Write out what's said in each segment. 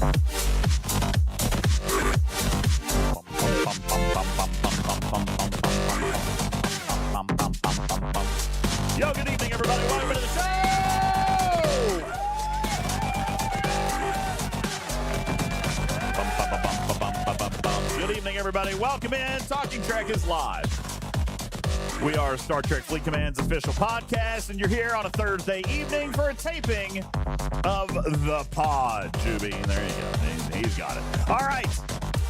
Yo, good evening, everybody. Welcome to the show. Good evening, everybody. Welcome in. Talking Trek is live. We are Star Trek Fleet Command's official podcast, and you're here on a Thursday evening for a taping of The Pod. Juby, there you go. He's got it. All right.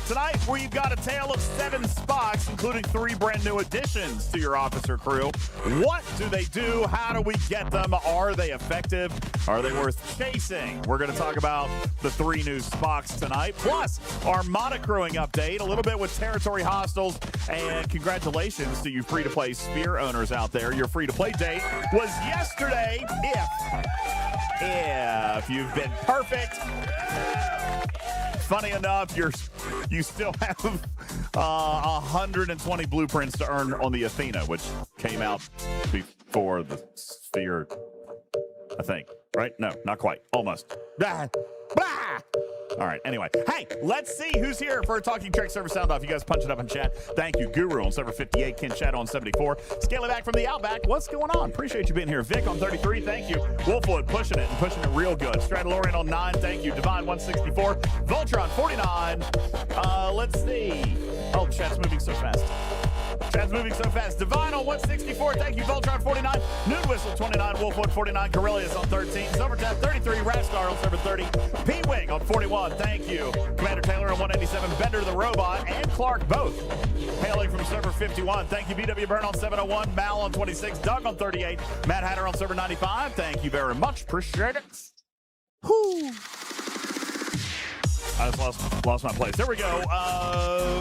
Tonight, we've got a tale of 7 Spocks, including 3 brand new additions to your officer crew. What do they do? How do we get them? Are they effective? Are they worth chasing? We're going to talk about the 3 new Spocks tonight, plus our monochroming update, a little bit with territory hostiles, and congratulations to you free-to-play Spear owners out there. Your free-to-play date was yesterday. If you've been perfect. Funny enough, you still have 120 blueprints to earn on the Athena, which came out before the Sphere, I think. Right? No, not quite. Almost. Blah. Blah. All right. Anyway, hey, let's see who's here for a Talking Trek server sound off. You guys punch it up in chat. Thank you, Guru on server 58, Ken Chat on 74. Scaling back from the Outback. What's going on? Appreciate you being here. Vic on 33. Thank you. Wolfwood pushing it and pushing it real good. Stradalorian on 9. Thank you. Divine 164. Voltron 49. Let's see. Oh, chat's moving so fast. Chat's moving so fast. Divine on 164. Thank you. Voltron 49. Noon Whistle 29. Wolfwood 49. Corellius on 13. Silvertap 33. Rastar on server 30. P-Wing on 41. Thank you. Commander Taylor on 187. Bender the Robot and Clark both hailing from server 51. Thank you. BW Burn on 701. Mal on 26. Doug on 38. Matt Hatter on server 95. Thank you very much. Appreciate it. Whoo. I just lost my place. There we go.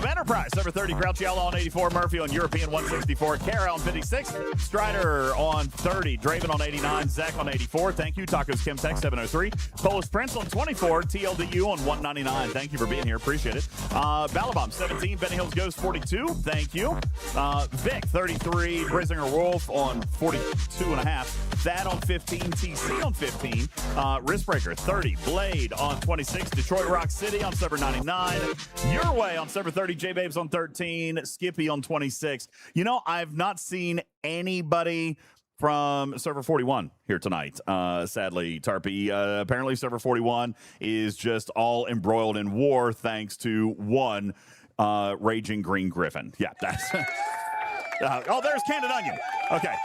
Enterprise, server 30. Grouchy Outlaw on 84. Murphy on European 164. Kara on 56. Strider on 30. Draven on 89. Zach on 84. Thank you. Tacos Chemtech 703. Polish Prince on 24. TLDU on 199. Thank you for being here. Appreciate it. Balabomb 17. Benny Hills Ghost 42. Thank you. Vic 33. Brizinger Wolf on 42 and a half. Thad on 15. TC on 15. Wristbreaker 30. Blade on 26. Detroit Rock City on server 99. Your Way on server 30. J-Babes on 13. Skippy on 26. You know, I've not seen anybody from server 41 here tonight. Sadly, Tarpy. Apparently server 41 is just all embroiled in war thanks to one Raging Green Griffin. Yeah, that's... oh, there's Canned Onion. Okay.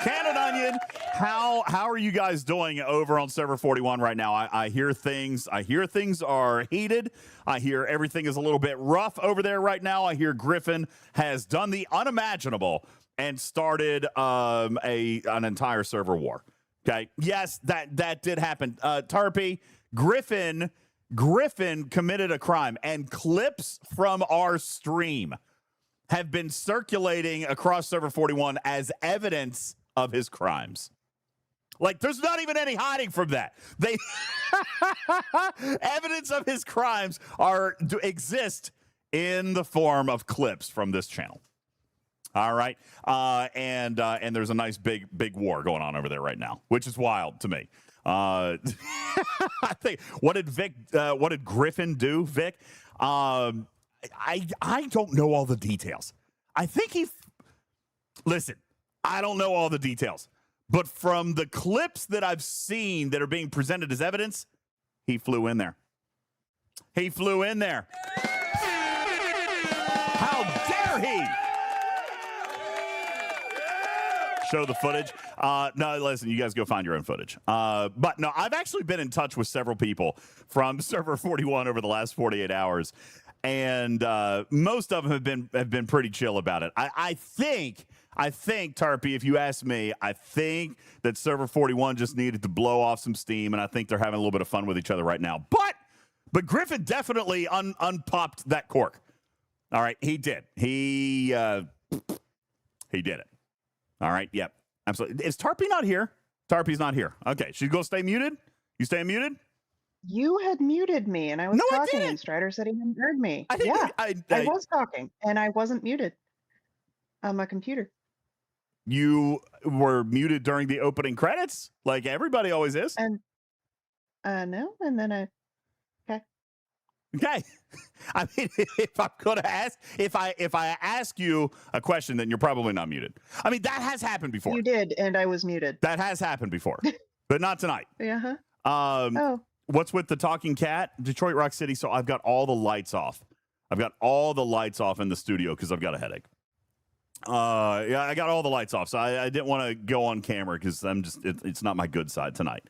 Canned Onion, how are you guys doing over on server 41 right now? I hear things are heated. I hear everything is a little bit rough over there right now. I hear Griffin has done the unimaginable and started an entire server war. Okay, yes, that did happen. Tarpy, Griffin committed a crime, and clips from our stream have been circulating across server 41 as evidence of his crimes. Like, there's not even any hiding from that. They evidence of his crimes exist in the form of clips from this channel. All right, and there's a nice big war going on over there right now, which is wild to me. I think what did Griffin do, Vic? I don't know all the details. I think listen. I don't know all the details, but from the clips that I've seen that are being presented as evidence, he flew in there. He flew in there. How dare he? Show the footage. No, listen, you guys go find your own footage. But no, I've actually been in touch with several people from server 41 over the last 48 hours, and most of them have been pretty chill about it. I think, Tarpy, if you ask me, I think that server 41 just needed to blow off some steam, and I think they're having a little bit of fun with each other right now. But Griffin definitely unpopped that cork. All right, he did. He did it. All right, yep, absolutely. Is Tarpy not here? Tarpy's not here. Okay, she's going to stay muted? You staying muted? You had muted me, and I was talking, and Strider said he hadn't heard me. I was talking, and I wasn't muted on my computer. You were muted during the opening credits, like everybody always is. And No, and then Okay. I mean, if I'm going to ask, if I ask you a question, then you're probably not muted. I mean, that has happened before. You did, and I was muted. That has happened before, but not tonight. Yeah. What's with the talking cat? Detroit Rock City. So I've got all the lights off. I've got all the lights off in the studio because I've got a headache. Yeah, I got all the lights off, so I didn't want to go on camera because it's not my good side tonight.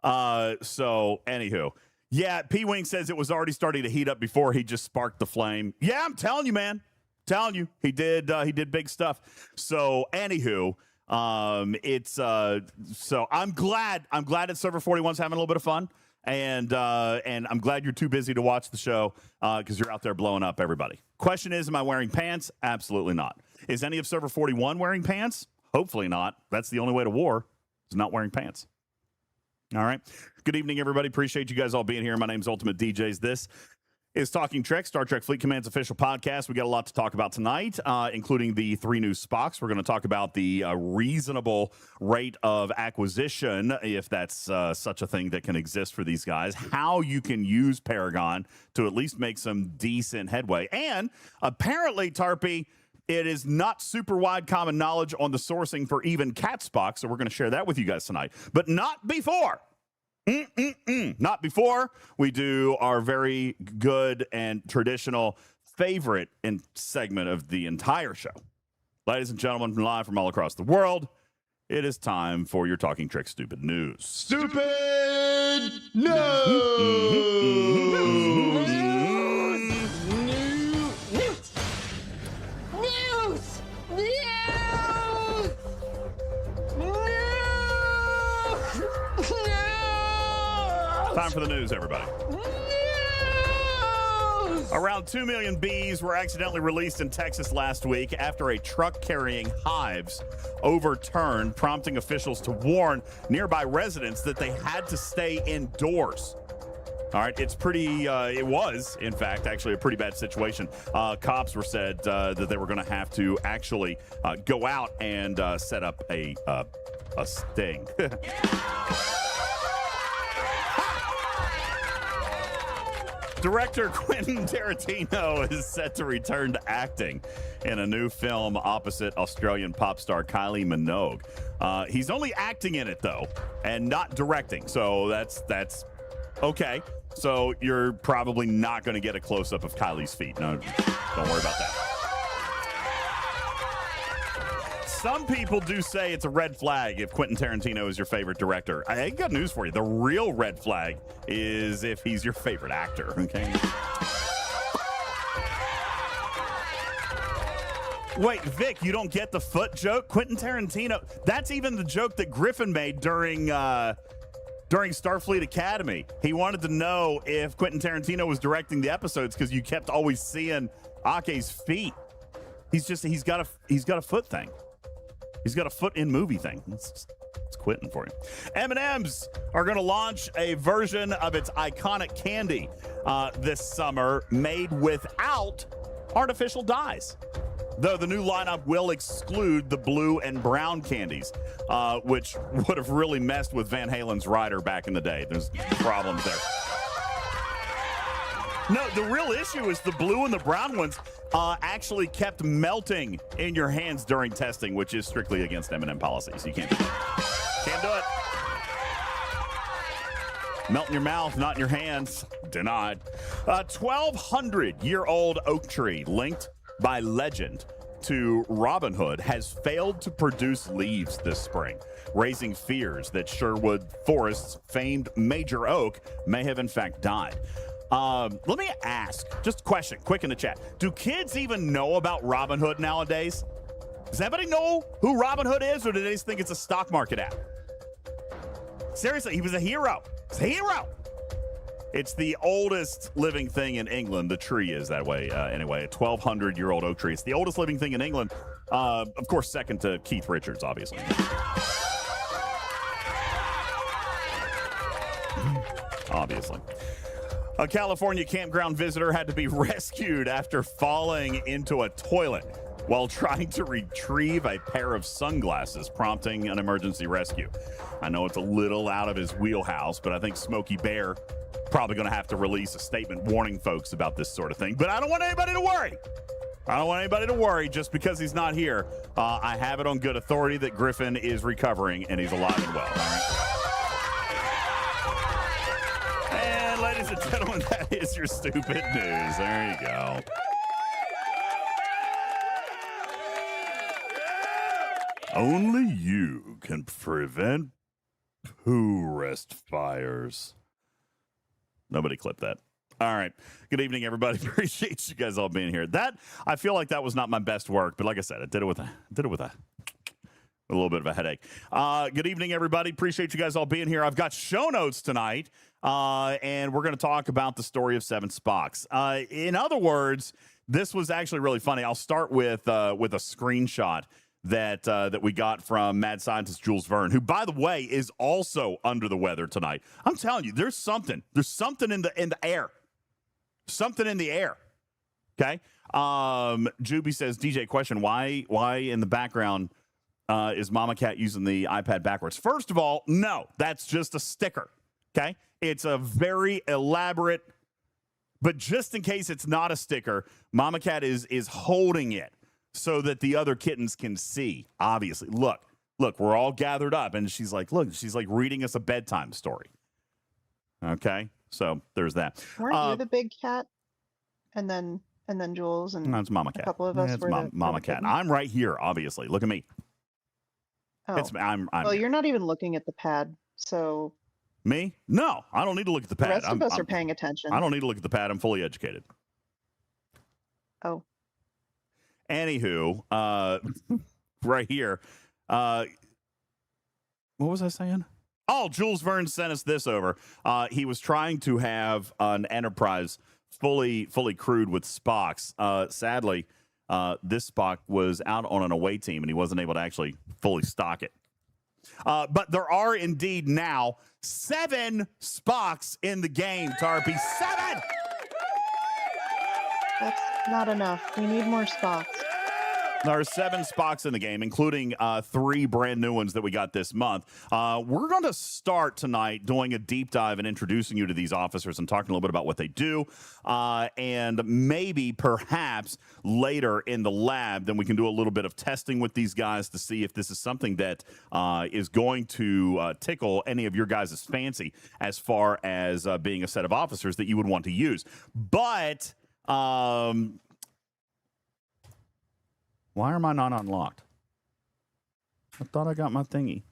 So anywho. Yeah, P-Wing says it was already starting to heat up before he just sparked the flame. Yeah, I'm telling you, man. Telling you. He did big stuff. So, anywho, so I'm glad that Server 41's having a little bit of fun. And I'm glad you're too busy to watch the show because you're out there blowing up everybody. Question is, am I wearing pants? Absolutely not. Is any of Server 41 wearing pants? Hopefully not. That's the only way to war, is not wearing pants. All right. Good evening, everybody. Appreciate you guys all being here. My name's UltimatDJz. This is Talking Trek, Star Trek Fleet Command's official podcast. We got a lot to talk about tonight, including the 3 new Spocks. We're going to talk about the reasonable rate of acquisition, if that's such a thing that can exist for these guys, how you can use Paragon to at least make some decent headway. And apparently, Tarpy, it is not super wide common knowledge on the sourcing for even Cat Spock, so we're going to share that with you guys tonight. But not before. Not before we do our very good and traditional favorite segment of the entire show. Ladies and gentlemen, live from all across the world, it is time for your Talking Trek Stupid News. Stupid News! Time for the news, everybody. Around 2 million bees were accidentally released in Texas last week after a truck carrying hives overturned, prompting officials to warn nearby residents that they had to stay indoors. All right, it's pretty, it was, in fact, actually a pretty bad situation. Cops were said that they were going to have to actually go out and set up a sting. Director Quentin Tarantino is set to return to acting in a new film opposite Australian pop star Kylie Minogue. He's only acting in it, though, and not directing, so that's okay. So you're probably not going to get a close-up of Kylie's feet. No, don't worry about that. Some people do say it's a red flag if Quentin Tarantino is your favorite director. I got news for you. The real red flag is if he's your favorite actor, okay? Wait, Vic, you don't get the foot joke? Quentin Tarantino, that's even the joke that Griffin made during Starfleet Academy. He wanted to know if Quentin Tarantino was directing the episodes because you kept always seeing Ake's feet. He's got a foot thing. He's got a foot in movie thing. It's Quentin for you. M&M's are going to launch a version of its iconic candy this summer made without artificial dyes. Though the new lineup will exclude the blue and brown candies, which would have really messed with Van Halen's Rider back in the day. There's problems there. No, the real issue is the blue and the brown ones actually kept melting in your hands during testing, which is strictly against M&M policies. You can't do that. Can't do it. Melt in your mouth, not in your hands. Denied. 1,200-year-old oak tree linked by legend to Robin Hood has failed to produce leaves this spring, raising fears that Sherwood Forest's famed major oak may have in fact died. Let me ask, just a question, quick in the chat. Do kids even know about Robin Hood nowadays? Does anybody know who Robin Hood is, or do they just think it's a stock market app? Seriously, he was a hero. He's a hero. It's the oldest living thing in England. The tree is that way. Anyway, a 1,200-year-old oak tree. It's the oldest living thing in England. Of course, second to Keith Richards, obviously. Obviously. A California campground visitor had to be rescued after falling into a toilet. while trying to retrieve a pair of sunglasses, prompting an emergency rescue. I know it's a little out of his wheelhouse, but I think Smokey Bear probably going to have to release a statement warning folks about this sort of thing. But I don't want anybody to worry. I don't want anybody to worry just because he's not here. I have it on good authority that Griffin is recovering and he's alive and well. All right. And ladies and gentlemen, that is your stupid news. There you go. Only you can prevent poo rest fires. Nobody clipped that. All right. Good evening, everybody. Appreciate you guys all being here. That I feel like that was not my best work, but like I said, I did it with a little bit of a headache. Good evening, everybody. Appreciate you guys all being here. I've got show notes tonight, and we're going to talk about the story of 7 Spocks. In other words, this was actually really funny. I'll start with a screenshot that we got from mad scientist Jules Verne, who, by the way, is also under the weather tonight. I'm telling you, there's something in the air. Something in the air. Okay. Juby says, DJ, question, why in the background is Mama Cat using the iPad backwards? First of all, no, that's just a sticker. Okay. It's a very elaborate, but just in case it's not a sticker, Mama Cat is holding it so that the other kittens can see. Obviously, look, we're all gathered up, and she's like reading us a bedtime story. Okay, so there's that. Weren't you the big cat, and then Jules and no, it's Mama Cat. A couple of us were Mama Cat. I'm right here. Obviously, look at me. Oh, I'm well, you're not even looking at the pad, so. Me? No, I don't need to look at the pad. The rest of us are paying attention. I don't need to look at the pad. I'm fully educated. Oh. Anywho, right here. What was I saying? Oh, Jules Verne sent us this over. He was trying to have an Enterprise fully crewed with Spocks. Sadly, this Spock was out on an away team, and he wasn't able to actually fully stock it. But there are indeed now 7 Spocks in the game, Tarpy. 7! That's not enough. We need more Spocks. There are 7 Spocks in the game, including 3 brand new ones that we got this month. We're going to start tonight doing a deep dive and introducing you to these officers and talking a little bit about what they do. And maybe, perhaps, later in the lab, then we can do a little bit of testing with these guys to see if this is something that is going to tickle any of your guys' fancy as far as being a set of officers that you would want to use. But why am I not unlocked? I thought I got my thingy.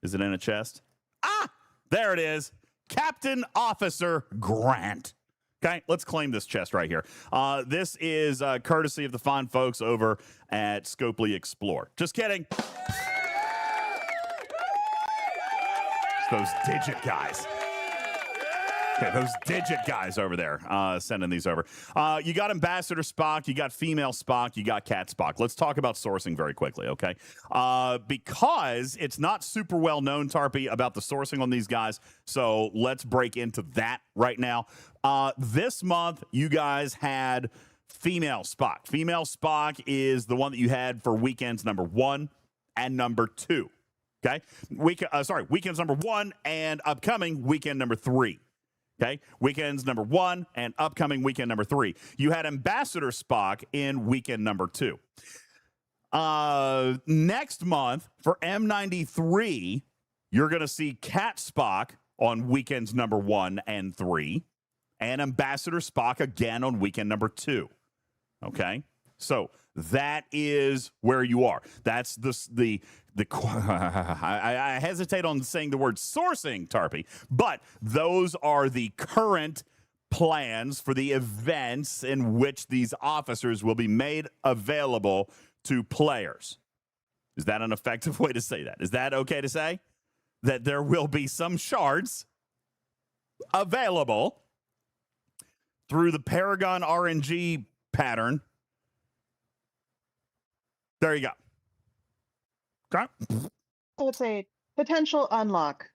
Is it in a chest? Ah, there it is. Captain Officer Grant. Okay, let's claim this chest right here. This is courtesy of the fine folks over at Scopely Explore. Just kidding. It's those digit guys. Okay, those digit guys over there sending these over. You got Ambassador Spock, you got Female Spock, you got Cat Spock. Let's talk about sourcing very quickly, okay? Because it's not super well known, Tarpy, about the sourcing on these guys, so let's break into that right now. This month, you guys had Female Spock. Female Spock is the one that you had for weekends number 1 and number 2, okay? Weekends number 1 and upcoming weekend number 3. Okay, weekends number 1 and upcoming weekend number 3. You had Ambassador Spock in weekend number 2. Next month for M93, you're going to see Cat Spock on weekends number 1 and 3, and Ambassador Spock again on weekend number 2. Okay, so that is where you are. That's I hesitate on saying the word sourcing, Tarpy, but those are the current plans for the events in which these officers will be made available to players. Is that an effective way to say that? Is that okay to say? That there will be some shards available through the Paragon RNG pattern. There you go. Okay. So it's a potential unlock.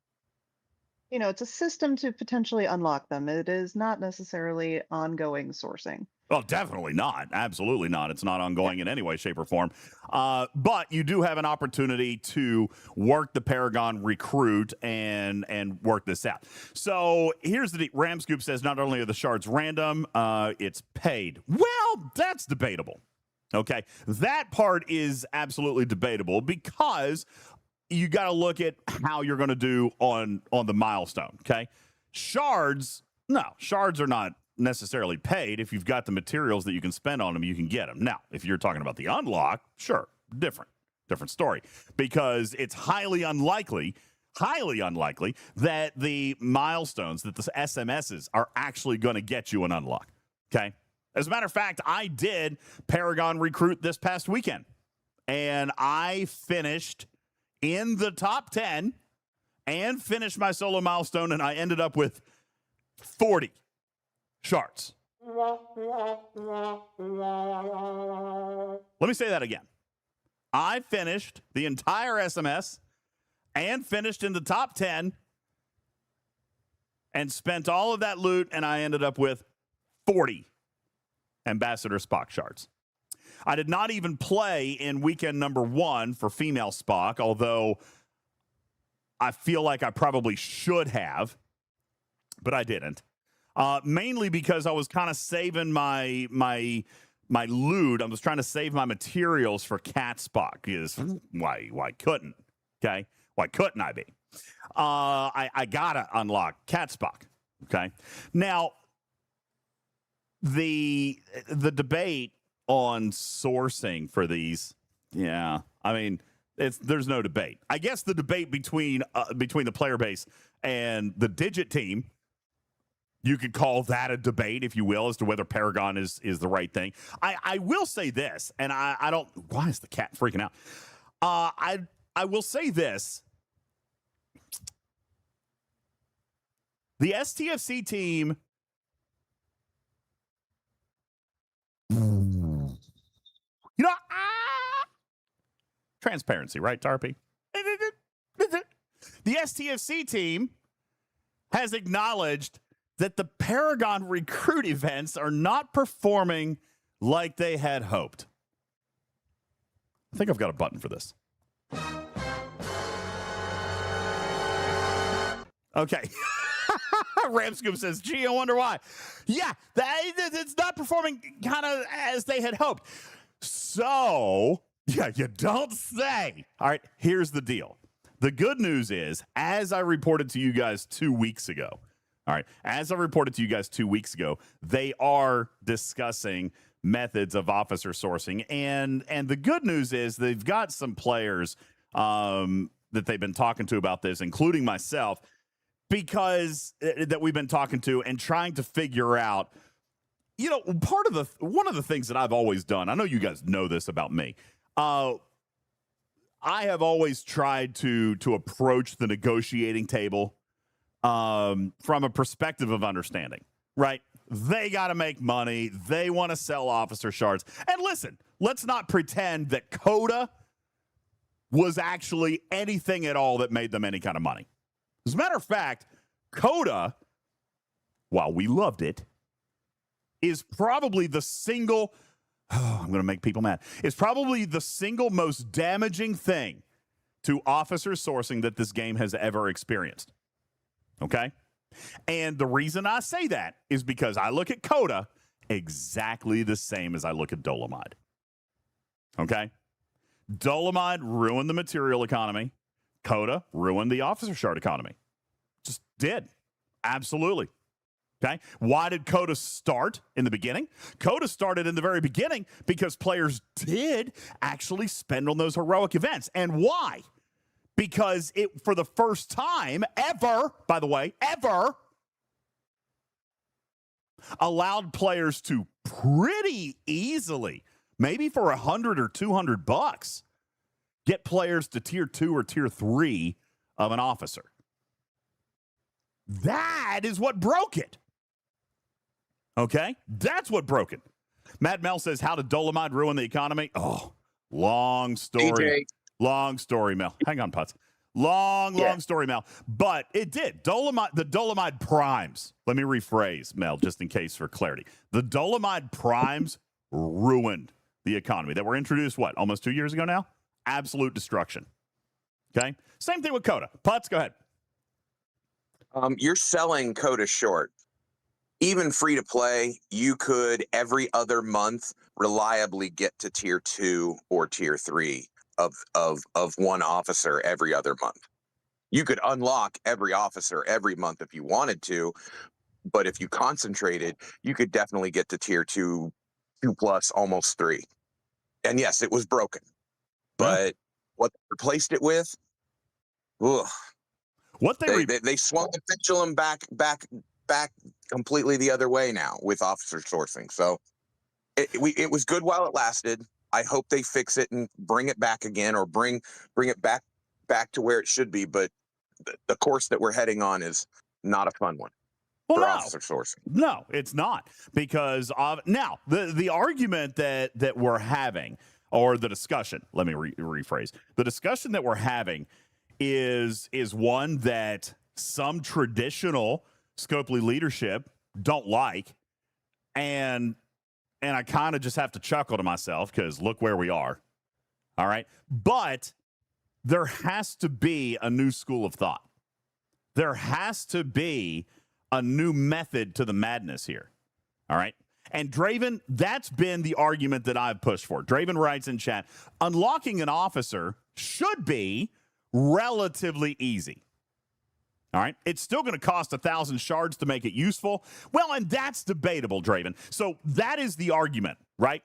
You know, it's a system to potentially unlock them. It is not necessarily ongoing sourcing. Well, definitely not. Absolutely not. It's not ongoing in any way, shape, or form. But you do have an opportunity to work the Paragon recruit and work this out. So here's the Ramscoop says not only are the shards random, it's paid. Well, that's debatable. Okay, that part is absolutely debatable because you got to look at how you're going to do on the milestone. Okay, shards are not necessarily paid. If you've got the materials that you can spend on them, you can get them. Now, if you're talking about the unlock, sure, different story, because it's highly unlikely that the milestones, that the SMSs are actually going to get you an unlock. Okay. As a matter of fact, I did Paragon recruit this past weekend, and I finished in the top 10 and finished my solo milestone, and I ended up with 40 shards. Let me say that again. I finished the entire SMS and finished in the top 10 and spent all of that loot, and I ended up with 40 Ambassador Spock shards. I did not even play in weekend number 1 for Female Spock, although I feel like I probably should have, but I didn't. Mainly because I was kind of saving my loot. I was trying to save my materials for Cat Spock. Why couldn't? Okay, why couldn't I be? I gotta unlock Cat Spock. Okay, now the debate on sourcing for these, yeah, I mean, there's no debate. I guess the debate between the player base and the Digit team, you could call that a debate, if you will, as to whether Paragon is the right thing. I will say this, and I don't. Why is the cat freaking out? I will say this. The STFC team, transparency, right, Tarpy? The STFC team has acknowledged that the Paragon recruit events are not performing like they had hoped. I think I've got a button for this. Okay. Ramscoop says, gee, I wonder why. Yeah, it's not performing kind of as they had hoped. So, yeah, you don't say. All right, here's the deal. The good news is, as I reported to you guys 2 weeks ago, they are discussing methods of officer sourcing. And the good news is they've got some players that they've been talking to about this, including myself, because that we've been talking to and trying to figure out, one of the things that I've always done, I know you guys know this about me. I have always tried to approach the negotiating table from a perspective of understanding, right? They got to make money. They want to sell officer shards. And listen, let's not pretend that CoTA was actually anything at all that made them any kind of money. As a matter of fact, CoTA, while we loved it, is probably the single, I'm going to make people mad, is probably the single most damaging thing to officer sourcing that this game has ever experienced. Okay? And the reason I say that is because I look at CoTA exactly the same as I look at Dolomite. Okay? Dolomite ruined the material economy. CoTA ruined the officer shard economy. Just did. Absolutely. Okay? Why did CoTA start in the beginning? CoTA started in the very beginning because players did actually spend on those heroic events. And why? Because it, for the first time ever, by the way, ever, allowed players to pretty easily, maybe for $100 or $200, get players to tier 2 or tier 3 of an officer. That is what broke it. Okay? That's what broke it. Mad Mel says, how did Dolomite ruin the economy? Oh, long story. DJ. Long story, Mel. Hang on, Putz. Long story, Mel. But it did. The Dolomite Primes. Let me rephrase, Mel, just in case for clarity. The Dolomite Primes ruined the economy that were introduced, almost 2 years ago now? Absolute destruction. Okay? Same thing with CoTA. Putz, go ahead. You're selling CoTA short. Even free to play, you could every other month reliably get to tier 2 or tier 3 of one officer every other month. You could unlock every officer every month if you wanted to, but if you concentrated, you could definitely get to tier 2 plus, almost 3. And yes, it was broken, but what they replaced it with, ugh. What they swung the pendulum back completely the other way now with officer sourcing. So it was good while it lasted. I hope they fix it and bring it back again, or bring it back to where it should be. But the course that we're heading on is not a fun one for officer sourcing. No, it's not, because now the argument that we're having, or the discussion. Let me rephrase. The discussion that we're having is one that some traditional Scopely leadership don't like, and I kind of just have to chuckle to myself because look where we are. All right. But there has to be a new school of thought. There has to be a new method to the madness here. All right. And Draven, that's been the argument that I've pushed for. Draven writes in chat, unlocking an officer should be relatively easy. All right. It's still going to cost 1,000 shards to make it useful. Well, and that's debatable, Draven. So that is the argument, right?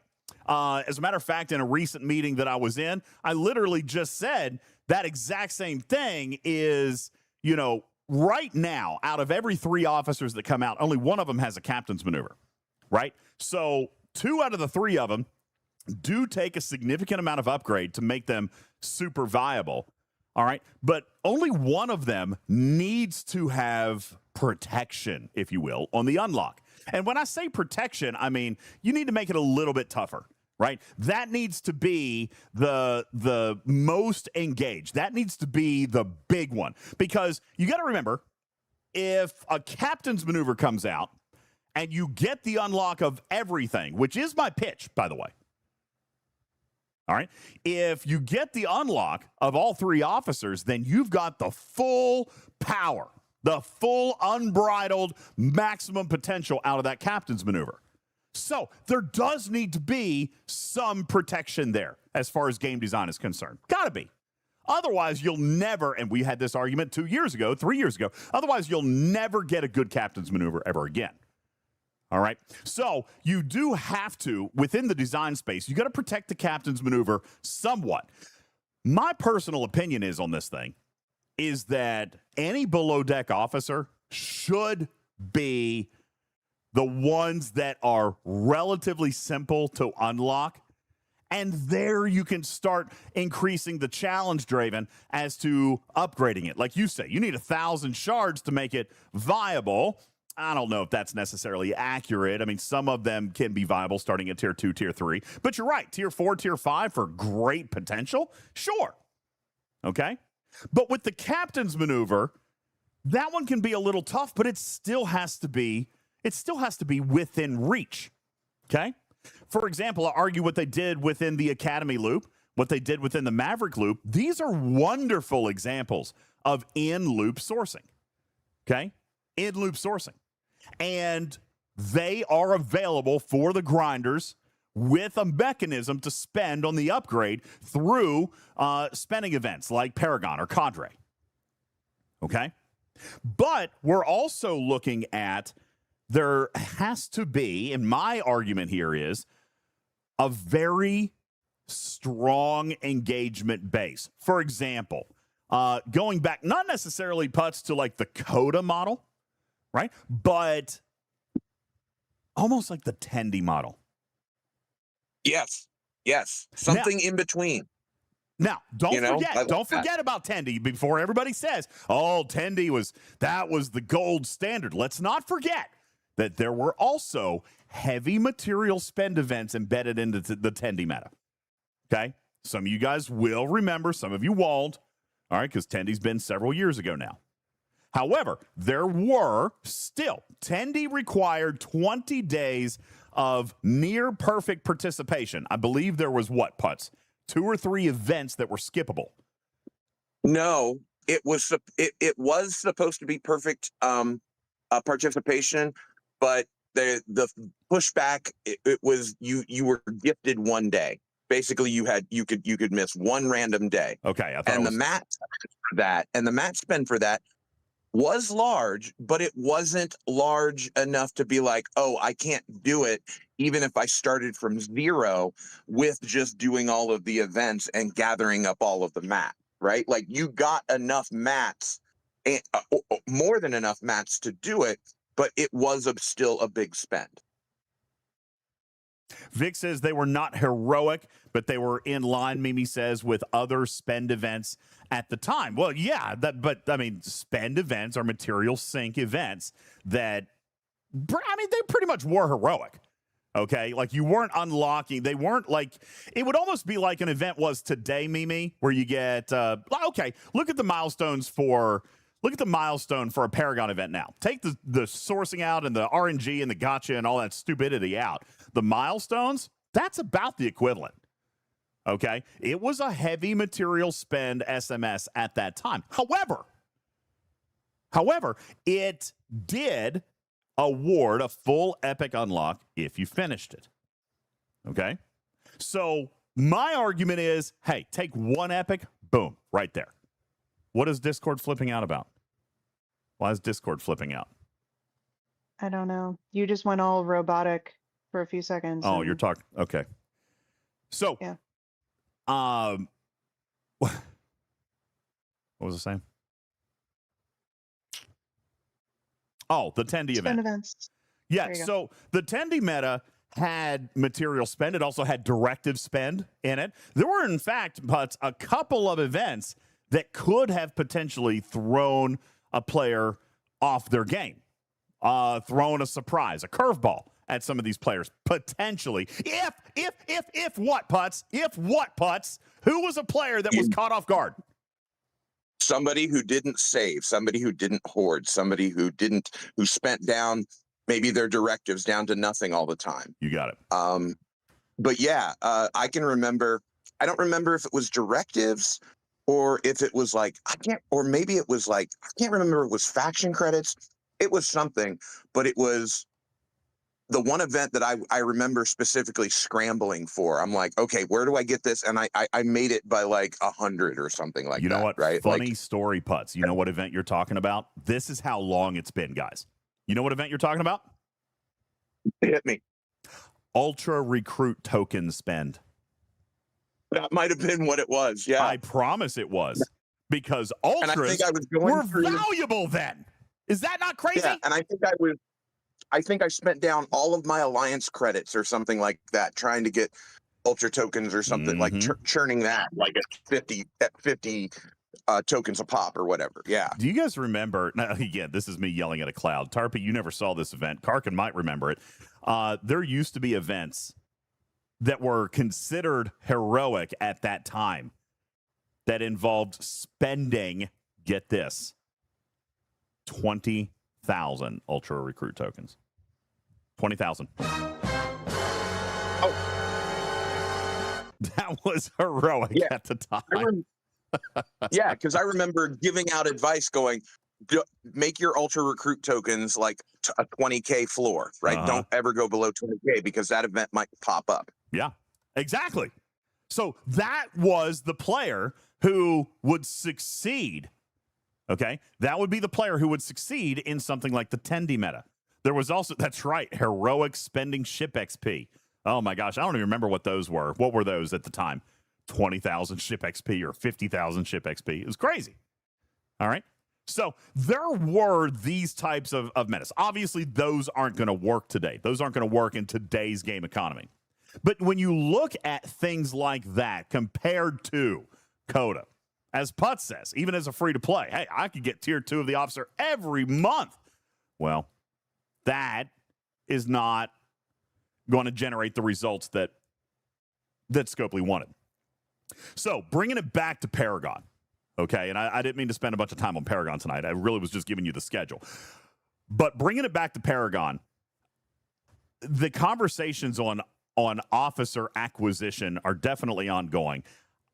As a matter of fact, in a recent meeting that I was in, I literally just said that exact same thing is, right now, out of every 3 officers that come out, only one of them has a captain's maneuver, right? So 2 out of the 3 of them do take a significant amount of upgrade to make them super viable. All right. But only one of them needs to have protection, if you will, on the unlock. And when I say protection, I mean, you need to make it a little bit tougher, right? That needs to be the most engaged. That needs to be the big one, because you got to remember, if a captain's maneuver comes out and you get the unlock of everything, which is my pitch, by the way. All right. If you get the unlock of all 3 officers, then you've got the full power, the full unbridled maximum potential out of that captain's maneuver. So there does need to be some protection there as far as game design is concerned. Got to be. Otherwise, you'll never, and we had this argument 2 years ago, 3 years ago, otherwise you'll never get a good captain's maneuver ever again. All right. So you do have to, within the design space, you got to protect the captain's maneuver somewhat. My personal opinion is on this thing is that any below deck officer should be the ones that are relatively simple to unlock. And there you can start increasing the challenge, Draven, as to upgrading it. Like you say, you need 1,000 shards to make it viable. I don't know if that's necessarily accurate. I mean, some of them can be viable starting at tier 2, tier 3. But you're right. Tier 4, tier 5 for great potential. Sure. Okay. But with the captain's maneuver, that one can be a little tough, but it still has to be within reach. Okay. For example, I argue what they did within the Academy loop, what they did within the Maverick loop. These are wonderful examples of in-loop sourcing. Okay. In-loop sourcing. And they are available for the grinders with a mechanism to spend on the upgrade through spending events like Paragon or Cadre. Okay? But we're also looking at, there has to be, and my argument here is, a very strong engagement base. For example, going back, not necessarily Putz to like the CoTA model, right? But almost like the Tendi model. Yes. Something in between. Now, don't forget about Tendi before everybody says, oh, Tendi was the gold standard. Let's not forget that there were also heavy material spend events embedded into the Tendi meta. Okay? Some of you guys will remember, some of you won't. All right, because Tendy's been several years ago now. However, there were still, Tendy required 20 days of near perfect participation. I believe there was what, Putz? 2 or 3 events that were skippable. No, it was supposed to be perfect participation, but the pushback it was you were gifted one day. Basically, you could miss one random day. Okay, and the match spend for that was large, but it wasn't large enough to be like, oh, I can't do it, even if I started from 0 with just doing all of the events and gathering up all of the mats, right? Like you got enough mats, more than enough mats to do it, but it was still a big spend. Vic says they were not heroic, but they were in line, Mimi says, with other spend events at the time. Well, yeah, but I mean, spend events are material sink events that, I mean, they pretty much were heroic. Okay, like you weren't unlocking. They weren't like, it would almost be like an event was today, Mimi, where you get, okay, look at the milestones for. Look at the milestone for a Paragon event now. Take the sourcing out and the RNG and the gotcha and all that stupidity out. The milestones, that's about the equivalent. Okay? It was a heavy material spend SMS at that time. However, it did award a full epic unlock if you finished it. Okay? So my argument is, hey, take one epic, boom, right there. What is Discord flipping out about? Why is Discord flipping out? I don't know. You just went all robotic for a few seconds. Oh, you're talking. Okay. So, yeah. What was I saying? Oh, the Tendy Spend event. Events. Yeah, so the Tendy meta had material spend. It also had directive spend in it. There were, in fact, but a couple of events that could have potentially thrown a player off their game, thrown a surprise, a curveball at some of these players, potentially. If what, Putz? If what, Putz? Who was a player that was caught off guard? Somebody who didn't save, somebody who didn't hoard, somebody who spent down maybe their directives down to nothing all the time. You got it. But yeah, I can remember, I don't remember if it was directives or if it was like, I can't remember if it was faction credits. It was something, but it was the one event that I remember specifically scrambling for. I'm like, okay, where do I get this? And I made it by like 100 or something like that. You know what? Right? Funny story, Putz. You know what event you're talking about? This is how long it's been, guys. You know what event you're talking about? Hit me. Ultra Recruit token spend. That might have been what it was. Yeah. I promise it was. Because ultras were valuable then. Is that not crazy? Yeah, and I think I spent down all of my alliance credits or something like that trying to get ultra tokens or something, like churning that like at 50 tokens a pop or whatever. Yeah. Do you guys remember? Now, again, this is me yelling at a cloud. Tarpy, you never saw this event. Karkin might remember it. There used to be events that were considered heroic at that time that involved spending, get this, 20,000 Ultra Recruit tokens. 20,000. Oh. That was heroic at the time. Yeah, because I remember giving out advice going, make your Ultra Recruit tokens like a 20K floor, right? Don't ever go below 20K because that event might pop up. Yeah, exactly. So that was the player who would succeed. Okay, that would be the player who would succeed in something like the Tendy meta. There was also, that's right, heroic spending ship XP. Oh my gosh, I don't even remember what those were. What were those at the time? 20,000 ship XP or 50,000 ship XP. It was crazy. All right. So there were these types of metas. Obviously, those aren't going to work today. Those aren't going to work in today's game economy. But when you look at things like that compared to CoTA, as Putz says, even as a free-to-play, hey, I could get tier 2 of the officer every month. Well, that is not going to generate the results that Scopely wanted. So bringing it back to Paragon, okay? And I didn't mean to spend a bunch of time on Paragon tonight. I really was just giving you the schedule. But bringing it back to Paragon, the conversations on officer acquisition are definitely ongoing.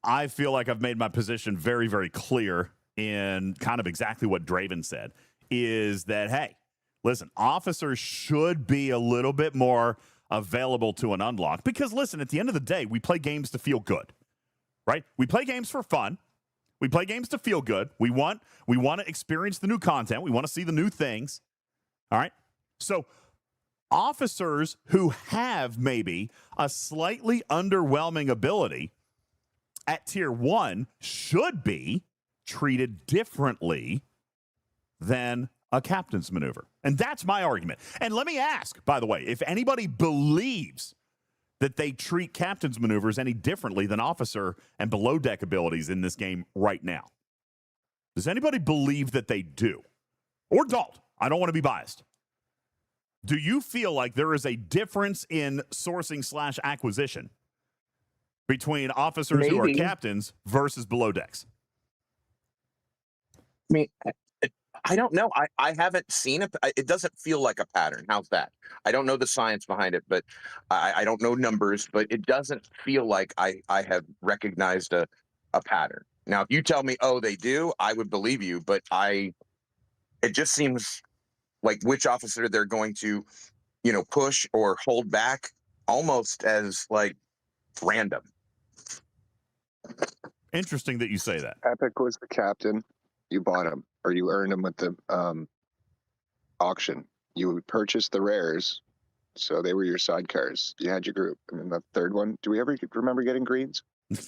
I feel like I've made my position very, very clear in kind of exactly what Draven said, is that, hey, listen, officers should be a little bit more available to an unlock because, listen, at the end of the day, we play games to feel good, right? We play games for fun. We play games to feel good. We want to experience the new content. We want to see the new things, all right? So officers who have maybe a slightly underwhelming ability at tier 1 should be treated differently than a captain's maneuver. And that's my argument. And let me ask, by the way, if anybody believes that they treat captain's maneuvers any differently than officer and below deck abilities in this game right now. Does anybody believe that they do? Or don't? I don't want to be biased. Do you feel like there is a difference in sourcing / acquisition between officers who are captains versus below decks? I mean, I don't know. I haven't seen it. It doesn't feel like a pattern. How's that? I don't know the science behind it, but I don't know numbers, but it doesn't feel like I have recognized a pattern. Now, if you tell me, oh, they do, I would believe you, but it just seems like which officer they're going to, push or hold back almost as like random. Interesting that you say that. Epic was the captain. You bought him, or you earned him with the auction. You purchased the rares, so they were your sidecars. You had your group. And then the third one, do we ever remember getting greens?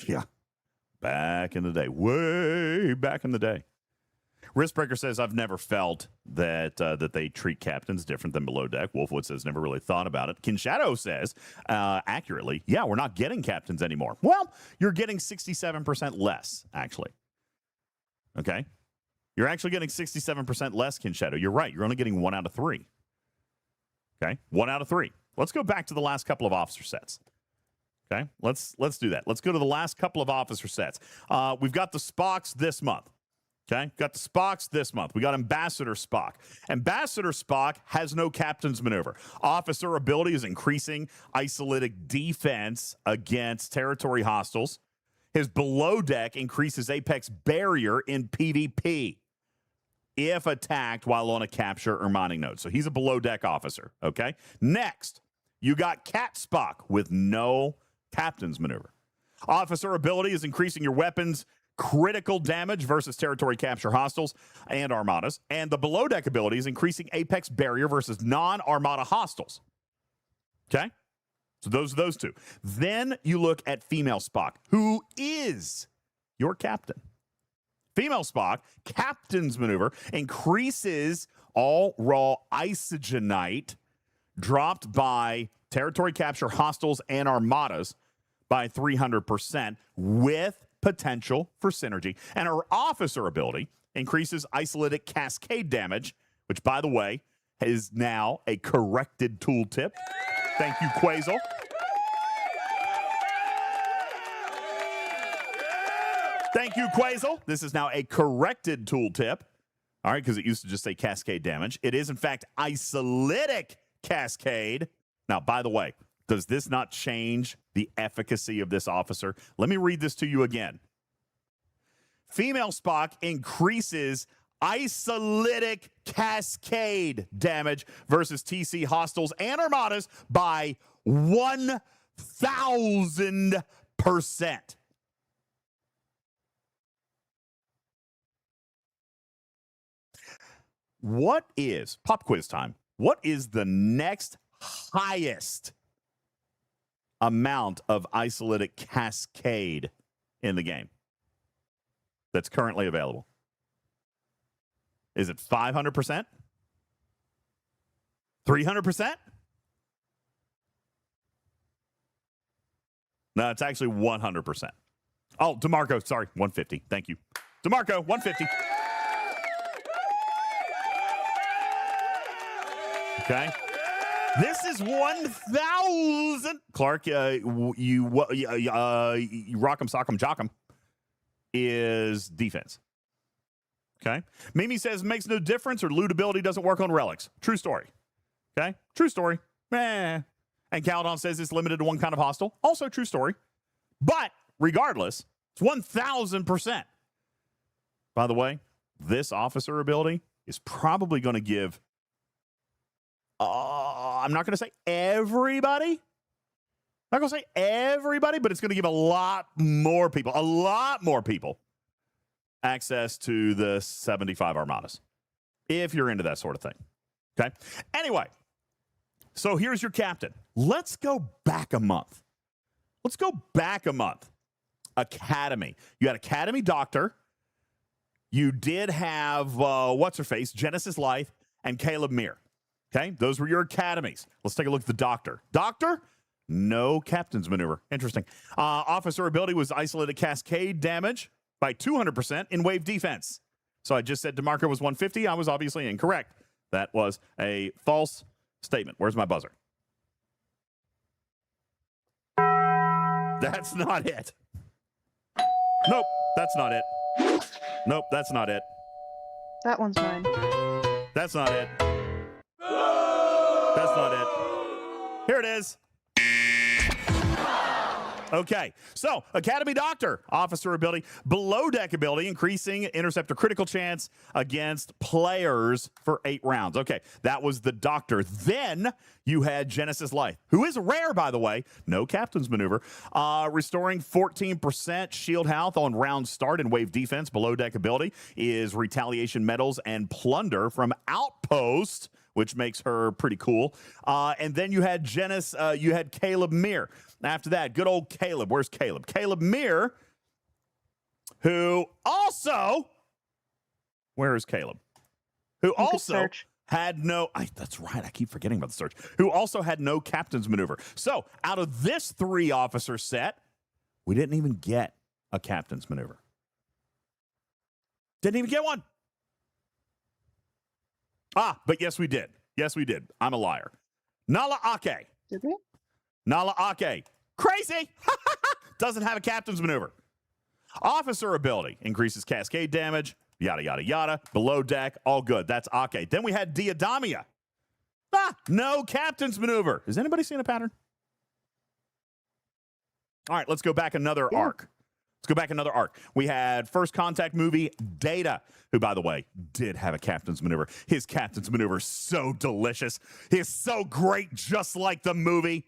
Yeah. Back in the day. Way back in the day. Riskbreaker says, I've never felt that they treat captains different than below deck. Wolfwood says, never really thought about it. Kinshadow says, accurately, yeah, we're not getting captains anymore. Well, you're getting 67% less, actually. Okay? You're actually getting 67% less, Kinshadow. You're right. You're only getting 1 out of 3. Okay? 1 out of 3. Let's go back to the last couple of officer sets. Okay? Let's do that. Let's go to the last couple of officer sets. We've got the Spocks this month. Okay? Got the Spocks this month. We got Ambassador Spock. Ambassador Spock has no captain's maneuver. Officer ability is increasing isolytic defense against territory hostiles. His below deck increases apex barrier in PvP if attacked while on a capture or mining node. So he's a below deck officer, okay? Next, you got Cat Spock with no captain's maneuver. Officer ability is increasing your weapons critical damage versus territory capture hostiles and armadas. And the below deck ability is increasing apex barrier versus non-armada hostiles. Okay? So those two. Then you look at Female Spock, who is your captain. Female Spock, captain's maneuver, increases all raw isogenite dropped by territory capture hostiles and armadas by 300% with potential for synergy. And her officer ability increases isolytic cascade damage, which, by the way, is now a corrected tooltip. Thank you, Quasel. Thank you, Quasel. This is now a corrected tooltip. All right, because it used to just say cascade damage. It is, in fact, isolytic cascade. Now, by the way, does this not change the efficacy of this officer? Let me read this to you again. Female Spock increases isolytic cascade damage versus TC hostiles and armadas by 1,000%. What is, pop quiz time, what is the next highest amount of isolytic cascade in the game that's currently available? Is it 500%? 300%? No, it's actually 100%. Oh, DeMarco, sorry, 150. Thank you. DeMarco, 150. Okay. This is 1,000. Clark, you rock'em, sock'em, jock'em is defense. Okay. Mimi says makes no difference or loot ability doesn't work on relics. True story. Okay. True story. And Caldon says it's limited to one kind of hostile. Also true story. But regardless, it's 1,000%. By the way, this officer ability is probably going to give, I'm not going to say everybody. Not going to say everybody, but it's going to give a lot more people access to the 75 Armadas, if you're into that sort of thing. Okay? Anyway, so here's your captain. Let's go back a month. Academy. You had Academy Doctor. You did have, what's-her-face, Genesis Light, and Caleb Meir. Okay? Those were your academies. Let's take a look at the Doctor. Doctor? No Captain's Maneuver. Interesting. Officer ability was Isolytic Cascade damage by 200% in wave defense. So I just said DeMarco was 150. I was obviously incorrect. That was a false statement. Where's my buzzer? That's not it. Nope, that's not it. Nope, that's not it. That one's mine. That's not it. That's not it. Here it is. Okay, so Academy Doctor, officer ability, below deck ability, increasing interceptor critical chance against players for 8 rounds. Okay, that was the Doctor. Then you had Genesis Light, who is rare, by the way. No Captain's Maneuver. Restoring 14% shield health on round start and wave defense. Below deck ability is retaliation medals and plunder from Outpost, which makes her pretty cool. And then you had you had Caleb Meir. After that, good old Caleb. Where's Caleb? Caleb Meir, who also, where is Caleb? Who also had no, that's right, I keep forgetting about the search. Who also had no Captain's Maneuver. So out of this 3-officer set, we didn't even get a Captain's Maneuver. Didn't even get one. But yes, we did. Yes, we did. I'm a liar. Nala Ake. Did we? Nala Ake. Crazy. Doesn't have a Captain's Maneuver. Officer ability increases cascade damage. Yada, yada, yada. Below deck. All good. That's Ake. Then we had Diadamia. No Captain's Maneuver. Has anybody seen a pattern? All right, let's go back another arc. Let's go back another arc. We had First Contact movie Data, who, by the way, did have a Captain's Maneuver. His Captain's Maneuver is so delicious. He is so great, just like the movie.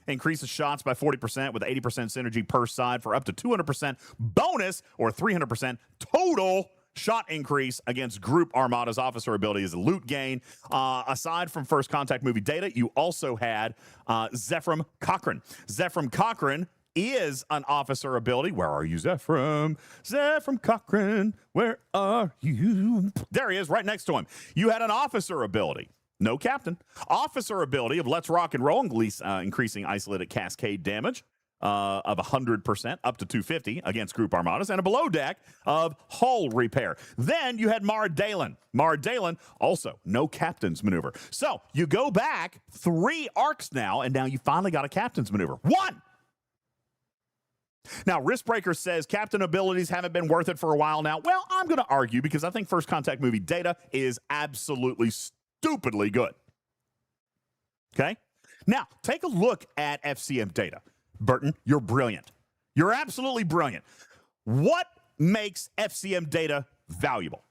Increases shots by 40% with 80% synergy per side for up to 200% bonus or 300% total shot increase against group armadas. Officer ability is a loot gain. Aside from First Contact movie Data, you also had Zephram Cochrane. Zephram Cochrane is an officer ability. Where are you, Zephram? Zephram Cochrane, where are you? There he is, right next to him. You had an officer ability. No captain. Officer ability of Let's Rock and Roll, increasing Isolytic Cascade damage of 100% up to 250 against group armadas, and a below deck of hull repair. Then you had Mara Dalen. Mara Dalen, also no Captain's Maneuver. So you go back 3 arcs now, and now you finally got a Captain's Maneuver. 1! Now, Riskbreaker says captain abilities haven't been worth it for a while now. Well, I'm going to argue because I think First Contact movie Data is absolutely stupidly good. Okay? Now, take a look at FCM Data. Burton, you're brilliant. You're absolutely brilliant. What makes FCM Data valuable?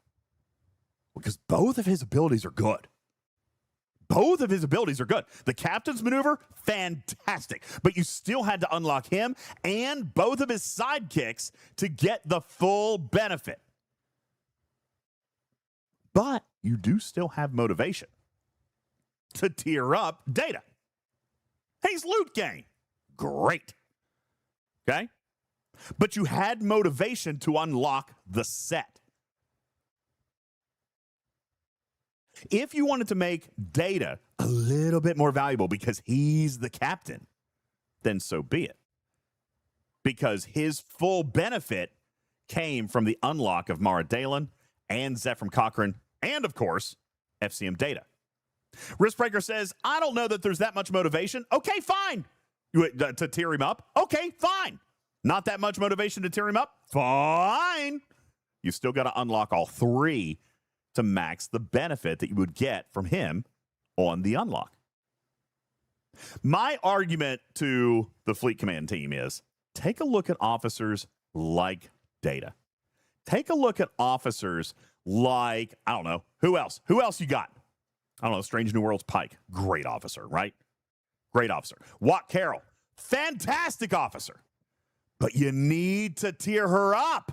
Because both of his abilities are good. Both of his abilities are good. The Captain's Maneuver, fantastic. But you still had to unlock him and both of his sidekicks to get the full benefit. But you do still have motivation to tier up Data. He's loot gain. Great. Okay? But you had motivation to unlock the set. If you wanted to make Data a little bit more valuable because he's the captain, then so be it. Because his full benefit came from the unlock of Mara Dalen and Zephram Cochrane and, of course, FCM Data. Riskbreaker says, I don't know that there's that much motivation. Okay, fine. To tier him up. Okay, fine. Not that much motivation to tier him up. Fine. You still got to unlock all 3 to max the benefit that you would get from him on the unlock. My argument to the Fleet Command team is take a look at officers like Data. Take a look at officers like, I don't know, who else? Who else you got? I don't know, Strange New Worlds Pike. Great officer, right? Great officer. Watt Carroll. Fantastic officer. But you need to tier her up.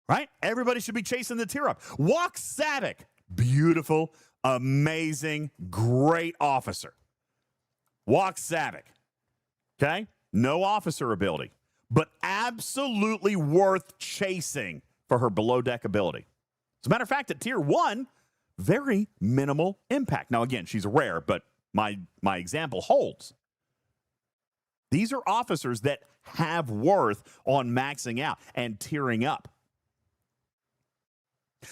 Right? Everybody should be chasing the tier up. Walk Savick. Beautiful, amazing, great officer. Walk Savick. Okay? No officer ability, but absolutely worth chasing for her below deck ability. As a matter of fact, at tier 1, very minimal impact. Now, again, she's a rare, but my example holds. These are officers that have worth on maxing out and tiering up.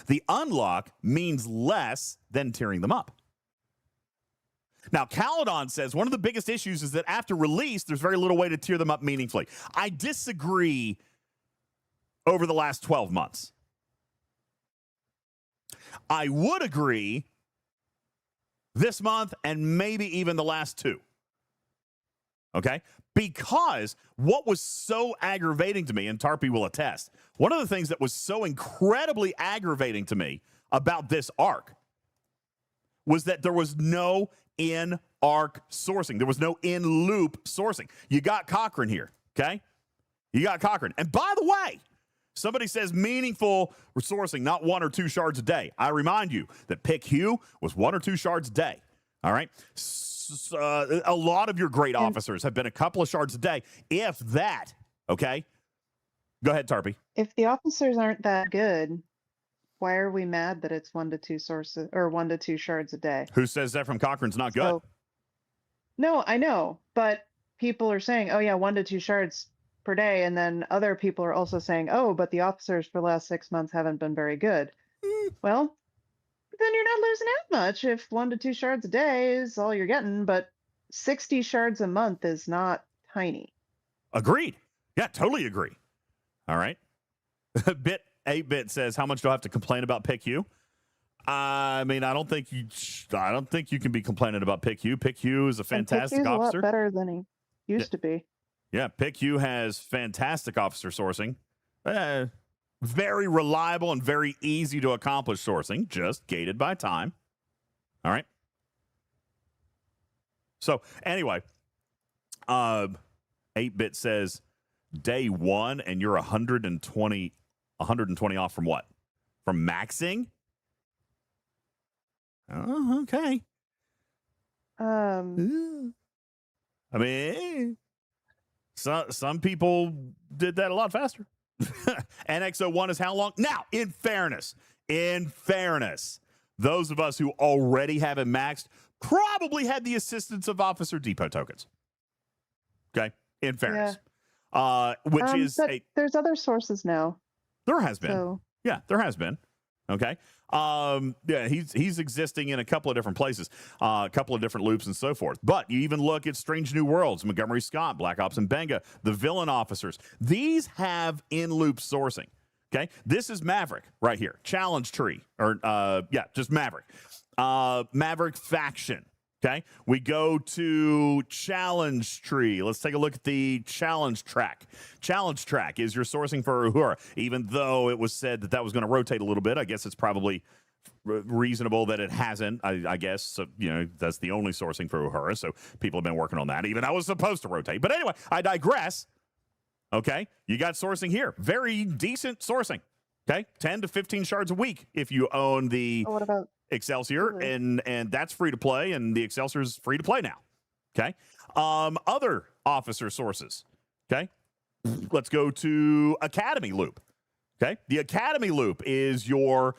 The unlock means less than tiering them up. Now, Caledon says one of the biggest issues is that after release, there's very little way to tier them up meaningfully. I disagree over the last 12 months. I would agree this month and maybe even the last 2. Okay? Because what was so aggravating to me, and Tarpey will attest, one of the things that was so incredibly aggravating to me about this arc was that there was no in-arc sourcing. There was no in-loop sourcing. You got Cochrane here, okay? You got Cochrane. And by the way, somebody says meaningful sourcing, not 1 or 2 shards a day. I remind you that Pick Hugh was 1 or 2 shards a day, all right? A lot of your great officers have been a couple of shards a day, if that, okay? Go ahead, Tarpey. If the officers aren't that good, why are we mad that it's 1 to 2 sources or 1 to 2 shards a day? Who says that from Cochrane's not good? So, no, I know, but people are saying, oh yeah, 1 to 2 shards per day, and then other people are also saying, oh, but the officers for the last 6 months haven't been very good. Well, then you're not losing out much if 1 to 2 shards a day is all you're getting, but 60 shards a month is not tiny. Agreed. Yeah, totally agree. All right. 8-bit says, how much do I have to complain about Pick Hugh? I mean, I don't think you can be complaining about Pick Hugh. Pick Hugh is a fantastic officer. A lot better than he used to be. Yeah, Pick Hugh has fantastic officer sourcing. Very reliable and very easy to accomplish sourcing, just gated by time. All right. So anyway, 8-bit says day 1 and you're 120 off from what? From maxing? Oh, okay. I mean, some people did that a lot faster. NX01 is how long? Now, in fairness, those of us who already have it maxed probably had the assistance of Officer Depot tokens. Okay, in fairness. Yeah. There's other sources now. There has been. So. Yeah, there has been. Okay. Yeah, he's existing in a couple of different places, a couple of different loops and so forth. But you even look at Strange New Worlds, Montgomery Scott, Black Ops and Benga, the villain officers. These have in-loop sourcing. Okay. This is Maverick right here. Challenge tree. Just Maverick. Maverick faction. Okay. We go to challenge tree. Let's take a look at the challenge track. Challenge track is your sourcing for Uhura. Even though it was said that was going to rotate a little bit, I guess it's probably reasonable that it hasn't. I guess, so, that's the only sourcing for Uhura. So people have been working on that. Even I was supposed to rotate. But anyway, I digress. Okay. You got sourcing here. Very decent sourcing. Okay. 10 to 15 shards a week if you own the... What about Excelsior, and that's free to play, and the Excelsior is free to play now. Okay. Other officer sources. Okay. Let's go to Academy Loop. Okay. The Academy Loop is your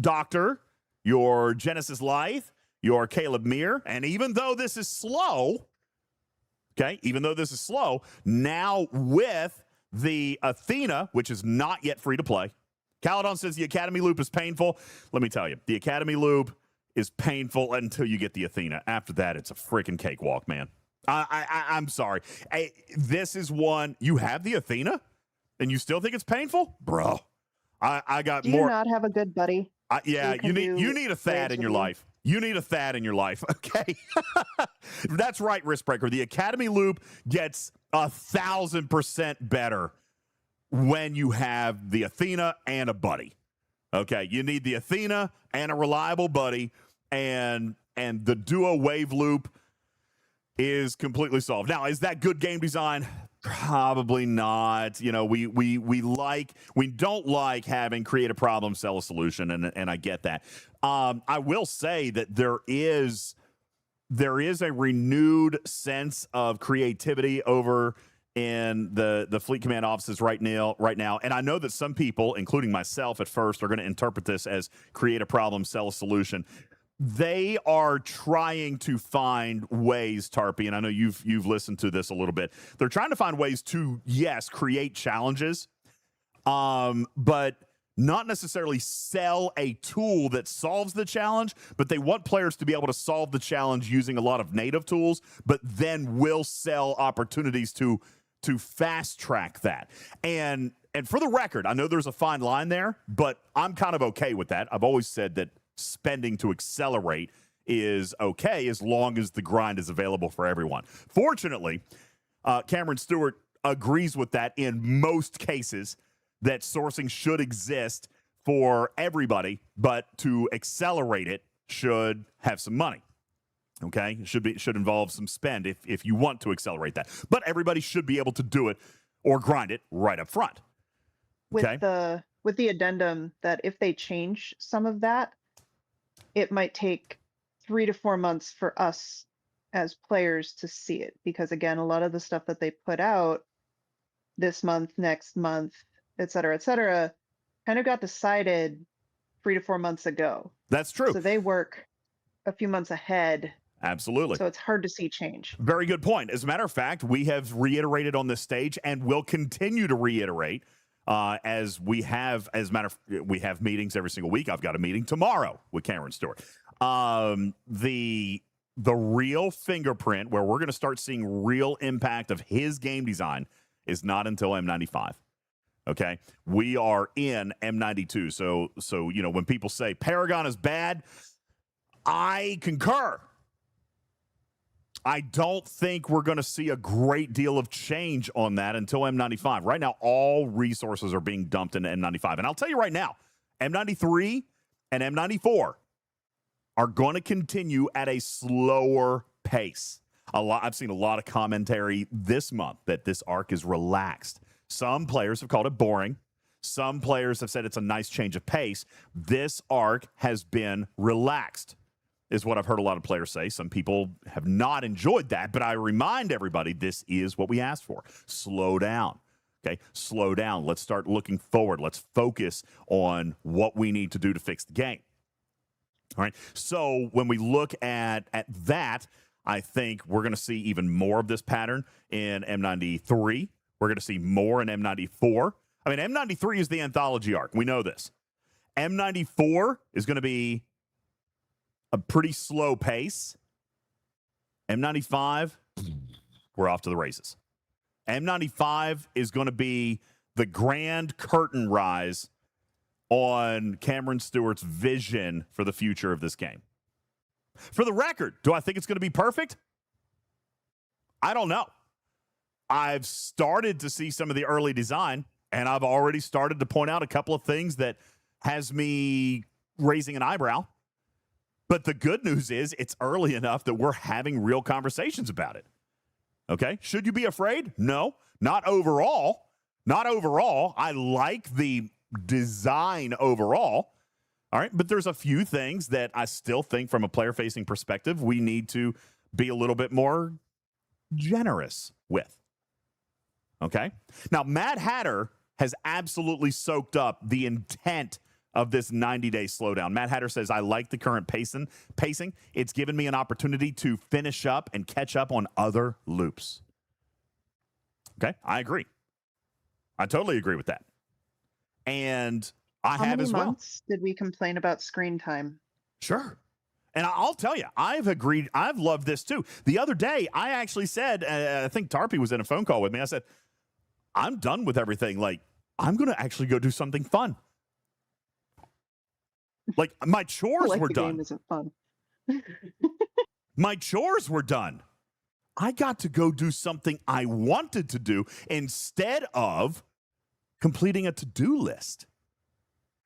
Doctor, your Genesis Lythe, your Caleb Meir, and even though this is slow, now with the Athena, which is not yet free to play. Caledon says the Academy Loop is painful. Let me tell you, the Academy Loop is painful until you get the Athena. After that, it's a freaking cakewalk, man. I'm sorry. This is one, you have the Athena? and you still think it's painful, bro. I got Do you more. not have a good buddy? Yeah, you can you do need a Thad raids in with your you? life. You need a Thad in your life, okay? That's right, Riskbreaker. The Academy loop gets 1,000% better when you have the Athena and a buddy. Okay, you need the Athena and a reliable buddy, and the duo wave loop is completely solved. Now, is that good game design? Probably not. You know, we don't like having create a problem, sell a solution, and I get that. I will say that there is a renewed sense of creativity over in the Fleet Command offices right now. And I know that some people, including myself at first, are going to interpret this as create a problem, sell a solution. They are trying to find ways, Tarpy, and I know you've listened to this a little bit. They're trying to find ways to, yes, create challenges, but not necessarily sell a tool that solves the challenge, but they want players to be able to solve the challenge using a lot of native tools, but then will sell opportunities to fast track that. And for the record, I know there's a fine line there, but I'm kind of okay with that. I've always said that spending to accelerate is okay as long as the grind is available for everyone. Fortunately, Cameron Stewart agrees with that in most cases, that sourcing should exist for everybody, but to accelerate it should have some money. Okay, it should involve some spend if you want to accelerate that. But everybody should be able to do it or grind it right up front. Okay? With the addendum that if they change some of that, it might take 3 to 4 months for us as players to see it. Because again, a lot of the stuff that they put out this month, next month, et cetera, kind of got decided 3 to 4 months ago. That's true. So they work a few months ahead. Absolutely. So it's hard to see change. Very good point. As a matter of fact, we have reiterated on this stage and will continue to reiterate as we have, we have meetings every single week. I've got a meeting tomorrow with Cameron Stewart. The real fingerprint where we're going to start seeing real impact of his game design is not until M95. Okay, we are in M92. So you know, when people say Paragon is bad, I concur. I don't think we're going to see a great deal of change on that until M95. Right now, all resources are being dumped into M95. And I'll tell you right now, M93 and M94 are going to continue at a slower pace. I've seen a lot of commentary this month that this arc is relaxed. Some players have called it boring. Some players have said it's a nice change of pace. This arc has been relaxed, is what I've heard a lot of players say. Some people have not enjoyed that, but I remind everybody this is what we asked for. Slow down. Okay, slow down. Let's start looking forward. Let's focus on what we need to do to fix the game. All right, so when we look at that, I think we're going to see even more of this pattern in M93. We're going to see more in M94. I mean, M93 is the anthology arc. We know this. M94 is going to be a pretty slow pace. M95, we're off to the races. M95 is going to be the grand curtain rise on Cameron Stewart's vision for the future of this game. For the record, do I think it's going to be perfect? I don't know. I've started to see some of the early design, and I've already started to point out a couple of things that has me raising an eyebrow. But the good news is it's early enough that we're having real conversations about it. Okay? Should you be afraid? No, not overall. Not overall. I like the design overall. All right? But there's a few things that I still think from a player-facing perspective we need to be a little bit more generous with. Okay? Now, Mad Hatter has absolutely soaked up the intent of this 90-day slowdown. Mad Hatter says, I like the current pacing. It's given me an opportunity to finish up and catch up on other loops. Okay, I agree. I totally agree with that. And I have as well. How many months did we complain about screen time? Sure. And I'll tell you, I've agreed. I've loved this too. The other day, I actually said, I think Tarpy was in a phone call with me. I said, I'm done with everything. Like, I'm going to actually go do something fun. Like, my chores like were the done. game isn't fun. My chores were done. I got to go do something I wanted to do instead of completing a to-do list.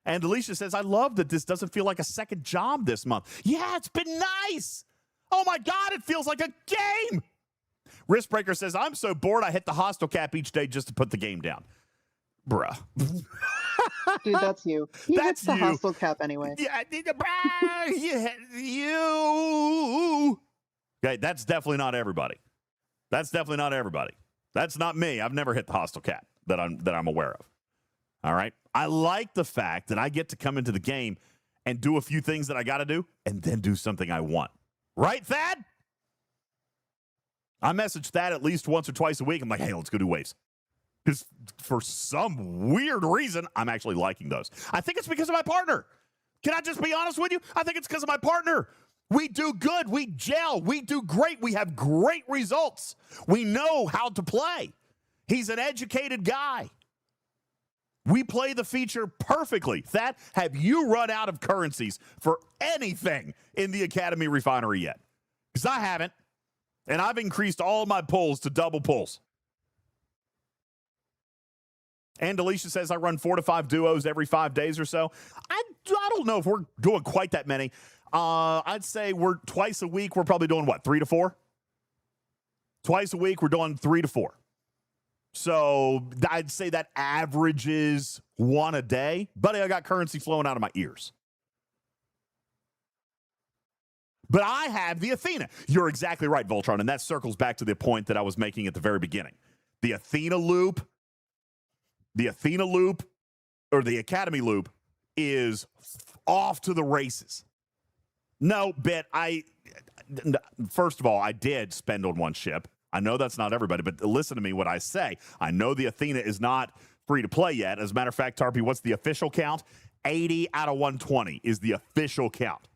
And Alicia says, I love that this doesn't feel like a second job this month. Yeah, it's been nice. Oh my God, it feels like a game. Riskbreaker says, I'm so bored I hit the hostile cap each day just to put the game down. Bruh. Dude, that's you. He That's hits the you. hostile cap anyway. Yeah, you. Okay, that's definitely not everybody. That's definitely not everybody. That's not me. I've never hit the hostile cap that I'm aware of. All right. I like the fact that I get to come into the game and do a few things that I got to do and then do something I want. Right, Thad? I message Thad at least once or twice a week. I'm like, hey, let's go do waves. Because for some weird reason, I'm actually liking those. I think it's because of my partner. Can I just be honest with you? I think it's because of my partner. We do good. We gel. We do great. We have great results. We know how to play. He's an educated guy. We play the feature perfectly. Thad, have you run out of currencies for anything in the Academy Refinery yet? Because I haven't. And I've increased all my pulls to double pulls. And Alicia says I run 4 to 5 duos every 5 days or so. I don't know if we're doing quite that many. I'd say we're twice a week. We're probably doing what, 3 to 4? Twice a week, we're doing 3 to 4. So I'd say that averages 1 a day. Buddy, I got currency flowing out of my ears. But I have the Athena. You're exactly right, Voltron. And that circles back to the point that I was making at the very beginning. The Athena loop, or the Academy loop is off to the races. No, first of all, I did spend on one ship. I know that's not everybody, but listen to me what I say. I know the Athena is not free to play yet. As a matter of fact, Tarpy, what's the official count? 80 out of 120 is the official count.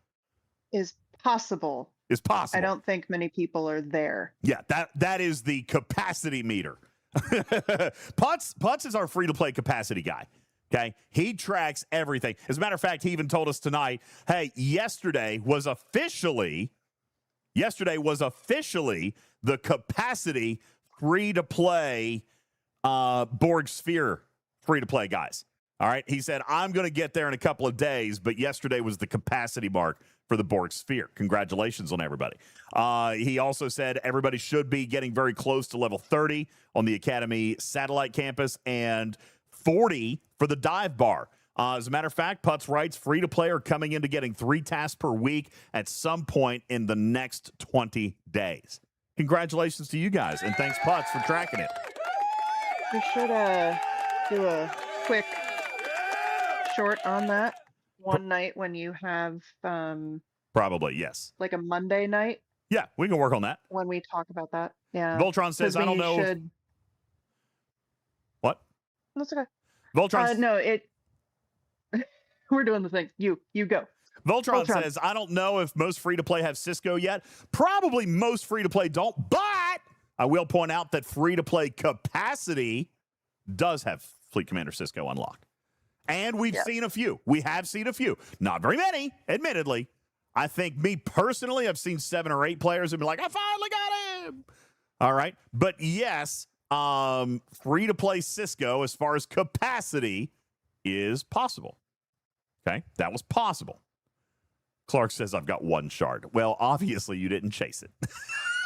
Is possible. Is possible. I don't think many people are there. Yeah, that is the capacity meter. Putz is our free-to-play capacity guy. Okay, he tracks everything. As a matter of fact, he even told us tonight, hey, yesterday was officially the capacity free-to-play Borg Sphere free-to-play guys. All right, he said, I'm going to get there in a couple of days, but yesterday was the capacity mark for the Borg Sphere. Congratulations on everybody. He also said everybody should be getting very close to level 30 on the Academy satellite campus and 40 for the dive bar. As a matter of fact, Putz writes, free-to-play are coming into getting 3 tasks per week at some point in the next 20 days. Congratulations to you guys, and thanks, Putz, for tracking it. We should do a quick short on that one night when you have Probably, yes. like a Monday night Yeah, we can work on that. when we talk about that. Yeah. Voltron says, 'Cause I don't we know. should- What? That's okay. Voltron, No, we're doing the thing. You go. Voltron Voltron. says, I don't know if most free-to-play have Sisko yet. Probably most free-to-play don't, but I will point out that free-to-play capacity does have Fleet Commander Sisko unlocked. And we've seen a few. We have seen a few. Not very many, admittedly. I think me personally, I've seen 7 or 8 players and be like, I finally got him. All right. But yes, free-to-play Sisko, as far as capacity, is possible. Okay? That was possible. Clark says, I've got 1 shard. Well, obviously, you didn't chase it.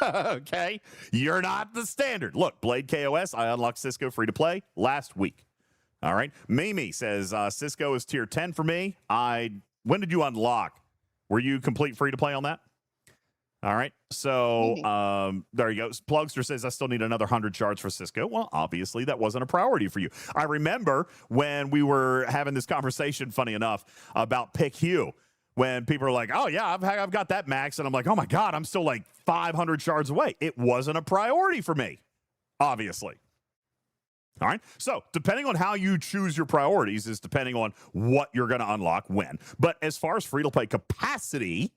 Okay? You're not the standard. Look, Blade KOS, I unlocked Sisko free-to-play last week. All right? Mimi says, Sisko is tier 10 for me. When did you unlock? Were you complete free-to-play on that? All right. So there you go. Plugster says, I still need another 100 shards for Sisko. Well, obviously, that wasn't a priority for you. I remember when we were having this conversation, funny enough, about Pick Hugh, when people are like, oh, yeah, I've got that max. And I'm like, oh, my God, I'm still like 500 shards away. It wasn't a priority for me, obviously. All right. So depending on how you choose your priorities is depending on what you're going to unlock when. But as far as free-to-play capacity,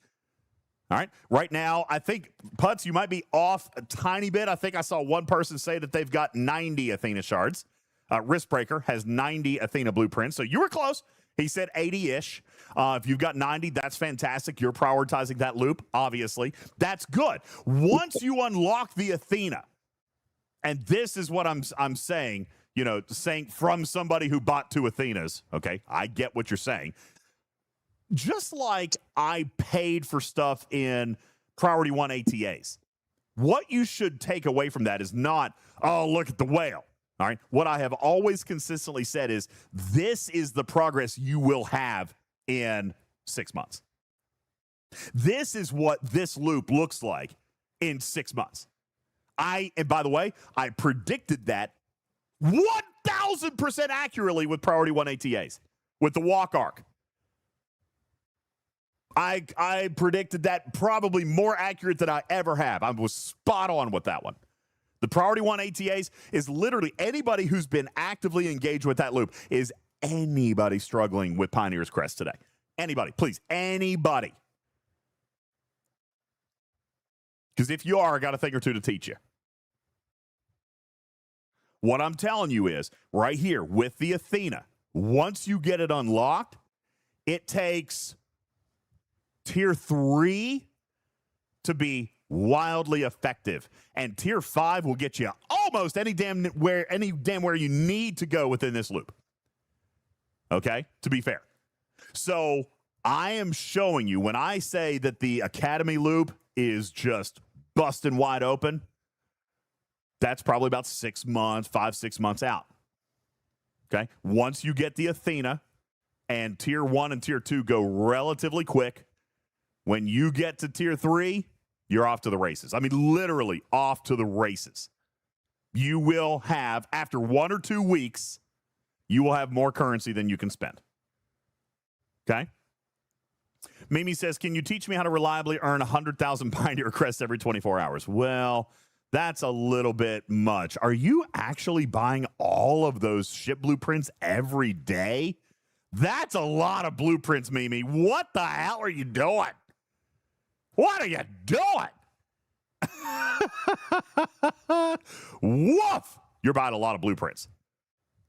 all right, right now, I think, Putz, you might be off a tiny bit. I think I saw one person say that they've got 90 Athena shards. Riskbreaker has 90 Athena blueprints, so you were close. He said 80-ish. If you've got 90, that's fantastic. You're prioritizing that loop, obviously. That's good. Once you unlock the Athena, and this is what I'm saying, saying from somebody who bought 2 Athenas, okay? I get what you're saying. Just like I paid for stuff in Priority 1 ATAs, what you should take away from that is not, oh, look at the whale. All right. What I have always consistently said is this is the progress you will have in 6 months. This is what this loop looks like in 6 months. And by the way, I predicted that 1,000% accurately with Priority 1 ATAs, with the walk arc. I predicted that probably more accurate than I ever have. I was spot on with that one. The Priority 1 ATAs is literally anybody who's been actively engaged with that loop. Is anybody struggling with Pioneer's Crest today? Anybody, please, anybody. Because if you are, I got a thing or two to teach you. What I'm telling you is, right here with the Athena, once you get it unlocked, it takes Tier 3 to be wildly effective, and Tier 5 will get you almost any damn where you need to go within this loop. Okay, to be fair. So I am showing you when I say that the Academy loop is just busting wide open, that's probably about 6 months, 5-6 months out. Okay, once you get the Athena and Tier 1 and Tier 2 go relatively quick, when you get to Tier 3, you're off to the races. I mean, literally off to the races. You will have, after 1 or 2 weeks, you will have more currency than you can spend. Okay? Mimi says, can you teach me how to reliably earn 100,000 Pioneer Crests every 24 hours? Well, that's a little bit much. Are you actually buying all of those ship blueprints every day? That's a lot of blueprints, Mimi. What the hell are you doing? What are you doing? Woof! You're buying a lot of blueprints.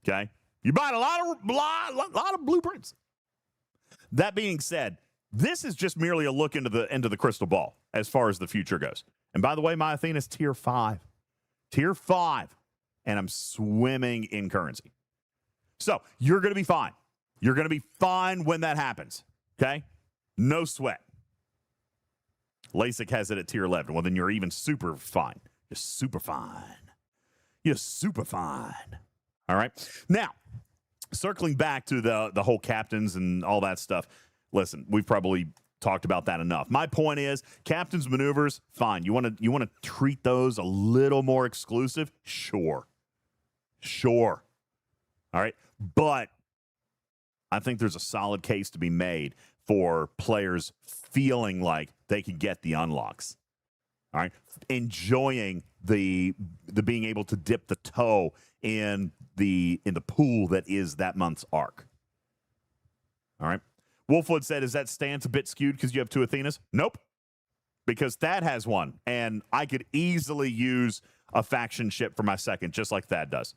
Okay? You're buying a lot of blueprints. That being said, this is just merely a look into the crystal ball as far as the future goes. And by the way, my Athena's Tier 5. Tier 5. And I'm swimming in currency. So you're going to be fine. You're going to be fine when that happens. Okay? No sweat. LASIK has it at Tier 11. Well, then you're even super fine. You're super fine. You're super fine. All right? Now, circling back to the whole captains and all that stuff. Listen, we've probably talked about that enough. My point is, captain's maneuvers, fine. You want to treat those a little more exclusive? Sure. Sure. All right? But I think there's a solid case to be made for players feeling like they can get the unlocks. All right, enjoying the being able to dip the toe in the pool that is that month's arc. All right, Wolfwood said, "Is that stance a bit skewed because you have 2 Athenas?" Nope, because Thad has one, and I could easily use a faction ship for my second, just like Thad does,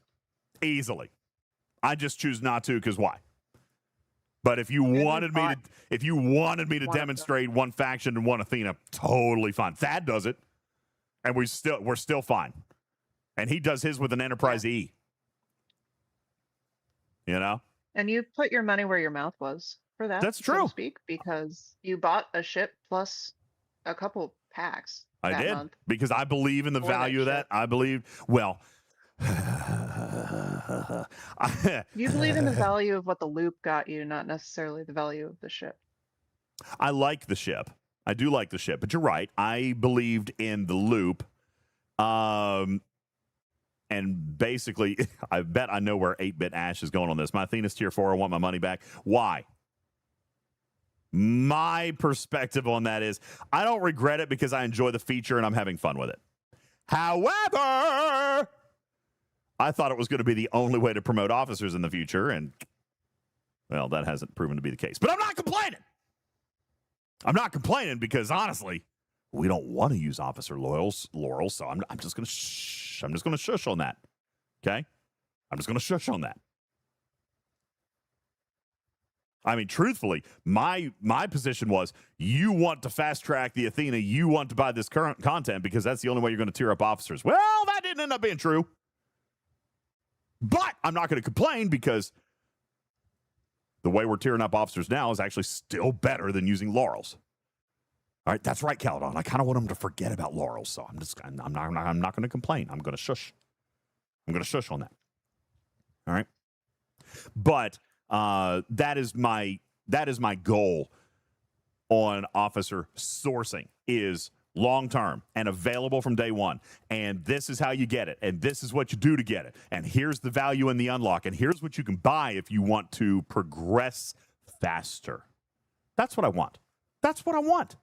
easily. I just choose not to because why? But if you wanted me to demonstrate one faction and one Athena, totally fine. Thad does it, and we're still fine. And he does his with an Enterprise E. You know? And you put your money where your mouth was for that. That's so true. to speak, because you bought a ship plus a couple packs. I that did month. because I believe in the For value of that that. ship. I believe. Well. You believe in the value of what the loop got you, not necessarily the value of the ship. I like the ship. I do like the ship, but you're right. I believed in the loop. And basically, I bet I know where 8-Bit Ash is going on this. My Athena's Tier 4. I want my money back. Why? My perspective on that is I don't regret it because I enjoy the feature and I'm having fun with it. However, I thought it was going to be the only way to promote officers in the future, and, well, that hasn't proven to be the case. But I'm not complaining. I'm not complaining because, honestly, we don't want to use officer laurels, so I'm just going to I'm just going to shush on that. Okay? I'm just going to shush on that. I mean, truthfully, my position was, you want to fast track the Athena, you want to buy this current content because that's the only way you're going to tier up officers. Well, that didn't end up being true. But I'm not going to complain because the way we're tiering up officers now is actually still better than using Laurels. All right, that's right, Caledon. I kind of want them to forget about Laurels, so I'm not going to complain. I'm going to shush. I'm going to shush on that. All right, but that is my goal on officer sourcing, is long-term and available from day one. And this is how you get it. And this is what you do to get it. And here's the value in the unlock. And here's what you can buy if you want to progress faster. That's what I want. That's what I want.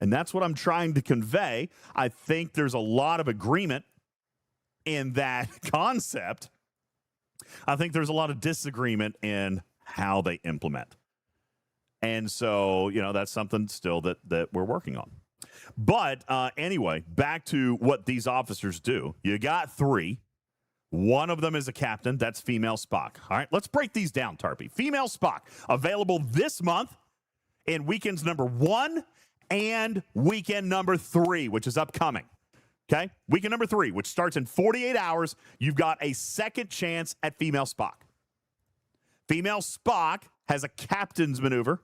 And that's what I'm trying to convey. I think there's a lot of agreement in that concept. I think there's a lot of disagreement in how they implement. And so, you know, that's something still that we're working on. But anyway, back to what these officers do. You got 3. One of them is a captain. That's Female Spock. All right, let's break these down, Tarpy. Female Spock, available this month in weekends number 1 and weekend number 3, which is upcoming. Okay, weekend number 3, which starts in 48 hours. You've got a second chance at Female Spock. Female Spock has a captain's maneuver,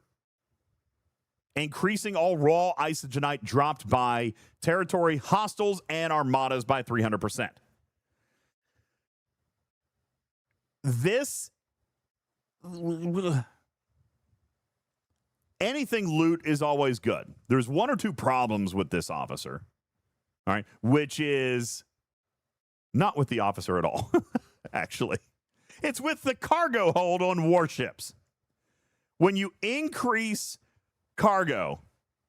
increasing all raw isogenite dropped by territory, hostiles, and armadas by 300%. This, anything loot is always good. There's 1 or 2 problems with this officer, all right, which is not with the officer at all, actually. It's with the cargo hold on warships. When you increase cargo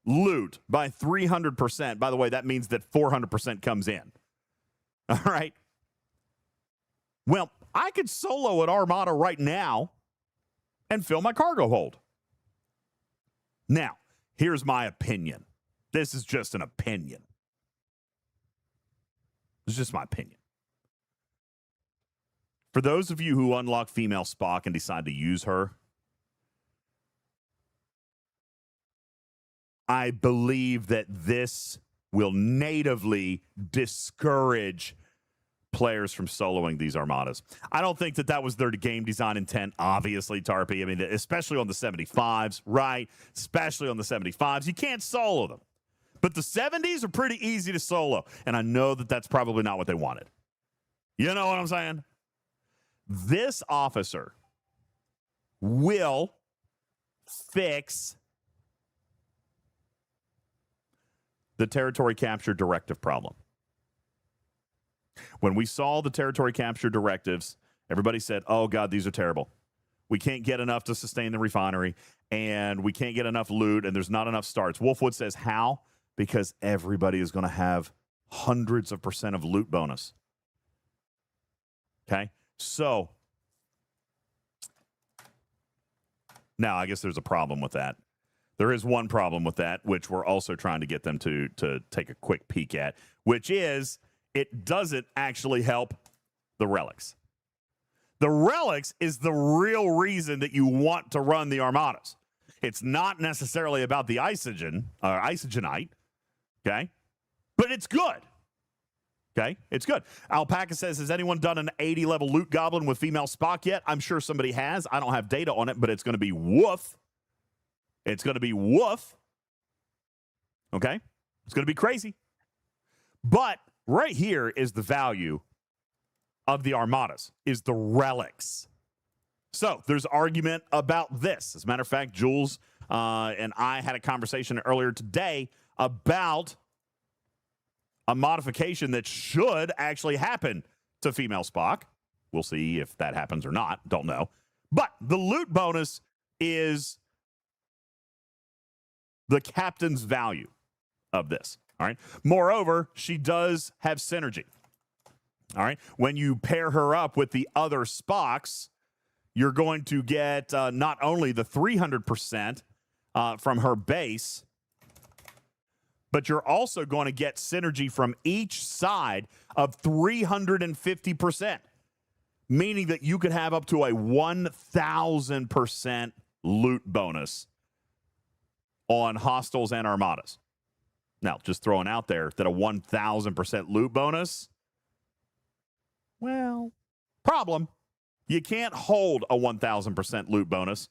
loot by 300%, by the way, that means that 400% comes in. All right. Well, I could solo an Armada right now and fill my cargo hold. Now, here's my opinion. This is just an opinion. It's just my opinion. For those of you who unlock Female Spock and decide to use her, I believe that this will natively discourage players from soloing these armadas. I don't think that was their game design intent, obviously, Tarpy. I mean, especially on the 75s, right? Especially on the 75s. You can't solo them. But the 70s are pretty easy to solo. And I know that that's probably not what they wanted. You know what I'm saying? This officer will fix the territory capture directive problem. When we saw the territory capture directives, everybody said, oh, God, these are terrible. We can't get enough to sustain the refinery, and we can't get enough loot, and there's not enough starts. Wolfwood says, how? Because everybody is going to have hundreds of % of loot bonus. Okay? So, now I guess there's a problem with that. There is one problem with that, which we're also trying to get them to take a quick peek at, which is it doesn't actually help the relics. The relics is the real reason that you want to run the armadas. It's not necessarily about the isogenite, okay? But it's good. Okay, it's good. Alpaca says, has anyone done an 80-level loot goblin with Female Spock yet? I'm sure somebody has. I don't have data on it, but it's going to be woof. It's going to be woof. Okay? It's going to be crazy. But right here is the value of the armadas, is the relics. So there's argument about this. As a matter of fact, Jules and I had a conversation earlier today about a modification that should actually happen to Female Spock. We'll see if that happens or not. Don't know. But the loot bonus is the captain's value of this. All right. Moreover, she does have synergy. All right. When you pair her up with the other Spocks, you're going to get not only the 300% from her base, but you're also going to get synergy from each side of 350%. meaning that you could have up to a 1,000% loot bonus on hostiles and armadas. Now, just throwing out there that a 1,000% loot bonus, well, problem. You can't hold a 1,000% loot bonus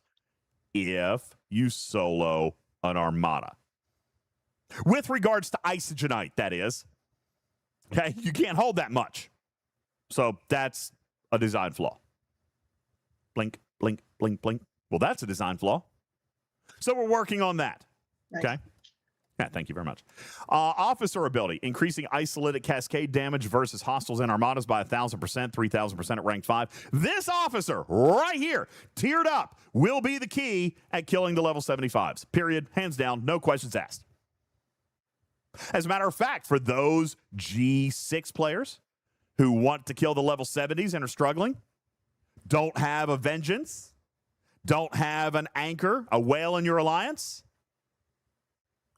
if you solo an armada. With regards to Isolytic, that is. Okay, you can't hold that much. So that's a design flaw. Blink, blink, blink, blink. Well, that's a design flaw. So we're working on that. Nice. Okay. Yeah, thank you very much. Officer ability, increasing Isolytic Cascade damage versus hostiles and armadas by 1,000%, 3,000% at rank 5. This officer right here, tiered up, will be the key at killing the level 75s. Period. Hands down. No questions asked. As a matter of fact, for those G6 players who want to kill the level 70s and are struggling, don't have a vengeance, don't have an anchor, a whale in your alliance,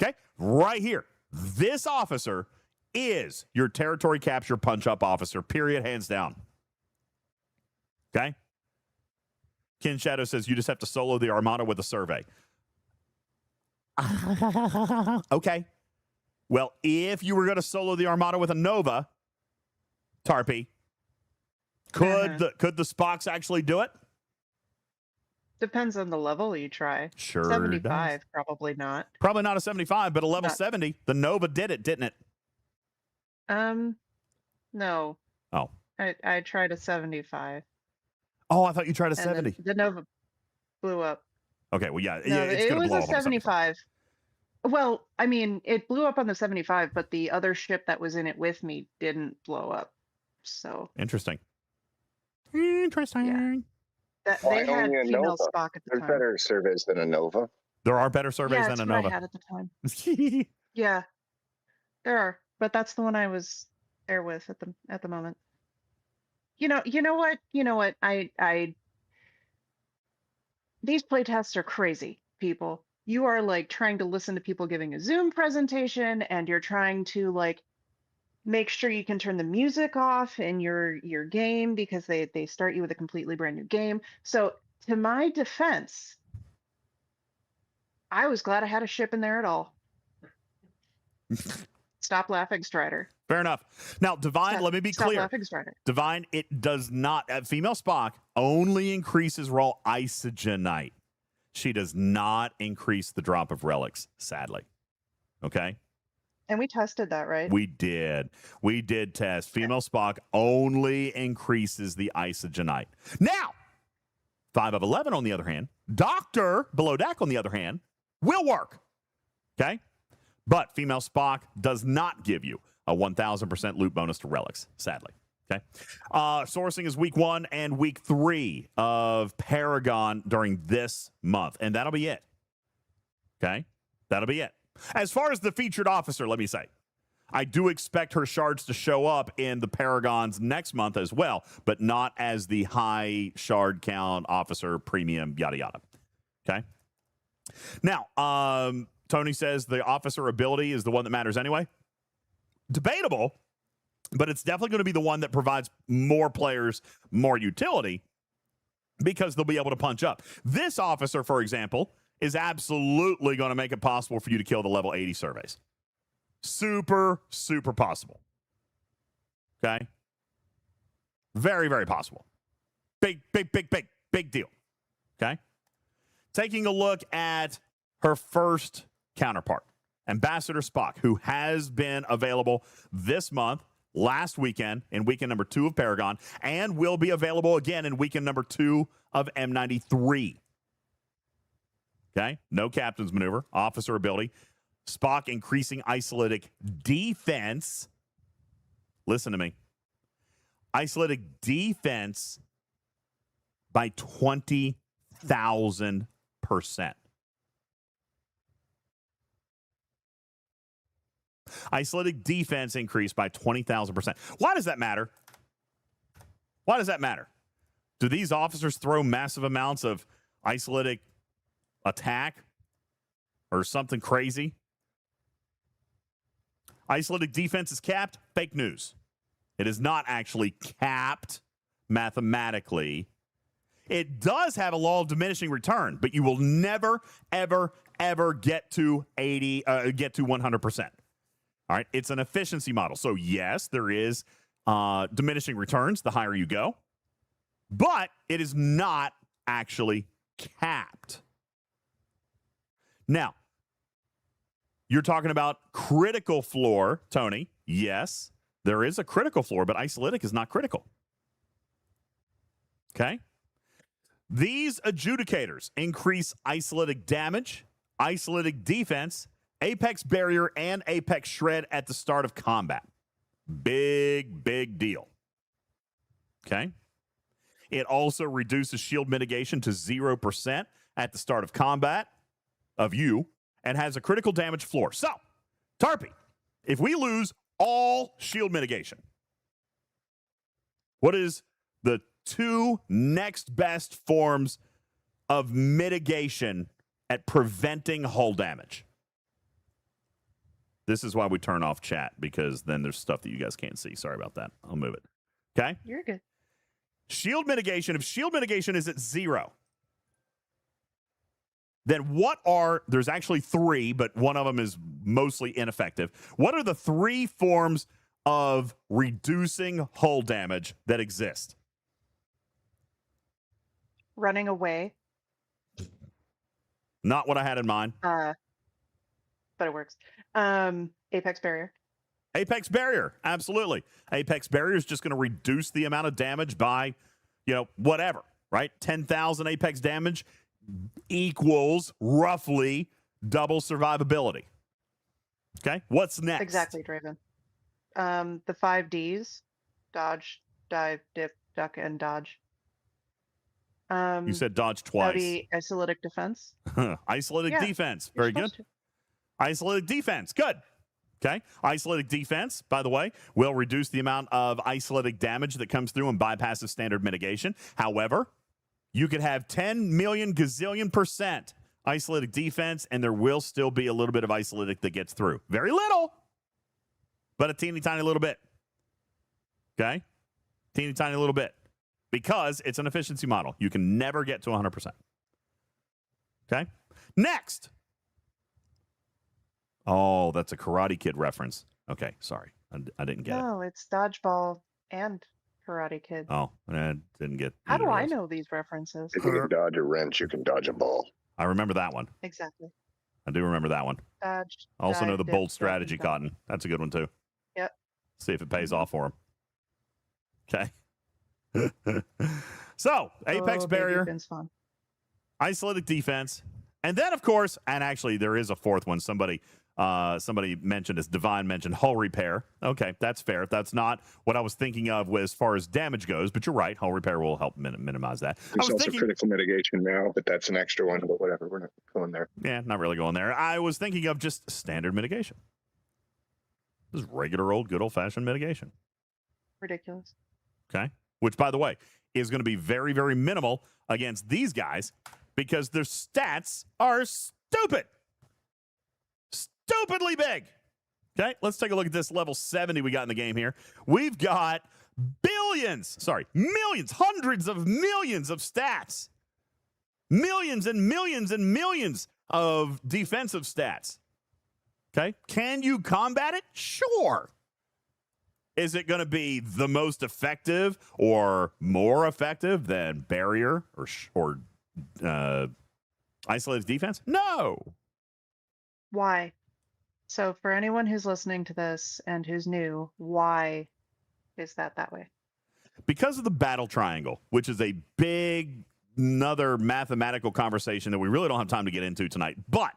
okay, right here, this officer is your territory capture punch-up officer, period, hands down. Okay? Ken Shadow says you just have to solo the armada with a survey. Okay. Well, if you were going to solo the armada with a Nova, Tarpy, could the Spocks actually do it? Depends on the level you try. Sure 75, does. probably not. Probably not a 75, but a level 70. The Nova did it, didn't it? No. Oh. I tried a 75. Oh, I thought you tried a and 70. The Nova blew up. Okay, well, yeah, No, it's it going to was blow a up on a 75. 75. Well, I mean, it blew up on the 75, but the other ship that was in it with me didn't blow up. So Interesting. Interesting. they had only a female Nova. Spock at the There's time. better surveys than a Nova. There are better surveys Yeah, than that's a what I Nova. had at the time. Yeah, there are, but that's the one I was there with at the moment. You know what? These playtests are crazy, people. You are like trying to listen to people giving a Zoom presentation, and you're trying to like make sure you can turn the music off in your game because they start you with a completely brand new game. So to my defense, I was glad I had a ship in there at all. Stop laughing, Strider. Fair enough. Now, Divine, let me be Stop clear. laughing, Strider. Divine, it does not. Female Spock only increases raw Isolytic. She does not increase the drop of relics, sadly. Okay? And we tested that, right? We did. We did test. Female Spock only increases the Isolytic. Now, 5 of 11, on the other hand, Doctor Below Deck, on the other hand, will work. Okay? But Female Spock does not give you a 1,000% loot bonus to relics, sadly. Okay. Sourcing is week 1 and week 3 of Paragon during this month, and that'll be it. Okay. That'll be it. As far as the featured officer, let me say, I do expect her shards to show up in the Paragons next month as well, but not as the high shard count officer premium, yada, yada. Okay. Now, Tony says the officer ability is the one that matters anyway. Debatable, but it's definitely going to be the one that provides more players more utility because they'll be able to punch up. This officer, for example, is absolutely going to make it possible for you to kill the level 80 surveys. Super, super possible. Okay? Very, very possible. Big deal. Okay? Taking a look at her first counterpart, Ambassador Spock, who has been available this month, last weekend, in weekend number 2 of Paragon, and will be available again in weekend number 2 of M93. Okay? No captain's maneuver, officer ability. Spock increasing Isolytic defense. Listen to me. Isolytic defense by 20,000%. Isolytic defense increased by 20,000%. Why does that matter? Why does that matter? Do these officers throw massive amounts of Isolytic attack or something crazy? Isolytic defense is capped. Fake news. It is not actually capped mathematically. It does have a law of diminishing return, but you will never, ever, ever get to 100%. All right, it's an efficiency model. So yes, there is diminishing returns the higher you go, but it is not actually capped. Now, you're talking about critical floor, Tony. Yes, there is a critical floor, but Isolytic is not critical. Okay? These adjudicators increase Isolytic damage, Isolytic defense, Apex barrier, and Apex shred at the start of combat. Big, big deal. Okay? It also reduces shield mitigation to 0% at the start of combat of you and has a critical damage floor. So, Tarpy, if we lose all shield mitigation, what is the 2 next best forms of mitigation at preventing hull damage? This is why we turn off chat, because then there's stuff that you guys can't see. Sorry about that. I'll move it. Okay? You're good. Shield mitigation. If shield mitigation is at 0, then there's actually 3, but one of them is mostly ineffective. What are the 3 forms of reducing hull damage that exist? Running away, Not what I had in mind. but it works. Apex barrier. Apex barrier, absolutely. Apex barrier is just going to reduce the amount of damage by, whatever, right? 10,000 apex damage equals roughly double survivability. Okay, what's next? Exactly, Draven. The 5 Ds: dodge, dive, dip, duck, and dodge. You said dodge That'd twice. be Isolytic defense. Isolytic Yeah, defense, You're very good. supposed to. Isolytic defense, good. Okay, isolytic defense, by the way, will reduce the amount of isolytic damage that comes through and bypasses standard mitigation. However, you could have 10 million gazillion % isolytic defense, and there will still be a little bit of isolytic that gets through. Very little, but a teeny tiny little bit. Okay, teeny tiny little bit, because it's an efficiency model. You can never get to 100%. Okay, next. Oh, that's a Karate Kid reference. Okay, sorry. I didn't get it. No, it's dodgeball and Karate Kid. Oh, I didn't get How either do of I those. know these references? If you can dodge a wrench, you can dodge a ball. I remember that one. Exactly. I do remember that one. Dodge. I also know dive, the dip, bold duck, strategy, and dodge. Cotton. That's a good one, too. Yep. See if it pays off for him. Okay. So, Apex Oh, baby, barrier, Finn's fun. isolytic defense, and then, of course, and actually there is a fourth one. Somebody mentioned, as Divine mentioned, hull repair. Okay, that's fair. That's not what I was thinking of as far as damage goes, but you're right. Hull repair will help minimize that. There's also critical mitigation now, but that's an extra one, but whatever. We're not going there. Yeah, not really going there. I was thinking of just standard mitigation. Just regular old, good old-fashioned mitigation. Ridiculous. Okay? Which, by the way, is going to be very, very minimal against these guys because their stats are stupid. Stupidly big. Okay, let's take a look at this level 70 we got in the game here. We've got millions, hundreds of millions of stats. Millions and millions and millions of defensive stats. Okay, can you combat it? Sure. Is it going to be the most effective or more effective than barrier or isolated defense? No. Why? So for anyone who's listening to this and who's new, why is that way? Because of the battle triangle, which is a big, another mathematical conversation that we really don't have time to get into tonight. But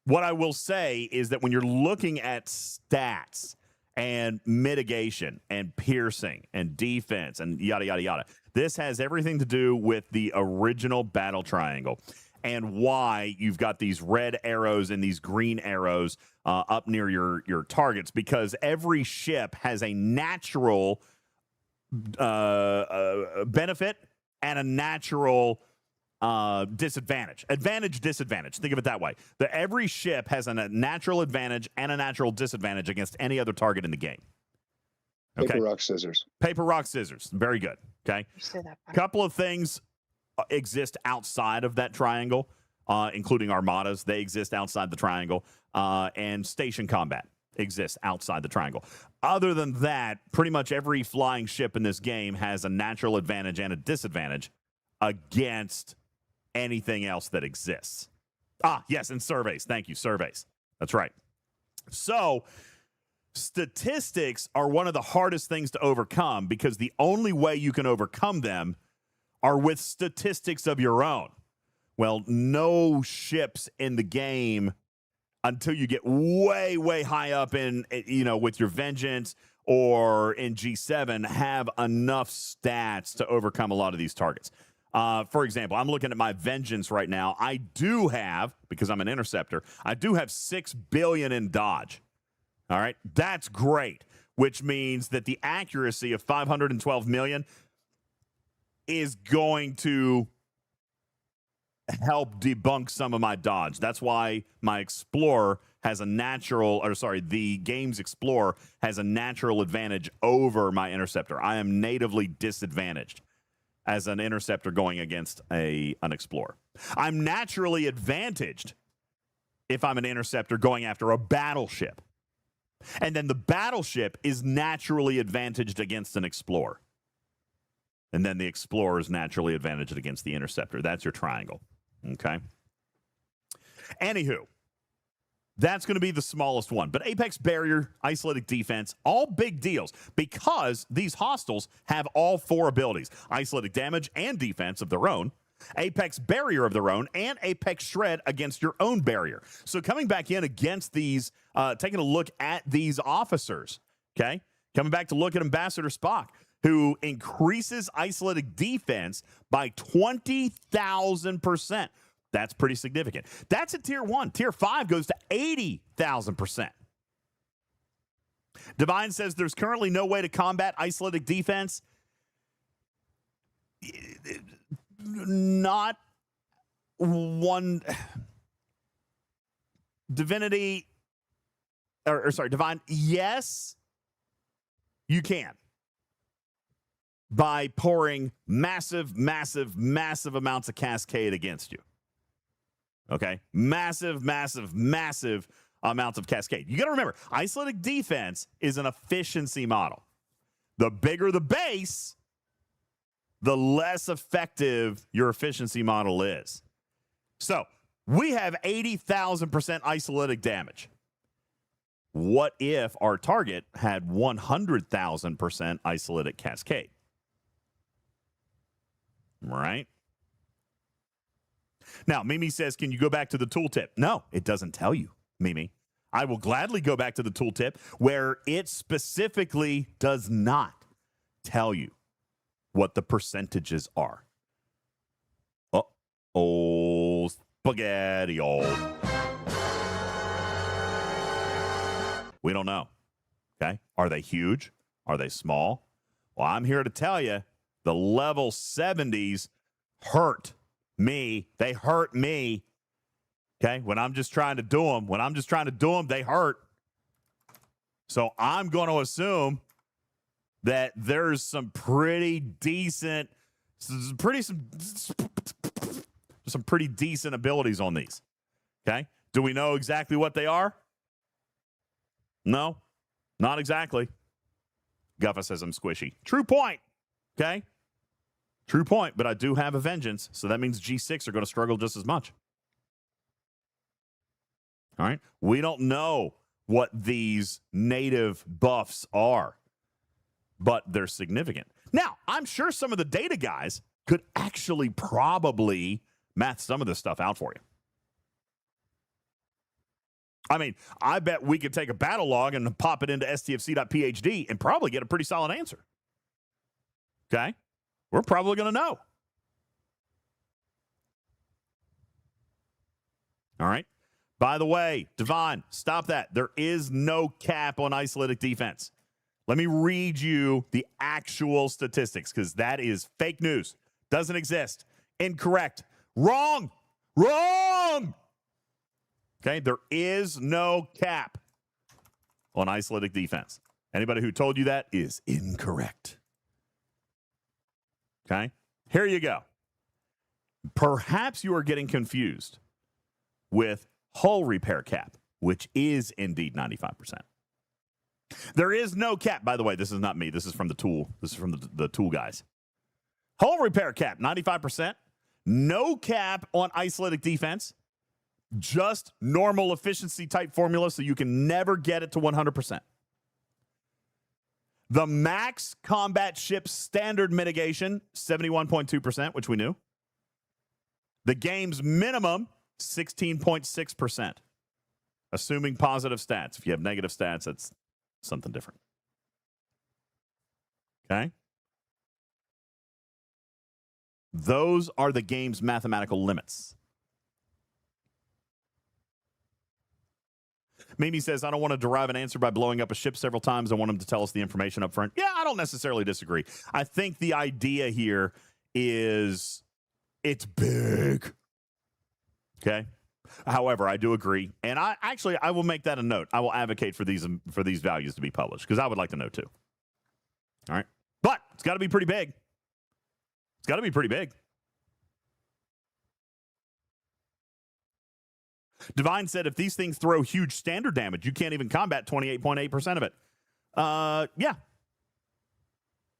what I will say is that when you're looking at stats and mitigation and piercing and defense and yada, yada, yada, this has everything to do with the original battle triangle and why you've got these red arrows and these green arrows up near your targets, because every ship has a natural benefit and a natural disadvantage. Advantage, disadvantage. Think of it that way. Every ship has a natural advantage and a natural disadvantage against any other target in the game. Okay. Paper, rock, scissors. Paper, rock, scissors. Very good. Okay. You say that. A couple of things exist outside of that triangle, including armadas. They exist outside the triangle, and station combat exists outside the triangle. Other than that, pretty much every flying ship in this game has a natural advantage and a disadvantage against anything else that exists. Ah, yes, and surveys. Thank you, surveys. That's right. So statistics are one of the hardest things to overcome because the only way you can overcome them are with statistics of your own. Well, no ships in the game until you get way, way high up in, with your Vengeance or in G7 have enough stats to overcome a lot of these targets. For example, I'm looking at my Vengeance right now. I do have, because I'm an interceptor, I do have 6 billion in dodge. All right, that's great, which means that the accuracy of 512 million is going to help debunk some of my dodge. That's why my Explorer has the game's Explorer has a natural advantage over my Interceptor. I am natively disadvantaged as an Interceptor going against an Explorer. I'm naturally advantaged if I'm an Interceptor going after a battleship. And then the battleship is naturally advantaged against an Explorer. And then the Explorer is naturally advantaged against the Interceptor. That's your triangle. Okay. Anywho, that's going to be the smallest one. But Apex Barrier, Isolytic Defense, all big deals because these hostiles have all 4 abilities. Isolytic Damage and Defense of their own, Apex Barrier of their own, and Apex Shred against your own barrier. So coming back in against these, taking a look at these officers, okay? Coming back to look at Ambassador Spock, who increases Isolytic Defense by 20,000%. That's pretty significant. That's at Tier 1. Tier 5 goes to 80,000%. Divine says there's currently no way to combat Isolytic Defense. Not one. Divine, yes, you can. By pouring massive, massive, massive amounts of Cascade against you. Okay? Massive, massive, massive amounts of Cascade. You got to remember, Isolytic Defense is an efficiency model. The bigger the base, the less effective your efficiency model is. So, we have 80,000% Isolytic damage. What if our target had 100,000% Isolytic Cascade? Right? Now, Mimi says, can you go back to the tooltip? No, it doesn't tell you, Mimi. I will gladly go back to the tooltip where it specifically does not tell you what the percentages are. Oh, spaghetti. We don't know. Okay? Are they huge? Are they small? Well, I'm here to tell you the level 70s hurt me. They hurt me. Okay? When I'm just trying to do them, they hurt. So I'm going to assume that there's some pretty decent abilities on these. Okay? Do we know exactly what they are? No, not exactly. Guffa says I'm squishy. True point. Okay? True point, but I do have a Vengeance, so that means G6 are going to struggle just as much. All right? We don't know what these native buffs are, but they're significant. Now, I'm sure some of the data guys could actually probably math some of this stuff out for you. I mean, I bet we could take a battle log and pop it into stfc.phd and probably get a pretty solid answer. Okay? We're probably going to know. All right? By the way, Devon, stop that. There is no cap on Isolytic Defense. Let me read you the actual statistics because that is fake news. Doesn't exist. Incorrect. Wrong. Wrong. Okay, there is no cap on Isolytic Defense. Anybody who told you that is incorrect. Okay? Here you go. Perhaps you are getting confused with hull repair cap, which is indeed 95%. There is no cap, by the way. This is not me. This is from the tool. This is from the tool guys. Hull repair cap, 95%. No cap on isolytic defense. Just normal efficiency type formula, so you can never get it to 100%. The max combat ship standard mitigation, 71.2%, which we knew. The game's minimum, 16.6%. Assuming positive stats. If you have negative stats, that's something different. Okay? Those are the game's mathematical limits. Mimi says, I don't want to derive an answer by blowing up a ship several times. I want them to tell us the information up front. Yeah, I don't necessarily disagree. I think the idea here is it's big. Okay? However, I do agree. And I will make that a note. I will advocate for these values to be published because I would like to know too. All right? But it's got to be pretty big. It's got to be pretty big. Divine said, if these things throw huge standard damage, you can't even combat 28.8% of it. Yeah.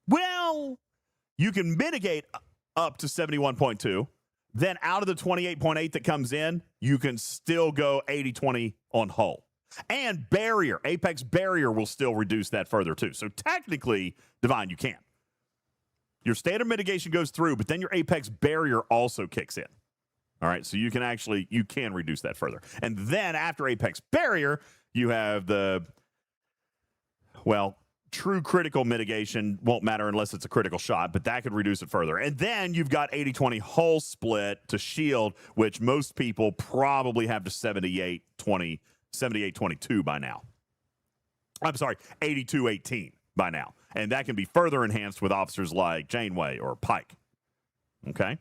Well, you can mitigate up to 71.2. Then out of the 28.8 that comes in, you can still go 80-20 on hull. And barrier, Apex barrier will still reduce that further too. So technically, Divine, you can. Your standard mitigation goes through, but then your Apex barrier also kicks in. All right, so you can reduce that further. And then after Apex barrier, you have true critical mitigation won't matter unless it's a critical shot, but that could reduce it further. And then you've got 80-20 hull split to shield, which most people probably have to 78-22 by now. I'm sorry, 82-18 by now. And that can be further enhanced with officers like Janeway or Pike. Okay?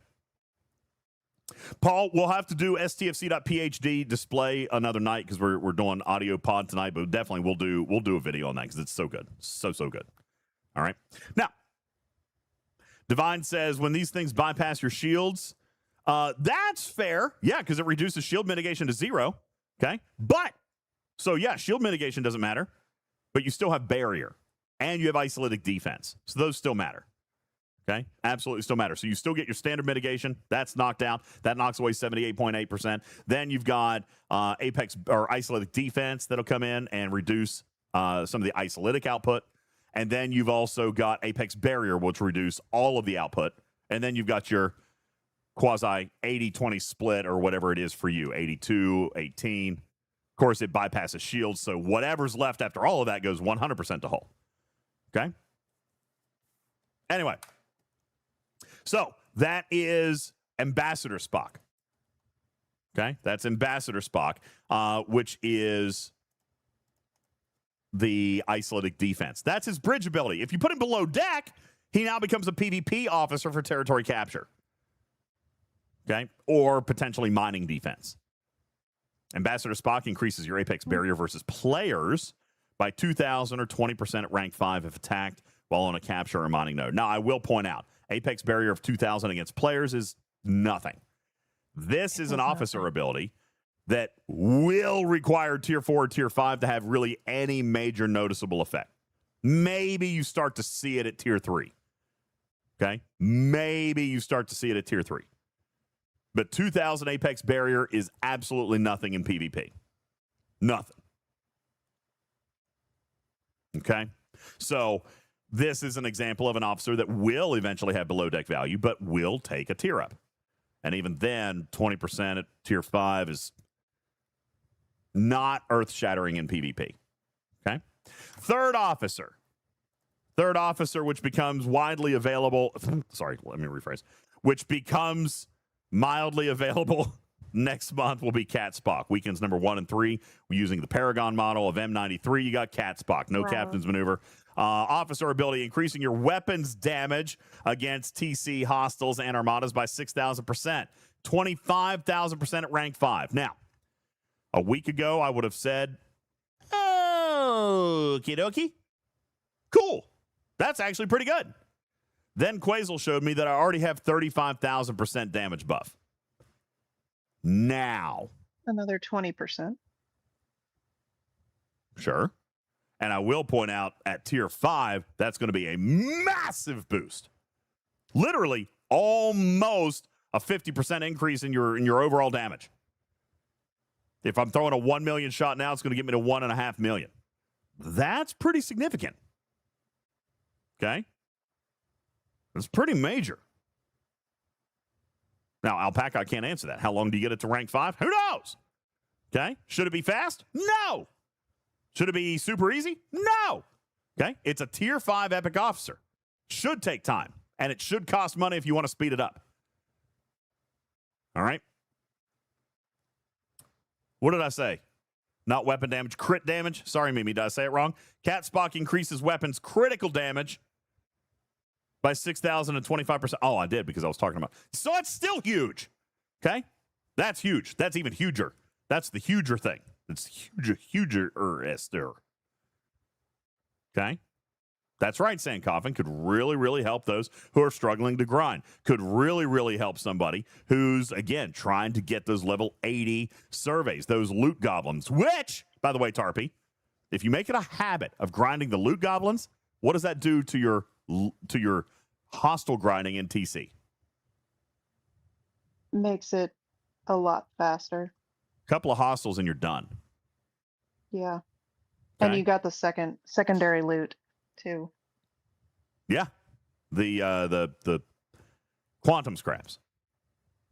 Paul, we'll have to do STFC.PhD display another night because we're doing audio pod tonight, but definitely we'll do a video on that because it's so good. So good. All right. Now, Divine says when these things bypass your shields, that's fair. Yeah, because it reduces shield mitigation to 0. Okay. But, so yeah, shield mitigation doesn't matter, but you still have barrier and you have isolytic defense. So those still matter. Okay, absolutely still matters. So you still get your standard mitigation. That's knocked out. That knocks away 78.8%. Then you've got Apex or isolytic defense that'll come in and reduce some of the isolytic output. And then you've also got Apex barrier, which reduce all of the output. And then you've got your quasi 80-20 split or whatever it is for you, 82-18. Of course, it bypasses shields. So whatever's left after all of that goes 100% to hull. Okay. Anyway. So that is Ambassador Spock. Okay, that's Ambassador Spock, which is the isolytic defense. That's his bridge ability. If you put him below deck, he now becomes a PvP officer for territory capture. Okay, or potentially mining defense. Ambassador Spock increases your Apex barrier versus players by 2,000 or 20% at rank 5 if attacked while on a capture or mining node. Now, I will point out, Apex barrier of 2,000 against players is nothing. This is an officer ability that will require tier 4 or tier 5 to have really any major noticeable effect. Maybe you start to see it at tier 3. Okay? Maybe you start to see it at tier 3. But 2,000 Apex barrier is absolutely nothing in PvP. Nothing. Okay? So this is an example of an officer that will eventually have below deck value, but will take a tier up. And even then, 20% at tier 5 is not earth-shattering in PvP. Okay? Third officer, which becomes widely available. Sorry, let me rephrase. Which becomes mildly available next month will be Cat Spock. Weekends number 1 and 3. We're using the Paragon model of M93. You got Cat Spock. No captain's maneuver. Officer ability, increasing your weapons damage against TC hostiles and armadas by 6,000%. 25,000% at rank 5. Now, a week ago, I would have said, okie dokie. Cool. That's actually pretty good. Then Quasel showed me that I already have 35,000% damage buff. Now. Another 20%. Sure. And I will point out at tier 5, that's going to be a massive boost. Literally almost a 50% increase in your overall damage. If I'm throwing a 1 million shot now, it's going to get me to 1.5 million. That's pretty significant. Okay? That's pretty major. Now, Alpaca, I can't answer that. How long do you get it to rank 5? Who knows? Okay? Should it be fast? No. Should it be super easy? No. Okay? It's a tier 5 epic officer. Should take time. And it should cost money if you want to speed it up. All right? What did I say? Not weapon damage, crit damage. Sorry, Mimi, did I say it wrong? Cat Spock increases weapons critical damage by 6,025%. Oh, I did because I was talking about. So it's still huge. Okay? That's huge. That's even huger. That's the huger thing. It's huger. Okay? That's right, Sandcoffin. Could really, really help those who are struggling to grind. Could really, really help somebody who's, again, trying to get those level 80 surveys, those loot goblins, which, by the way, Tarpy, if you make it a habit of grinding the loot goblins, what does that do to your hostile grinding in TC? Makes it a lot faster. Couple of hostiles and you're done. Yeah. Okay? And you got the secondary loot too. Yeah. The quantum scraps.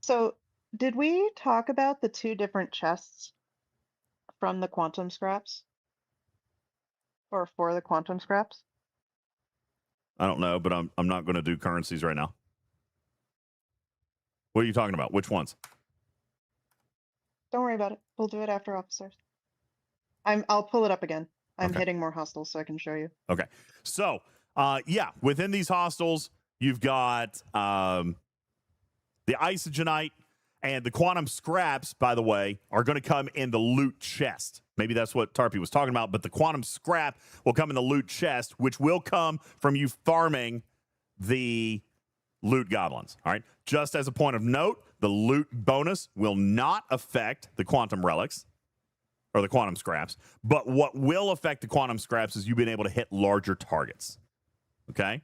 So did we talk about the 2 different chests from the quantum scraps? Or for the quantum scraps? I don't know, but I'm not going to do currencies right now. What are you talking about? Which ones? Don't worry about it. We'll do it after officers. I'll pull it up again. I'm Okay. hitting more hostels so I can show you. Okay. So, yeah, within these hostels, you've got the Isogenite and the quantum scraps, by the way, are going to come in the loot chest. Maybe that's what Tarpy was talking about, but the quantum scrap will come in the loot chest, which will come from you farming the loot goblins. All right. Just as a point of note, the loot bonus will not affect the quantum relics or the quantum scraps, but what will affect the quantum scraps is you being able to hit larger targets. Okay?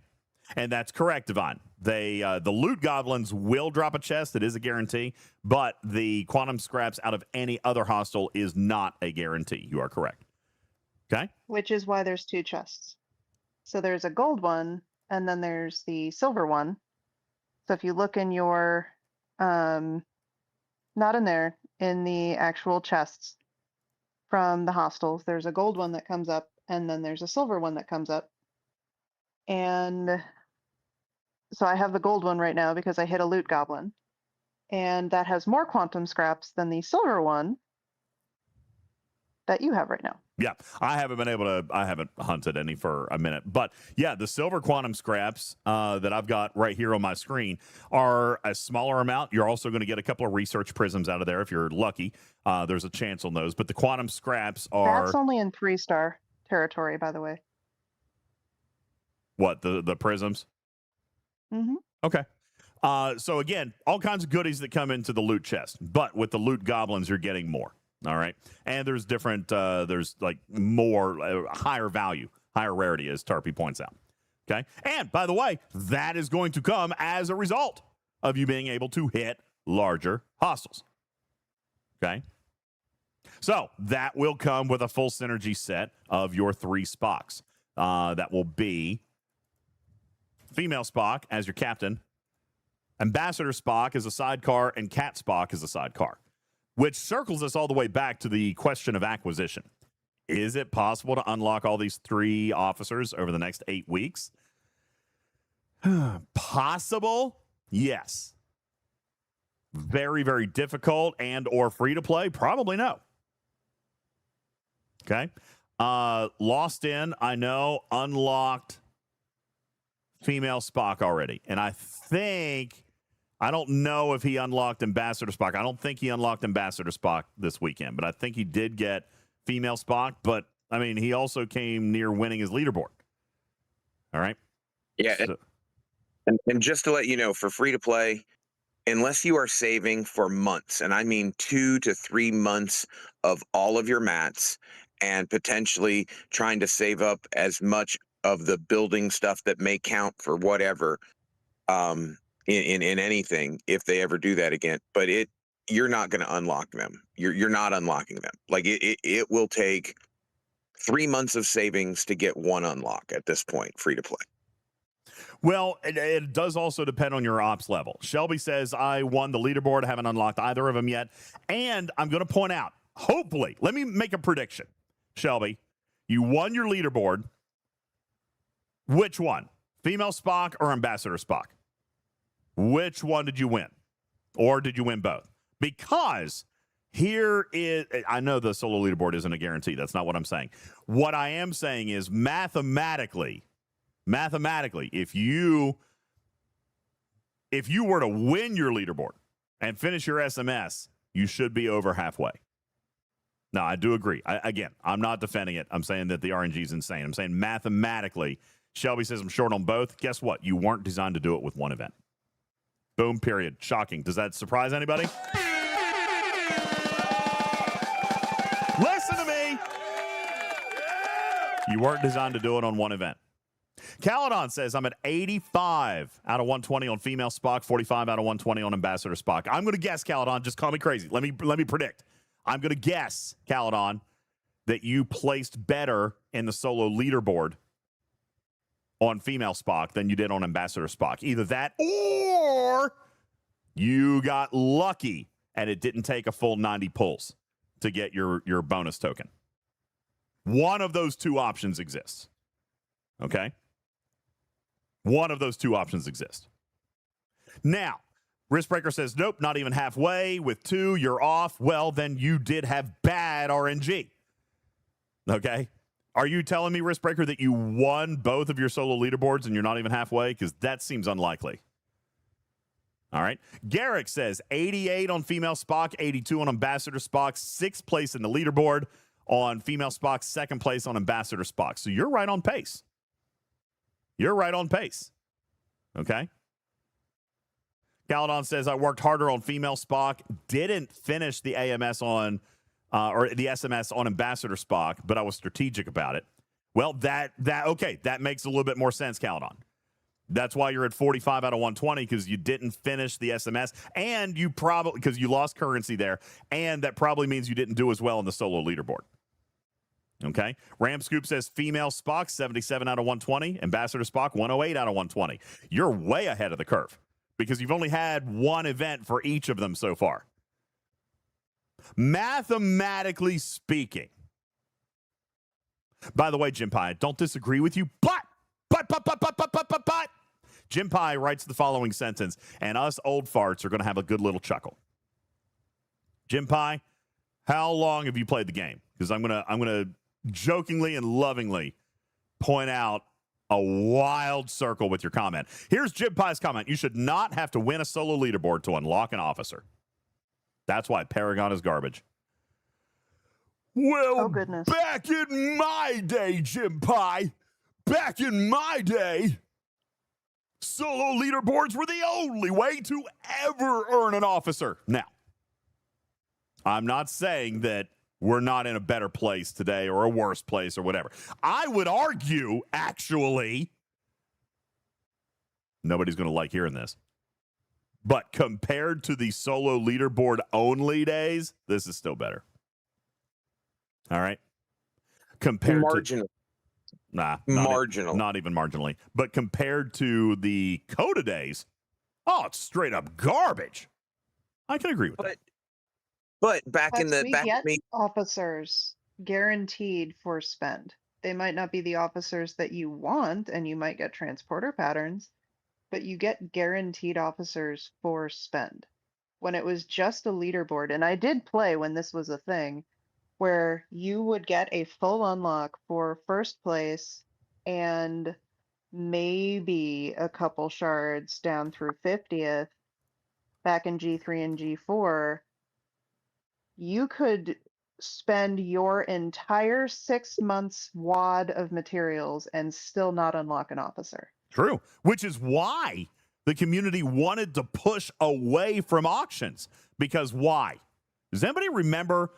And that's correct, Divine. The loot goblins will drop a chest. It is a guarantee, but the quantum scraps out of any other hostile is not a guarantee. You are correct. Okay? Which is why there's 2 chests. So there's a gold one, and then there's the silver one. So if you look in your, not in there, in the actual chests from the hostels, there's a gold one that comes up, and then there's a silver one that comes up. And so I have the gold one right now because I hit a loot goblin. And that has more quantum scraps than the silver one that you have right now. Yeah, I haven't hunted any for a minute. But yeah, the silver quantum scraps that I've got right here on my screen are a smaller amount. You're also going to get a couple of research prisms out of there if you're lucky. There's a chance on those. But the quantum scraps are... That's only in 3-star territory, by the way. What, the prisms? Mm-hmm. Okay. So again, all kinds of goodies that come into the loot chest. But with the loot goblins, you're getting more. All right. And there's different, there's like more, higher value, higher rarity, as Tarpy points out. Okay. And by the way, that is going to come as a result of you being able to hit larger hostiles. Okay. So that will come with a full synergy set of your 3 Spocks. That will be Female Spock as your captain, Ambassador Spock as a sidecar, and Cat Spock as a sidecar. Which circles us all the way back to the question of acquisition. Is it possible to unlock all these 3 officers over the next 8 weeks? Possible? Yes. Very, very difficult and or free to play? Probably no. Okay. Lost in, I know, unlocked Female Spock already. And I don't know if he unlocked Ambassador Spock. I don't think he unlocked Ambassador Spock this weekend, but I think he did get Female Spock. But, I mean, he also came near winning his leaderboard. All right? Yeah. So, And just to let you know, for free to play, unless you are saving for months, and I mean 2 to 3 months of all of your mats, and potentially trying to save up as much of the building stuff that may count for whatever, in anything, if they ever do that again. But you're not going to unlock them. You're not unlocking them. Like it will take 3 months of savings to get one unlock at this point, free to play. Well, it does also depend on your ops level. Shelby says, I won the leaderboard, haven't unlocked either of them yet. And I'm going to point out, hopefully, let me make a prediction. Shelby, you won your leaderboard. Which one? Female Spock or Ambassador Spock? Which one did you win? Or did you win both? Because here is, I know the solo leaderboard isn't a guarantee. That's not what I'm saying. What I am saying is mathematically, if you were to win your leaderboard and finish your SMS, you should be over halfway. Now, I do agree. Again, I'm not defending it. I'm saying that the RNG is insane. I'm saying mathematically, Shelby says I'm short on both. Guess what? You weren't designed to do it with one event. Boom, period. Shocking. Does that surprise anybody? Listen to me. You weren't designed to do it on one event. Caledon says, I'm at 85 out of 120 on Female Spock, 45 out of 120 on Ambassador Spock. I'm going to guess, Caledon, just call me crazy. Let me predict. I'm going to guess, Caledon, that you placed better in the solo leaderboard on Female Spock than you did on Ambassador Spock. Either that or you got lucky and it didn't take a full 90 pulls to get your bonus token. One of those two options exists. Okay? One of those two options exist. Now, Riskbreaker says, nope, not even halfway. With 2, you're off. Well, then you did have bad RNG. Okay? Are you telling me, Riskbreaker, that you won both of your solo leaderboards and you're not even halfway? Because that seems unlikely. All right. Garrick says 88 on Female Spock, 82 on Ambassador Spock, 6th place in the leaderboard on Female Spock, 2nd place on Ambassador Spock. So you're right on pace. You're right on pace. Okay. Caledon says, I worked harder on Female Spock, didn't finish the AMS on, or the SMS on Ambassador Spock, but I was strategic about it. Well, that makes a little bit more sense, Caledon. That's why you're at 45 out of 120, because you didn't finish the SMS, and you probably, because you lost currency there, and that probably means you didn't do as well on the solo leaderboard. Okay. Ram Scoop says Female Spock, 77 out of 120. Ambassador Spock, 108 out of 120. You're way ahead of the curve because you've only had one event for each of them so far. Mathematically speaking. By the way, Jim Pie, I don't disagree with you, but. Jim Pie writes the following sentence, and us old farts are going to have a good little chuckle. Jim Pie, how long have you played the game? Because I'm gonna jokingly and lovingly point out a wild circle with your comment. Here's Jim Pie's comment. You should not have to win a solo leaderboard to unlock an officer. That's why Paragon is garbage. Well, Oh, goodness. back in my day, Jim Pie, back in my day, solo leaderboards were the only way to ever earn an officer. Now, I'm not saying that we're not in a better place today or a worse place or whatever. I would argue, actually, nobody's going to like hearing this, but compared to the solo leaderboard only days, this is still better. All right? Compared Marginally. to... Nah, Marginal. not even marginally. But compared to the CoTA days, oh, it's straight up garbage. I can agree with that. But back in the We back get in the officers guaranteed for spend. They might not be the officers that you want, and you might get transporter patterns, but you get guaranteed officers for spend. When it was just a leaderboard, and I did play when this was a thing, where you would get a full unlock for 1st place and maybe a couple shards down through 50th back in G3 and G4, you could spend your entire 6 months wad of materials and still not unlock an officer. True. Which is why the community wanted to push away from auctions. Because why? Does anybody remember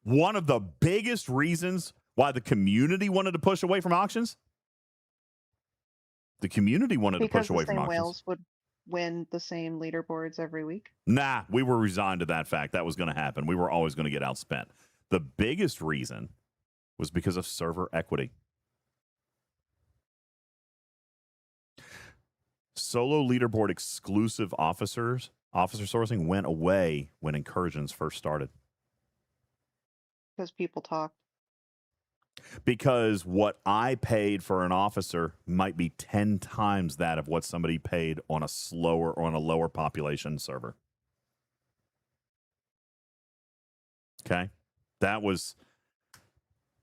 one of the biggest reasons why the community wanted to push away from auctions? The community wanted to push away from Because the same auctions. whales would win the same leaderboards every week. Nah, we were resigned to that fact. That was going to happen. We were always going to get outspent. The biggest reason was because of server equity. Solo leaderboard exclusive officer sourcing went away when incursions first started. Because people talk. Because what I paid for an officer might be 10 times that of what somebody paid on a slower or on a lower population server. Okay? That was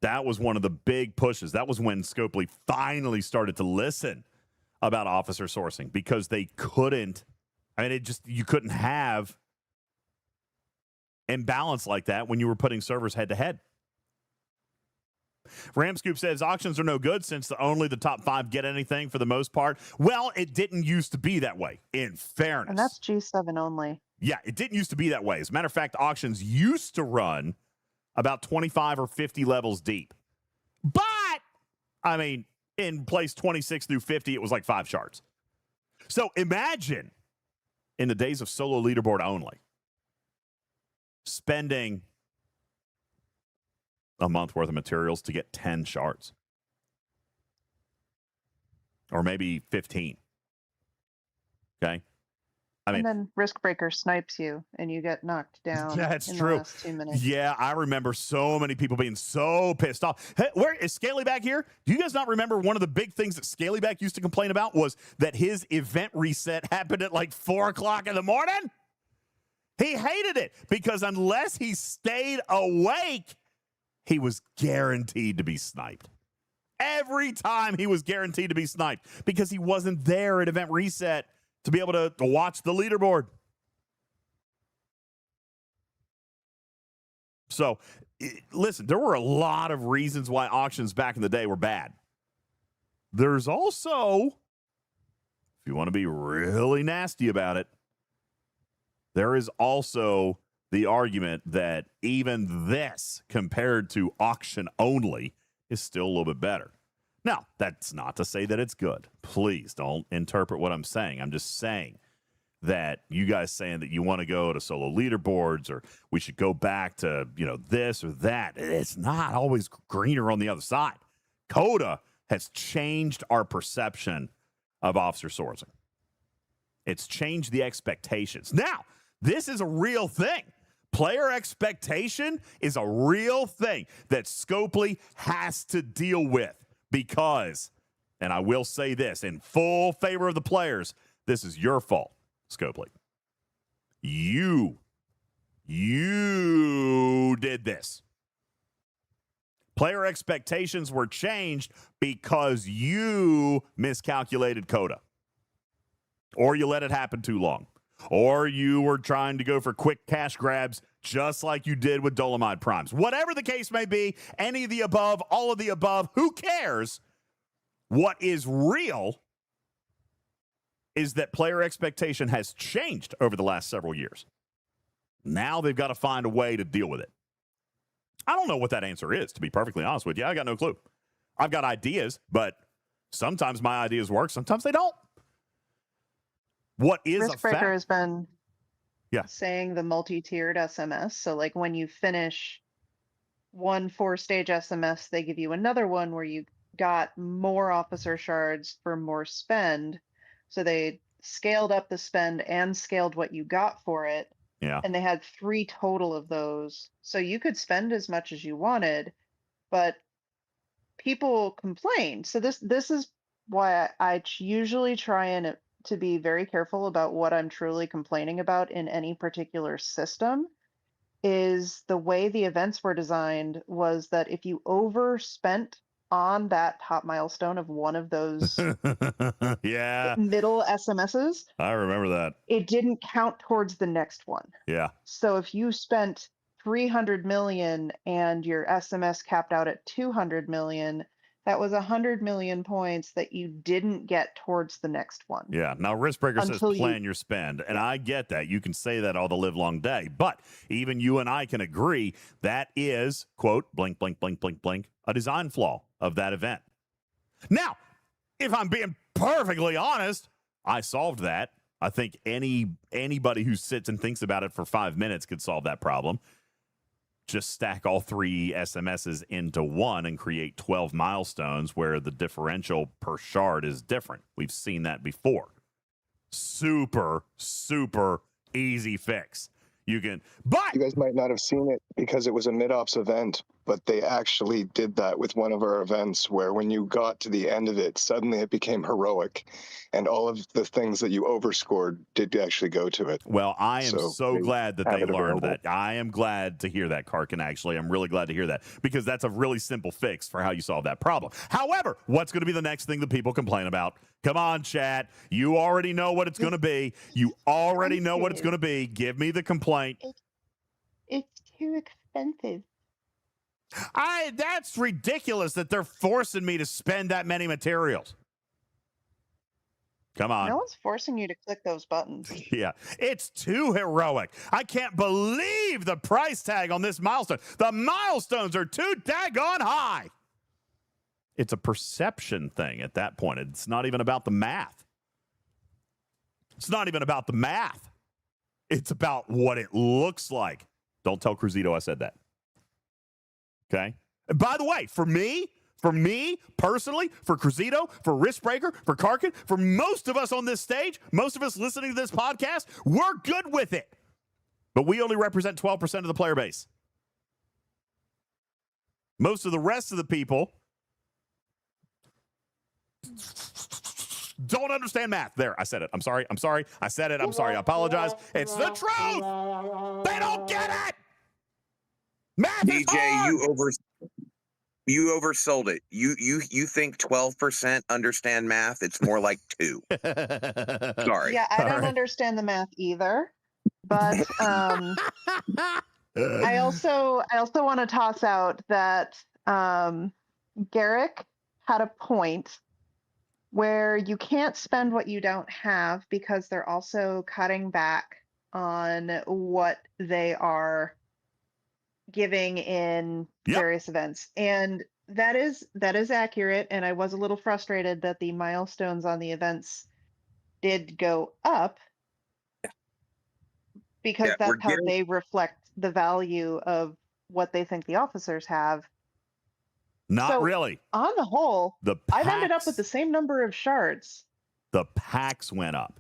one of the big pushes. That was when Scopely finally started to listen about officer sourcing, because they couldn't, you couldn't have imbalance like that when you were putting servers head to head. Ramscoop says auctions are no good since only the top 5 get anything for the most part. Well, it didn't used to be that way, in fairness. And that's G7 only. Yeah, it didn't used to be that way. As a matter of fact, auctions used to run about 25 or 50 levels deep. But, in place 26 through 50, it was like 5 shards. So imagine, in the days of solo leaderboard only, spending a month worth of materials to get 10 shards. Or maybe 15. Okay? And then Risk Breaker snipes you and you get knocked down. That's in true. The last 2 minutes. Yeah, I remember so many people being so pissed off. Hey, where is Scaly back here? Do you guys not remember one of the big things that Scaly back used to complain about was that his event reset happened at like 4 o'clock in the morning? He hated it because unless he stayed awake, he was guaranteed to be sniped. Every time he was guaranteed to be sniped because he wasn't there at event reset to be able to watch the leaderboard. So, listen, there were a lot of reasons why auctions back in the day were bad. There's also, if you want to be really nasty about it, there is also the argument that even this, compared to auction only, is still a little bit better. Now, that's not to say that it's good. Please don't interpret what I'm saying. I'm just saying that you guys saying that you want to go to solo leaderboards or we should go back to, this or that. It's not always greener on the other side. CoTA has changed our perception of officer sourcing. It's changed the expectations. Now, this is a real thing. Player expectation is a real thing that Scopely has to deal with because, and I will say this in full favor of the players, this is your fault, Scopely. You did this. Player expectations were changed because you miscalculated CoTA. Or you let it happen too long. Or you were trying to go for quick cash grabs just like you did with Dolomite Primes. Whatever the case may be, any of the above, all of the above, who cares? What is real is that player expectation has changed over the last several years. Now they've got to find a way to deal with it. I don't know what that answer is, to be perfectly honest with you. I got no clue. I've got ideas, but sometimes my ideas work, sometimes they don't. What is Risk a fact? Breaker has been saying the multi-tiered SMS. So like when you finish one 4-stage SMS, they give you another one where you got more officer shards for more spend. So they scaled up the spend and scaled what you got for it. Yeah. And they had 3 total of those. So you could spend as much as you wanted, but people complained. So this is why I usually try and to be very careful about what I'm truly complaining about in any particular system. Is the way the events were designed was that if you overspent on that top milestone of one of those yeah, middle SMSs, I remember that. It didn't count towards the next one. Yeah. So if you spent 300 million and your SMS capped out at 200 million, That was 100 million points that you didn't get towards the next one. Yeah. Now, Riskbreaker says Until you- plan your spend. And I get that. You can say that all the live long day. But even you and I can agree that is, quote, blink, blink, blink, blink, blink, a design flaw of that event. Now, if I'm being perfectly honest, I solved that. I think anybody who sits and thinks about it for 5 minutes could solve that problem. Just stack all 3 SMSs into one and create 12 milestones where the differential per shard is different. We've seen that before. Super, super easy fix. You can, but You guys might not have seen it because it was a mid-ops event, but they actually did that with one of our events where when you got to the end of it, suddenly it became heroic, and all of the things that you overscored did actually go to it. well, I am so they glad that have they it learned available. that. I am glad to hear that, Karkin, actually. I'm really glad to hear that because that's a really simple fix for how you solve that problem. However, what's going to be the next thing that people complain about? Come on, chat. You already know what it's going to be. You already know what it's going to be. Give me the complaint. It's too expensive. That's ridiculous that they're forcing me to spend that many materials. Come on. No one's forcing you to click those buttons. Yeah, it's too heroic. I can't believe the price tag on this milestone. The milestones are too daggone high. It's a perception thing at that point. It's not even about the math. It's not even about the math. It's about what it looks like. Don't tell Cruzito I said that. Okay? And by the way, for me personally, for Cruzito, for Riskbreaker, for Karkin, for most of us on this stage, most of us listening to this podcast, we're good with it. But we only represent 12% of the player base. Most of the rest of the people don't understand math. There, I said it. I'm sorry. I said it. I'm sorry. I apologize. It's the truth. They don't get it. Math is DJ, hard. you oversold it. You think 12% understand math? It's more like 2. Sorry. Yeah, I All don't right. understand the math either. But I also want to toss out that Garrick had a point where you can't spend what you don't have because they're also cutting back on what they are giving in Yep. various events. And that is accurate. And I was a little frustrated that the milestones on the events did go up because Yeah, we're that's how getting- they reflect the value of what they think the officers have. Not So, really. On the whole, The I've ended up packs- with the same number of shards. the packs went up.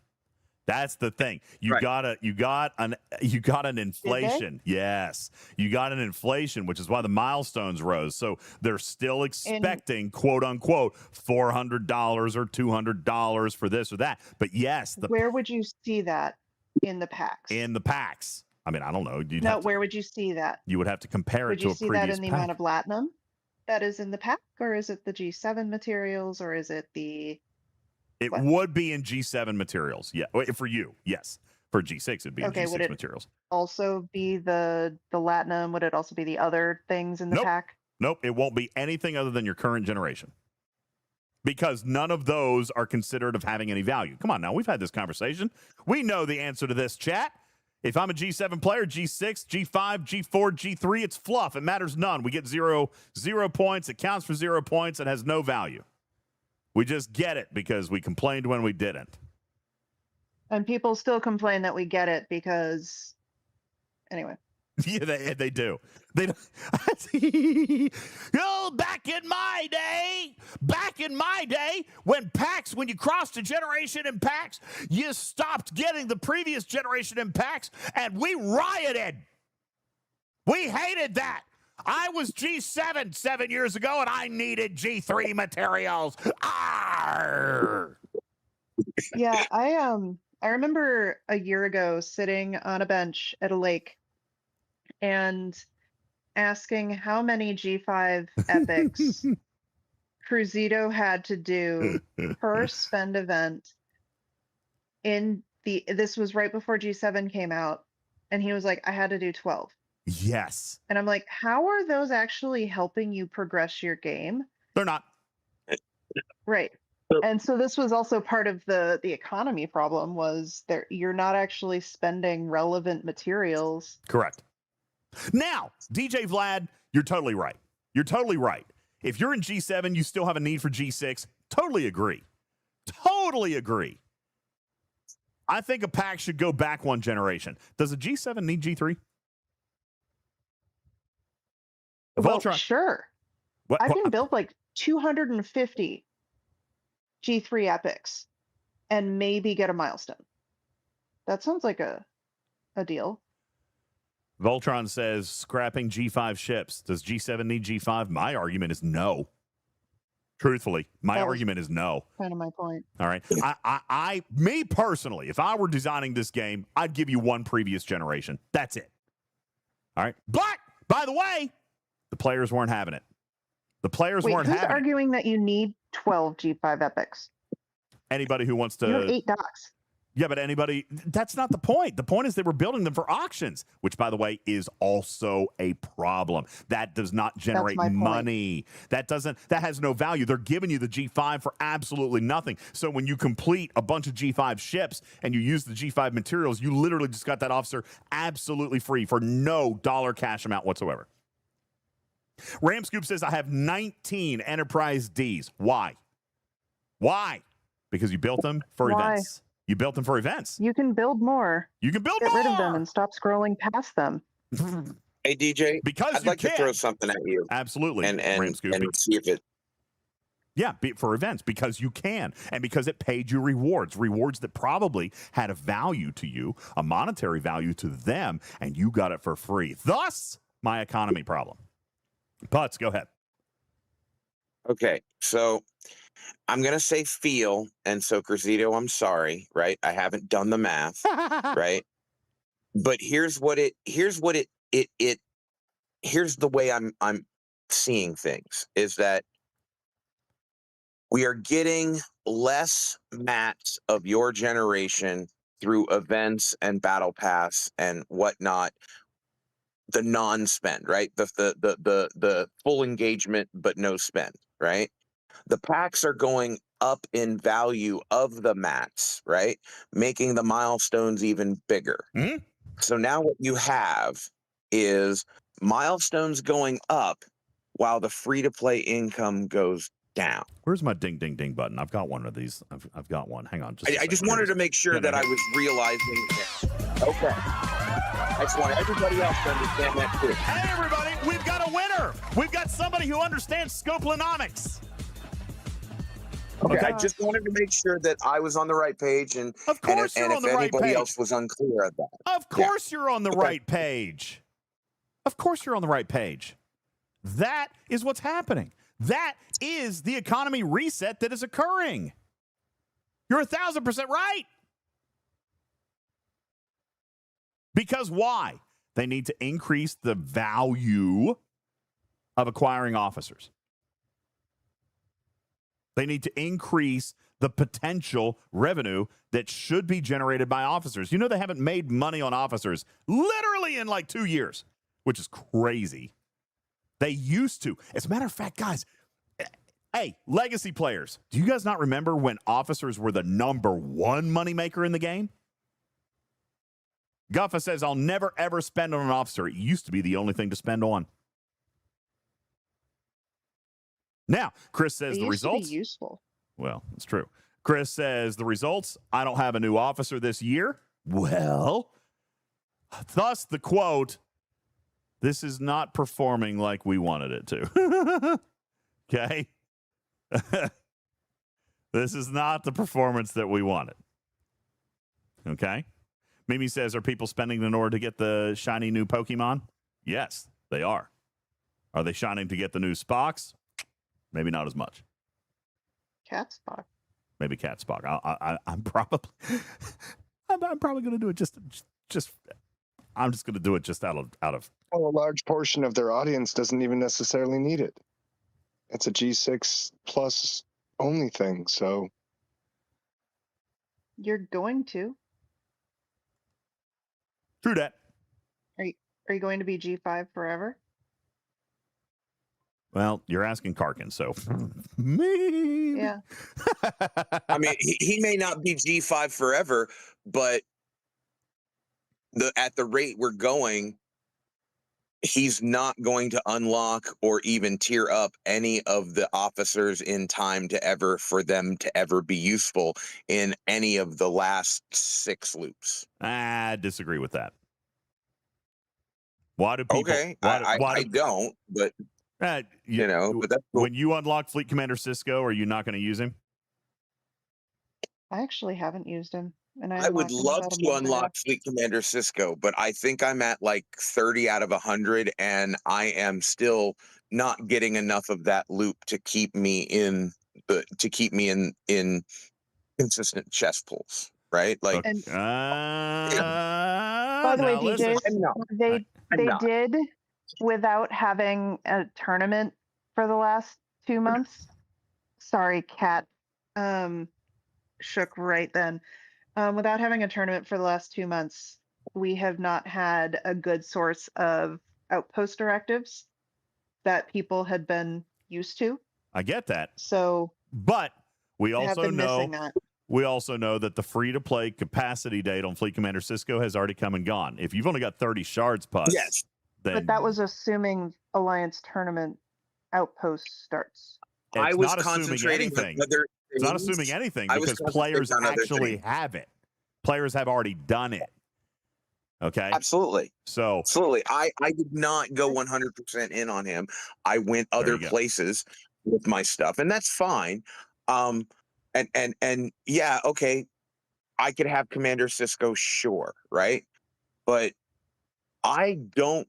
That's the thing. You Right. got an inflation. Yes. You got an inflation, which is why the milestones rose. So they're still expecting quote unquote $400 or $200 for this or that. But yes, Where would you see that in the packs? in the packs. I mean, I don't know. No, where would you see that? You would have to compare Would it to you a see previous that in the pack. amount of latinum that is in the pack, or is it the G7 materials, or is it the? It what? would be in G7 materials. Yeah. For you, yes. For G6, it'd be in Okay, would G6 it- materials. Also be the latinum? Would it also be the other things in the Nope. pack? Nope, it won't be anything other than your current generation. Because none of those are considered of having any value. Come on now, we've had this conversation. We know the answer to this, chat. If I'm a G7 player, G6, G5, G4, G3, it's fluff. It matters none. We get zero points. It counts for 0 points. It has no value. We just get it because we complained when we didn't. And people still complain that we get it because, anyway. Yeah, they do. They don't. Oh, back in my day, when you crossed a generation in packs, you stopped getting the previous generation in packs, and we rioted. We hated that. I was G7 7 years ago, and I needed G3 materials. Arr! Yeah, I remember a year ago sitting on a bench at a lake and asking how many G5 epics Cruzito had to do per spend event this was right before G7 came out, and he was like, I had to do 12. Yes. And I'm like, how are those actually helping you progress your game? They're not. Right. And so this was also part of the economy problem was there you're not actually spending relevant materials. Correct. Now, DJ Vlad, you're totally right. You're totally right. If you're in G7, you still have a need for G6. Totally agree. Totally agree. I think a pack should go back one generation. Does a G7 need G3? Well, Voltron. sure. What? I can build like 250 G3 epics and maybe get a milestone. That sounds like a deal. Voltron says scrapping G5 ships. Does G7 need G5? My argument is no. Truthfully, my argument is no. Kind of my point. All right. Me personally, if I were designing this game, I'd give you one previous generation. That's it. All right. But, by the way, the players weren't having it. The players weren't having it. Who's arguing that you need 12 G5 epics? Anybody who wants to. You have 8 docks. Yeah, but anybody, that's not the point. The point is they were building them for auctions, which, by the way, is also a problem. That does not generate money. That has no value. They're giving you the G5 for absolutely nothing. So when you complete a bunch of G5 ships and you use the G5 materials, you literally just got that officer absolutely free for no dollar cash amount whatsoever. Ramscoop says, I have 19 Enterprise Ds. Why? Why? Because you built them for events. You built them for events. You can build more. You can build more. Get rid of them and stop scrolling past them. Hey, DJ, because I'd like to throw something at you. Absolutely. And see if it. Yeah, for events, because you can, and because it paid you rewards that probably had a value to you, a monetary value to them, and you got it for free. Thus, my economy problem. Putz, go ahead. Okay, so I'm going to say feel, and so Cruzedo, I'm sorry, right? I haven't done the math, right? But here's the way I'm seeing things is that we are getting less mats of your generation through events and battle pass and whatnot. The non-spend, right? The full engagement but no spend, right? The packs are going up in value of the mats, right? Making the milestones even bigger. Mm-hmm. So now what you have is milestones going up while the free-to-play income goes down. Where's my ding, ding, ding button? I've got one of these. I've got one. Hang on. I just wanted to make sure that I was realizing it. Okay. I just want everybody else to understand that too. Hey, everybody, we've got a winner. We've got somebody who understands Scoplonomics. Okay, I just wanted to make sure that I was on the right page, and of course and if anybody else was unclear of that. Of course you're on the right page. Of course you're on the right page. That is what's happening. That is the economy reset that is occurring. You're 1,000% right. Because why? They need to increase the value of acquiring officers. They need to increase the potential revenue that should be generated by officers. You know, they haven't made money on officers literally in like 2 years, which is crazy. They used to. As a matter of fact, guys, hey, legacy players, do you guys not remember when officers were the #1 moneymaker in the game? Guffa says, I'll never, ever spend on an officer. It used to be the only thing to spend on. Now, Chris says the results. To be useful. Well, it's true. Chris says the results. I don't have a new officer this year. Well, thus the quote, this is not performing like we wanted it to. Okay? This is not the performance that we wanted. Okay? Mimi says, are people spending in order to get the shiny new Pokemon? Yes, they are. Are they shining to get the new Spocks? Maybe not as much. Cat Spock. Maybe Cat Spock. I'm probably going to do it just. I'm just going to do it just out of. Well, a large portion of their audience doesn't even necessarily need it. It's a G6 plus only thing. So you're going to. True that. Are you going to be G5 forever? Well, you're asking Karkin, so maybe. Yeah. I mean, he may not be G5 forever, but at the rate we're going, he's not going to unlock or even tier up any of the officers in time for them to ever be useful in any of the last 6 loops. I disagree with that. Why do people? Okay, Why I don't, but but that's cool. when you unlock Fleet Commander Sisko, are you not going to use him? I actually haven't used him. And I would unlocked him love about a to month ago. unlock Fleet Commander Sisko, but I think I'm at like 30 out of 100, and I am still not getting enough of that loop to keep me in consistent chess pulls, right? Like, And by the way, listen. DJs, they did without having a tournament for the last 2 months. Sorry, Cat. Shook right then. Without having a tournament for the last 2 months, we have not had a good source of outpost directives that people had been used to. I get that. So, but we also missing that. We also know that the free-to-play capacity date on Fleet Commander Sisko has already come and gone. If you've only got 30 shards, Putz, yes, then but that was assuming Alliance tournament outpost starts. I was not concentrating assuming anything. on other It's not things. assuming anything I was because players concentrating on other actually things. have it. Players have already done it. Okay. Absolutely. So Absolutely. I did not go 100% in on him. I went other you go. places with my stuff, and that's fine. And yeah, okay, I could have Commander Sisko, sure, right? But I don't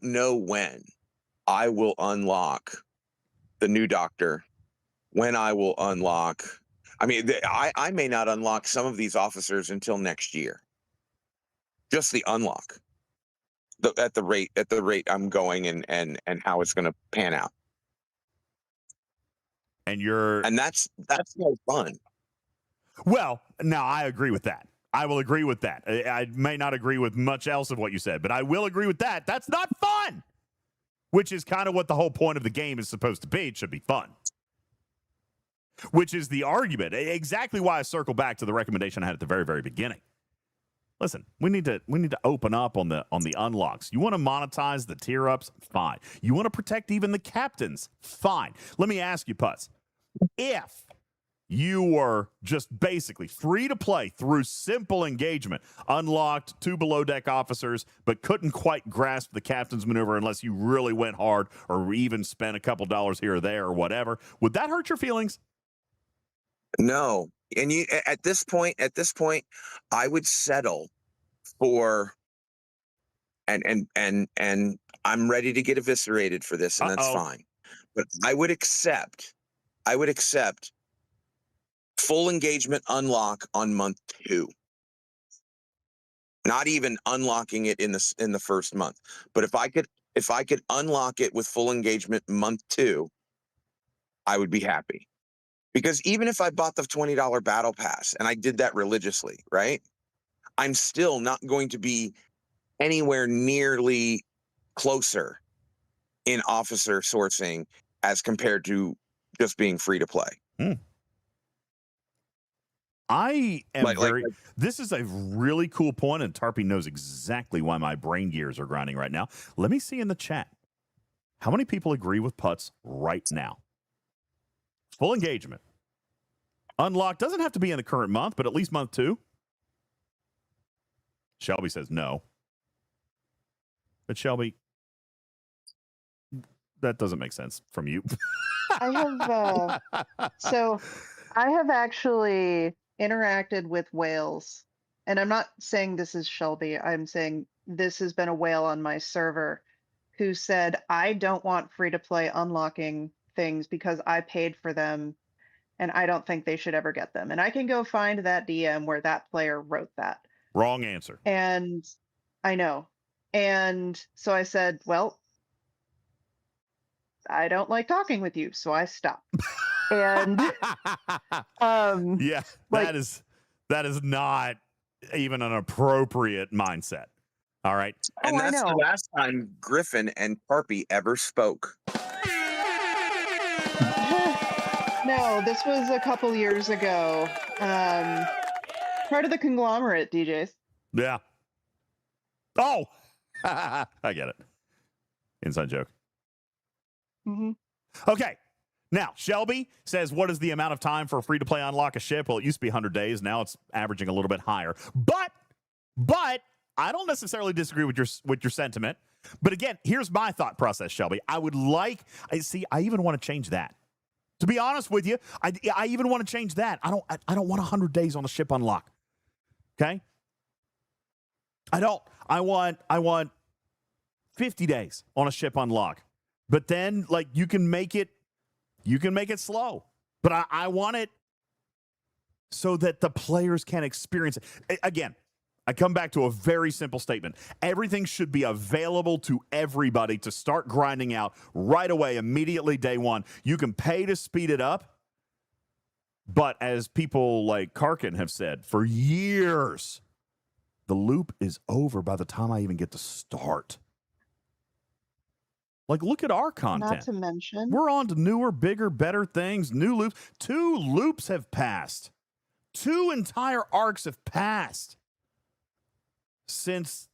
know when I will unlock the new Doctor, when I will unlock. I mean, I may not unlock some of these officers until next year. Just the unlock. At the rate I'm going and how it's going to pan out. And that's no fun. Well, now I agree with that. I will agree with that. I may not agree with much else of what you said, but I will agree with that. That's not fun. Which is kind of what the whole point of the game is supposed to be. It should be fun. Which is the argument. Exactly why I circle back to the recommendation I had at the very, very beginning. Listen, we need to open up on the unlocks. You want to monetize the tier ups? Fine. You want to protect even the captains? Fine. Let me ask you, Putz. If you were just basically free to play through simple engagement, unlocked 2 below deck officers, but couldn't quite grasp the captain's maneuver unless you really went hard or even spent a couple dollars here or there or whatever, would that hurt your feelings? No. And you at this point, I would settle for and I'm ready to get eviscerated for this, and that's fine. But I would accept full engagement unlock on month 2. Not even unlocking it in the first month. But if I could unlock it with full engagement month 2, I would be happy. Because even if I bought the $20 battle pass and I did that religiously, right? I'm still not going to be anywhere nearly closer in officer sourcing as compared to just being free to play. I am this is a really cool point, and Tarpy knows exactly why my brain gears are grinding right now. Let me see in the chat. How many people agree with Putz right now? Full engagement. Unlock doesn't have to be in the current month, but at least month 2. Shelby says no. But Shelby, that doesn't make sense from you. I have actually interacted with whales, and I'm not saying this is Shelby. I'm saying this has been a whale on my server who said, I don't want free to play unlocking things because I paid for them and I don't think they should ever get them. And I can go find that DM where that player wrote that. Wrong answer. And I know. And so I said, well, I don't like talking with you, so I stopped. And yeah, that is not even an appropriate mindset. All right. And that's the last time Griffin and Tarpy ever spoke. No, this was a couple years ago. Part of the conglomerate, DJs. Yeah. Oh, I get it. Inside joke. Mm-hmm. Okay. Now, Shelby says, what is the amount of time for free to play unlock a ship? Well, it used to be 100 days. Now it's averaging a little bit higher. But I don't necessarily disagree with your sentiment. But again, here's my thought process, Shelby. I even want to change that. To be honest with you, I even want to change that. I don't want 100 days on the ship unlock. Okay? I don't. I want 50 days on a ship unlock. But then like you can make it slow. But I want it so that the players can experience it. Again, I come back to a very simple statement. Everything should be available to everybody to start grinding out right away, immediately, day one. You can pay to speed it up. But as people like Karkin have said for years, the loop is over by the time I even get to start. Like, look at our content. Not to mention, We're on to newer, bigger, better things, new loops. 2 loops have passed. 2 entire arcs have passed since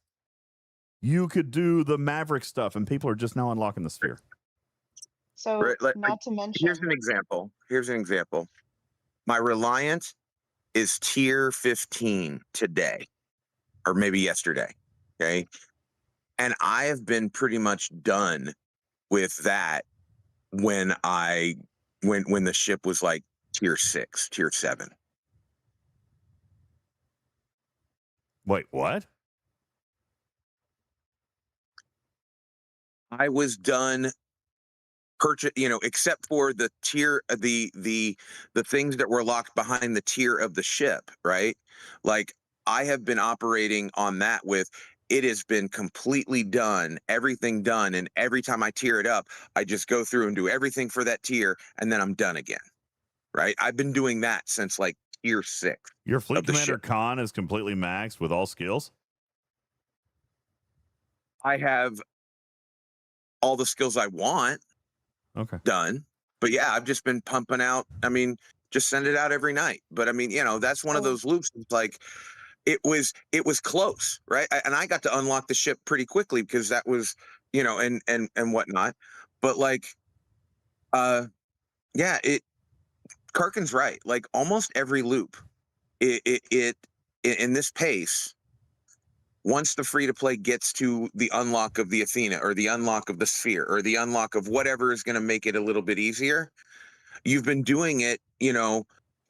you could do the Maverick stuff, and people are just now unlocking the sphere. so Right, not to mention, Here's an example. My Reliant is tier 15 today, or maybe yesterday. Okay. And I have been pretty much done with that when the ship was like tier 6, tier 7. Wait, what? I was done except for the tier, the things that were locked behind the tier of the ship, right? Like I have been operating on that with, it has been completely done, everything done. And every time I tier it up, I just go through and do everything for that tier. And then I'm done again. Right. I've been doing that since like tier 6. Your fleet of the commander ship. Khan is completely maxed with all skills? I have all the skills I want Okay. done. But yeah, I've just been pumping out. I mean, just send it out every night. But I mean, that's one of those loops. It's like it was close, right? And I got to unlock the ship pretty quickly because that was, and whatnot. But like, yeah, Karkin's right. Like almost every loop, it in this pace, once the free to play gets to the unlock of the Athena or the unlock of the sphere or the unlock of whatever is going to make it a little bit easier, you've been doing it,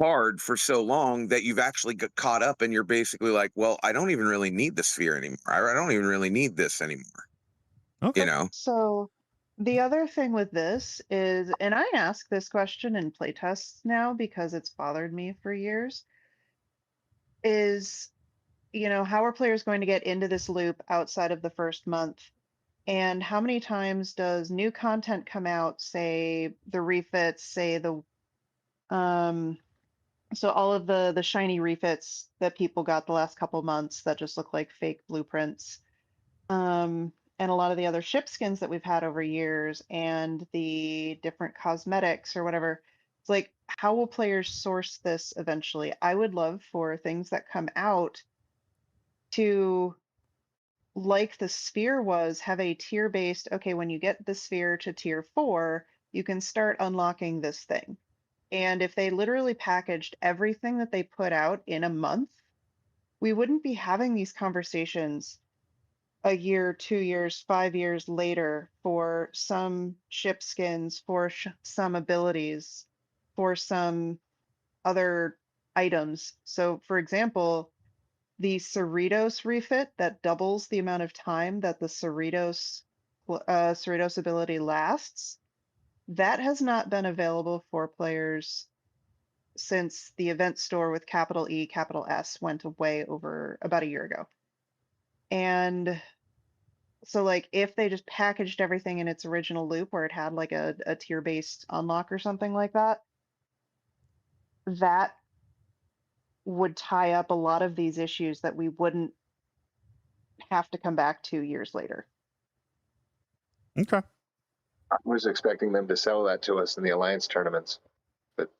hard for so long that you've actually got caught up and you're basically like, well, I don't even really need the sphere anymore. I don't even really need this anymore. Okay. So the other thing with this is, and I ask this question in playtests now because it's bothered me for years, is, how are players going to get into this loop outside of the first month? And how many times does new content come out, say the refits, say so all of the shiny refits that people got the last couple months that just look like fake blueprints, and a lot of the other ship skins that we've had over years and the different cosmetics or whatever. It's like, how will players source this eventually? I would love for things that come out to, like the sphere was, have a tier based, okay, when you get the sphere to tier 4, you can start unlocking this thing. And if they literally packaged everything that they put out in a month, we wouldn't be having these conversations a year, 2 years, 5 years later for some ship skins, for some abilities, for some other items. So, for example, the Cerritos refit that doubles the amount of time that the Cerritos ability lasts, that has not been available for players since the event store with capital E, capital S went away over about a year ago. And so like if they just packaged everything in its original loop where it had like a tier-based unlock or something like that, that would tie up a lot of these issues that we wouldn't have to come back to years later. Okay. I was expecting them to sell that to us in the Alliance tournaments. But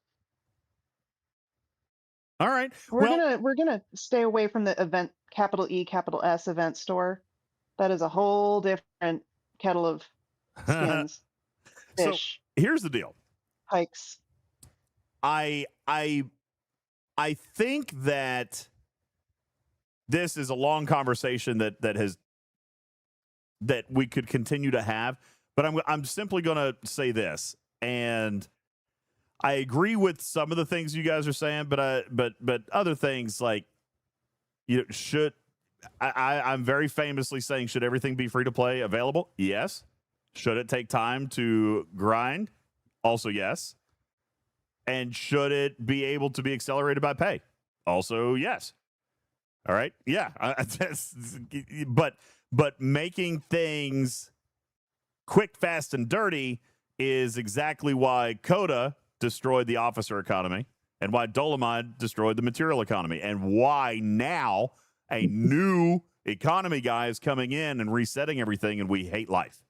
All right. We're gonna stay away from the event capital E capital S event store. That is a whole different kettle of skins. So Fish, here's the deal. hikes. I think that this is a long conversation that we could continue to have, but I'm simply going to say this, and I agree with some of the things you guys are saying, but other things like, you know, I'm very famously saying, should everything be free to play available? Yes. Should it take time to grind? Also yes. And should it be able to be accelerated by pay? Also yes. All right. Yeah. But making things quick, fast, and dirty is exactly why CoTA destroyed the officer economy and why Dolomite destroyed the material economy and why now a new economy guy is coming in and resetting everything and we hate life.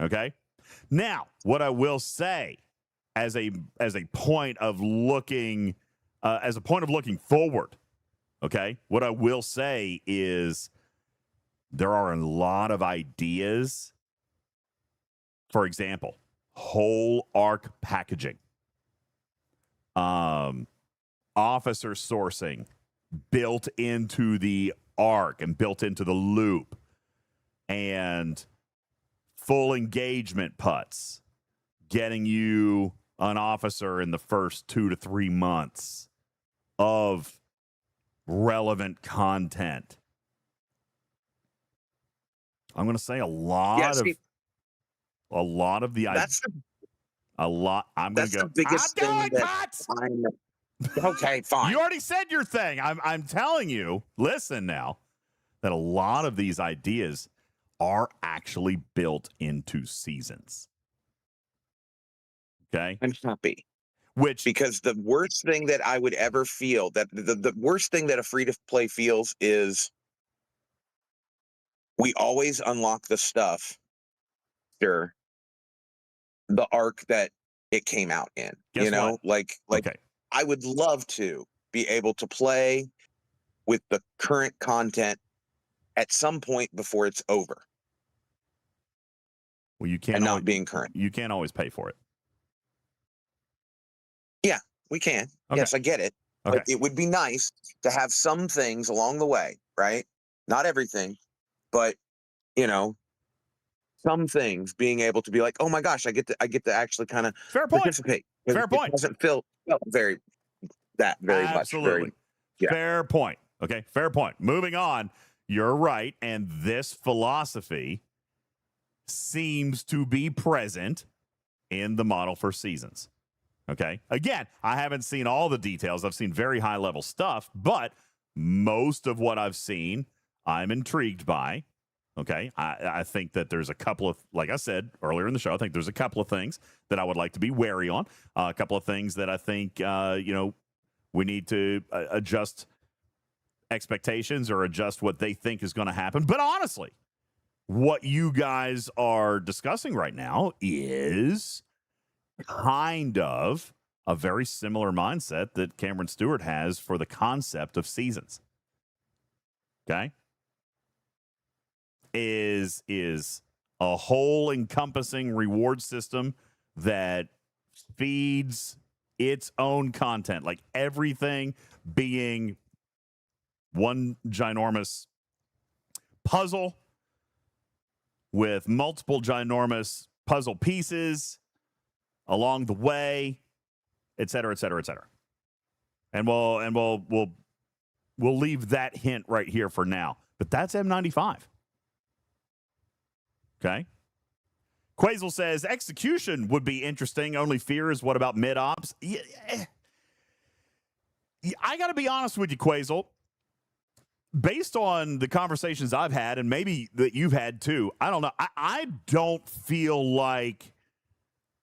Okay. Now, what I will say as a point of looking forward, okay, what I will say is there are a lot of ideas. For example, whole arc packaging, officer sourcing built into the arc and built into the loop, and full engagement putts, getting you an officer in the first 2 to 3 months of relevant content. I'm going to say a lot of the That's I'm going to go. the biggest thing okay, fine. You already said your thing. I'm telling you. Listen now, that a lot of these ideas are actually built into seasons. Okay, I'm happy. Because the worst thing that I would ever feel, that the worst thing that a free to play feels, is we always unlock the stuff after the arc that it came out in. Guess you know, what? Okay. I would love to be able to play with the current content at some point before it's over. Well, you can't and not being current. You can't always pay for it. Yeah, we can. Okay. Yes, I get it. Okay. But it would be nice to have some things along the way, right? Not everything, but you know, some things being able to be like, oh my gosh, I get to actually kind of participate. Fair point. It doesn't feel very Absolutely. much. Yeah. Fair point. Okay, fair point. Moving on. You're right, and this philosophy seems to be present in the model for seasons. Okay. Again, I haven't seen all the details. I've seen very high level stuff, but most of what I've seen, I'm intrigued by. Okay. I think that there's a couple of, like I said earlier in the show, I think there's a couple of things that I would like to be wary on. A couple of things that I think, we need to adjust expectations or adjust what they think is going to happen. But honestly, what you guys are discussing right now is kind of a very similar mindset that Cameron Stewart has for the concept of seasons. Okay? Is a whole encompassing reward system that feeds its own content, like everything being one ginormous puzzle with multiple ginormous puzzle pieces along the way, et cetera, et cetera, et cetera. And we'll leave that hint right here for now. But that's M95. Okay. Quazel says execution would be interesting. Only fear is what about mid ops? Yeah, I got to be honest with you, Quazel. Based on the conversations I've had, and maybe that you've had too, I don't know. I don't feel like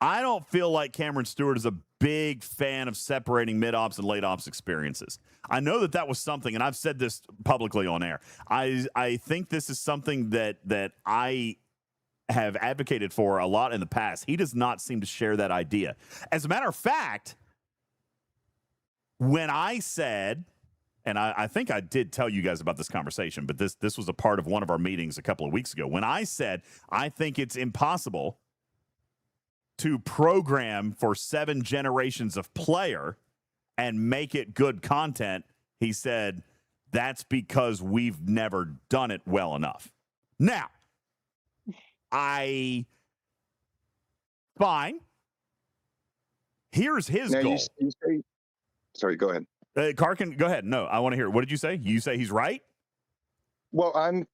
Cameron Stewart is a big fan of separating mid ops and late ops experiences. I know that was something, and I've said this publicly on air. I think this is something that I have advocated for a lot in the past. He does not seem to share that idea. As a matter of fact, when I said, and I think I did tell you guys about this conversation, but this was a part of one of our meetings a couple of weeks ago. When I said, I think it's impossible to program for 7 generations of player and make it good content, he said, that's because we've never done it well enough. Now, fine. Here's his Now, goal. you say, sorry, go ahead. Karkin, go ahead. No, I want to hear it. What did you say? You say he's right? Well, I'm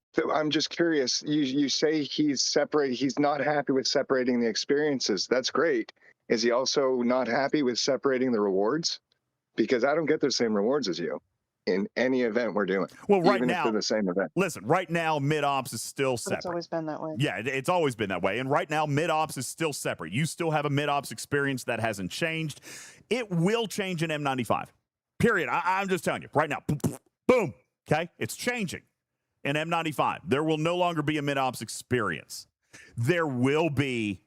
just curious. You say he's not happy with separating the experiences. That's great. Is he also not happy with separating the rewards? Because I don't get the same rewards as you in any event we're doing. Well, right even now, if they're the same event. Listen, right now, mid-ops is still separate. It's always been that way. Yeah, it's always been that way. And right now, mid-ops is still separate. You still have a mid-ops experience that hasn't changed. It will change in M95. Period. I'm just telling you right now. Boom. Okay? It's changing in M95. There will no longer be a mid-ops experience. There will be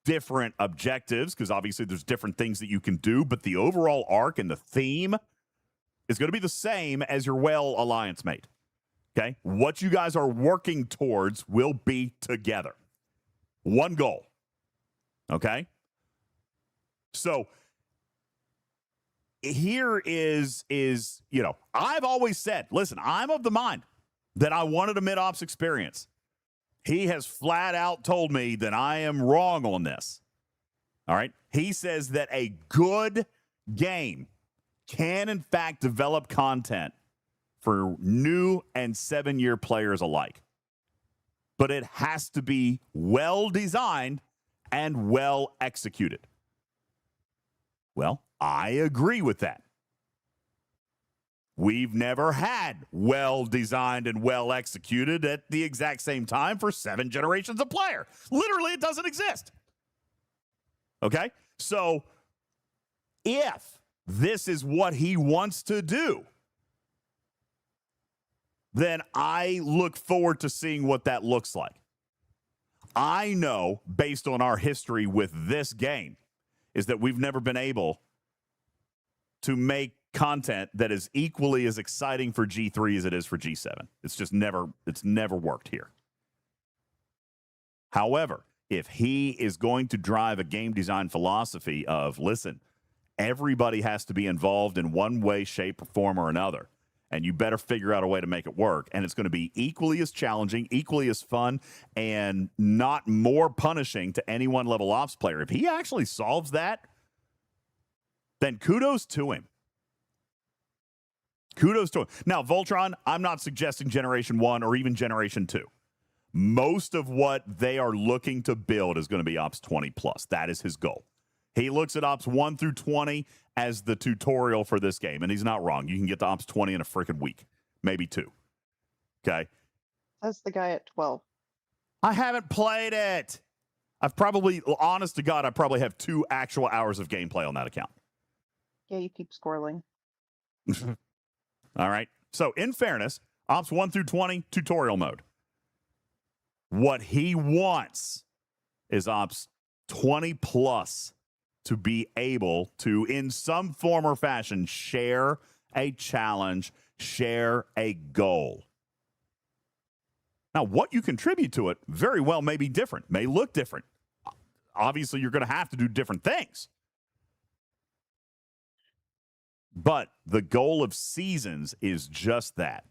different objectives because obviously there's different things that you can do, but the overall arc and the theme is going to be the same as your Whale Alliance mate. Okay? What you guys are working towards will be together. One goal. Okay? So here is I've always said, listen, I'm of the mind that I wanted a mid-ops experience. He has flat out told me that I am wrong on this. All right? He says that a good game can, in fact, develop content for new and 7-year players alike. But it has to be well designed and well executed. Well, I agree with that. We've never had well designed and well executed at the exact same time for 7 generations of player. Literally, it doesn't exist. Okay? So if this is what he wants to do, then I look forward to seeing what that looks like. I know, based on our history with this game, is that we've never been able to make content that is equally as exciting for G3 as it is for G7. It's never worked here. However, if he is going to drive a game design philosophy of, listen, everybody has to be involved in one way, shape, or form or another, and you better figure out a way to make it work, and it's going to be equally as challenging, equally as fun, and not more punishing to any one level ops player. If he actually solves that, then kudos to him. Kudos to him. Now, Voltron, I'm not suggesting Generation 1 or even Generation 2. Most of what they are looking to build is going to be Ops 20 plus. That is his goal. He looks at Ops 1 through 20 as the tutorial for this game, and he's not wrong. You can get to Ops 20 in a freaking week, maybe 2. Okay? That's the guy at 12. I haven't played it. Honest to God, I probably have 2 actual hours of gameplay on that account. Yeah, you keep squirreling. All right. So, in fairness, Ops 1 through 20, tutorial mode. What he wants is Ops 20 plus to be able to, in some form or fashion, share a challenge, share a goal. Now, what you contribute to it very well may be different, may look different. Obviously, you're going to have to do different things. But the goal of seasons is just that.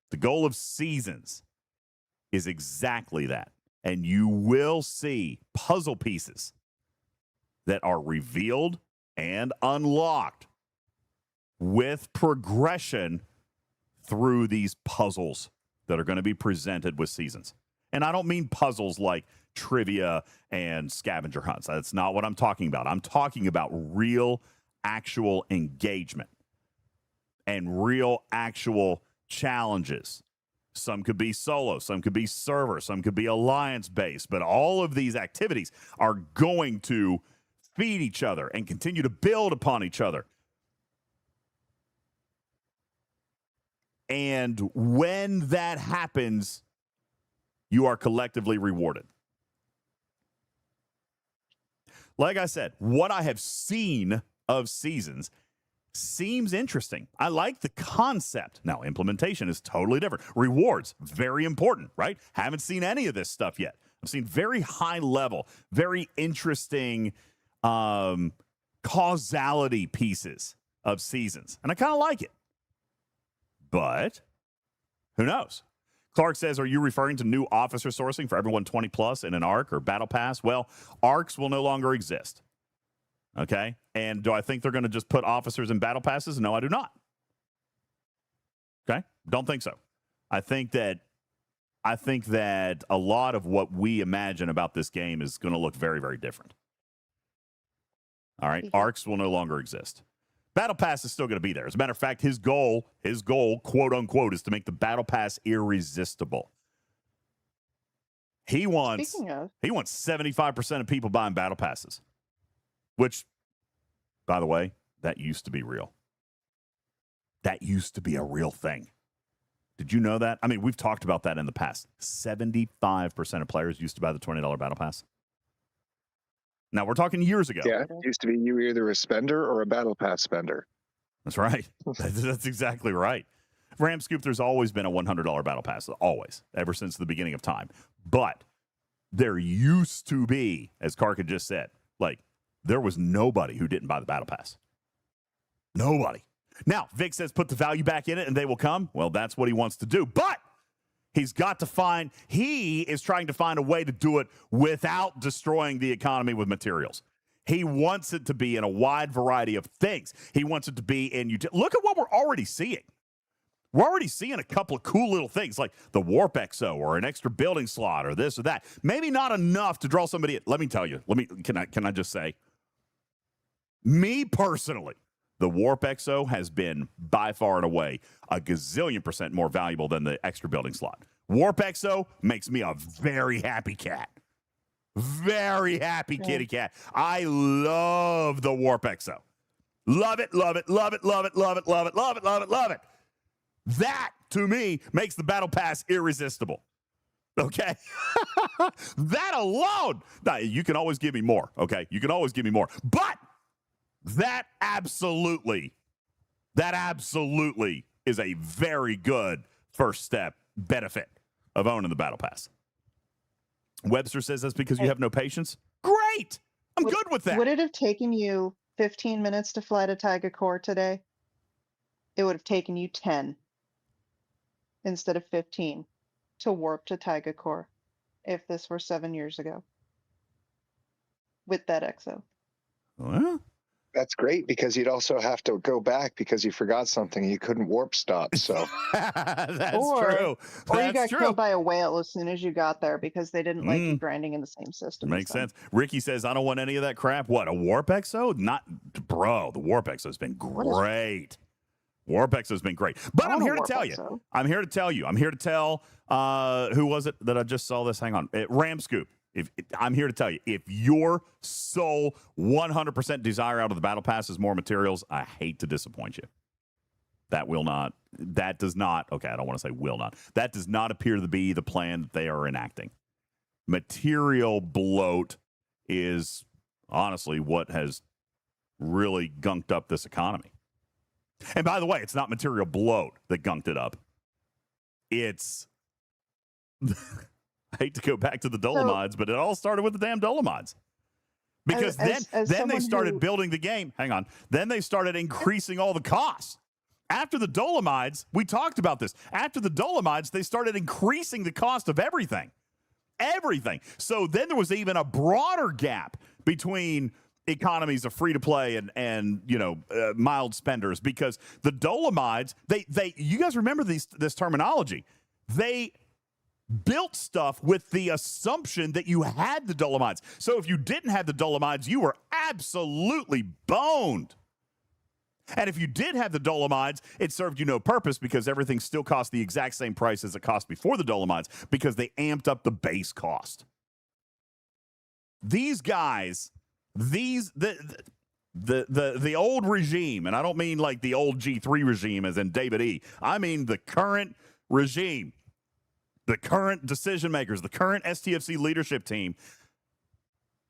The goal of seasons is exactly that. And you will see puzzle pieces that are revealed and unlocked with progression through these puzzles that are going to be presented with seasons. And I don't mean puzzles like trivia and scavenger hunts. That's not what I'm talking about. I'm talking about real, actual engagement and real, actual challenges. Some could be solo, some could be server, some could be alliance-based, but all of these activities are going to feed each other and continue to build upon each other. And when that happens, you are collectively rewarded. Like I said, what I have seen of seasons seems interesting. I like the concept. Now, implementation is totally different. Rewards, very important, right? Haven't seen any of this stuff yet. I've seen very high level, very interesting causality pieces of seasons, and I kind of like it. But who knows? Clark says, are you referring to new officer sourcing for everyone 20 plus in an ARC or battle pass? Well, ARCs will no longer exist. Okay. And do I think they're going to just put officers in battle passes? No, I do not. Okay. Don't think so. I think that a lot of what we imagine about this game is going to look very, very different. All right. ARCs will no longer exist. Battle Pass is still going to be there. As a matter of fact, his goal, quote unquote, is to make the Battle Pass irresistible. He wants 75% of people buying Battle Passes, which, by the way, that used to be real. That used to be a real thing. Did you know that? I mean, we've talked about that in the past. 75% of players used to buy the $20 Battle Pass. Now, we're talking years ago. Yeah, it used to be you were either a spender or a battle pass spender. That's right. That's exactly right. Ram Scoop, there's always been a $100 battle pass. Always. Ever since the beginning of time. But there used to be, as Kark had just said, like, there was nobody who didn't buy the battle pass. Nobody. Now, Vic says put the value back in it and they will come. Well, that's what he wants to do. But he is trying to find a way to do it without destroying the economy with materials. He wants it to be in a wide variety of things. He wants it to be in look at what we're already seeing. We're already seeing a couple of cool little things like the Warp Exo or an extra building slot or this or that. Maybe not enough to draw somebody in. Let me tell you. Can I just say, me personally, the Warp Exo has been by far and away a gazillion% more valuable than the extra building slot. Warp Exo makes me a very happy cat. Very happy kitty cat. I love the Warp Exo. Love it, love it, love it, love it, love it, love it, love it, love it, love it. That, to me, makes the Battle Pass irresistible. Okay? That alone. Now, you can always give me more, okay? You can always give me more. But that absolutely is a very good first step benefit of owning the Battle Pass. Webster says that's because you have no patience. Great. I'm good with that. Would it have taken you 15 minutes to fly to Taiga Core today? It would have taken you 10 instead of 15 to warp to Taiga Core if this were 7 years ago with that Exo. Well, that's great because you'd also have to go back because you forgot something and you couldn't warp stop. So that's Or true. you got true. killed by a whale as soon as you got there because they didn't like you grinding in the same system. Makes sense. Ricky says, I don't want any of that crap. What, a Warp Exo? Bro, the Warp Exo has been great. Warp Exo has been great. But I'm here to tell you. I'm here to tell you. I'm here to tell, who was it that I just saw this? Hang on. Ram Scoop. I'm here to tell you, if your sole 100% desire out of the Battle Pass is more materials, I hate to disappoint you. That does not, okay, I don't want to say will not. That does not appear to be the plan that they are enacting. Material bloat is honestly what has really gunked up this economy. And by the way, it's not material bloat that gunked it up. It's... I hate to go back to the Dolomites, but it all started with the damn Dolomites. Because then they started building the game. Hang on. Then they started increasing all the costs. After the Dolomites, we talked about this. After the Dolomites, they started increasing the cost of everything. Everything. So then there was even a broader gap between economies of free-to-play and mild spenders, because the Dolomites, they you guys remember this terminology. They built stuff with the assumption that you had the Dolomites. So if you didn't have the Dolomites, you were absolutely boned. And if you did have the Dolomites, it served you no purpose because everything still cost the exact same price as it cost before the Dolomites because they amped up the base cost. These guys, the old regime, and I don't mean like the old G3 regime as in David E. I mean the current regime. The current decision makers, the current STFC leadership team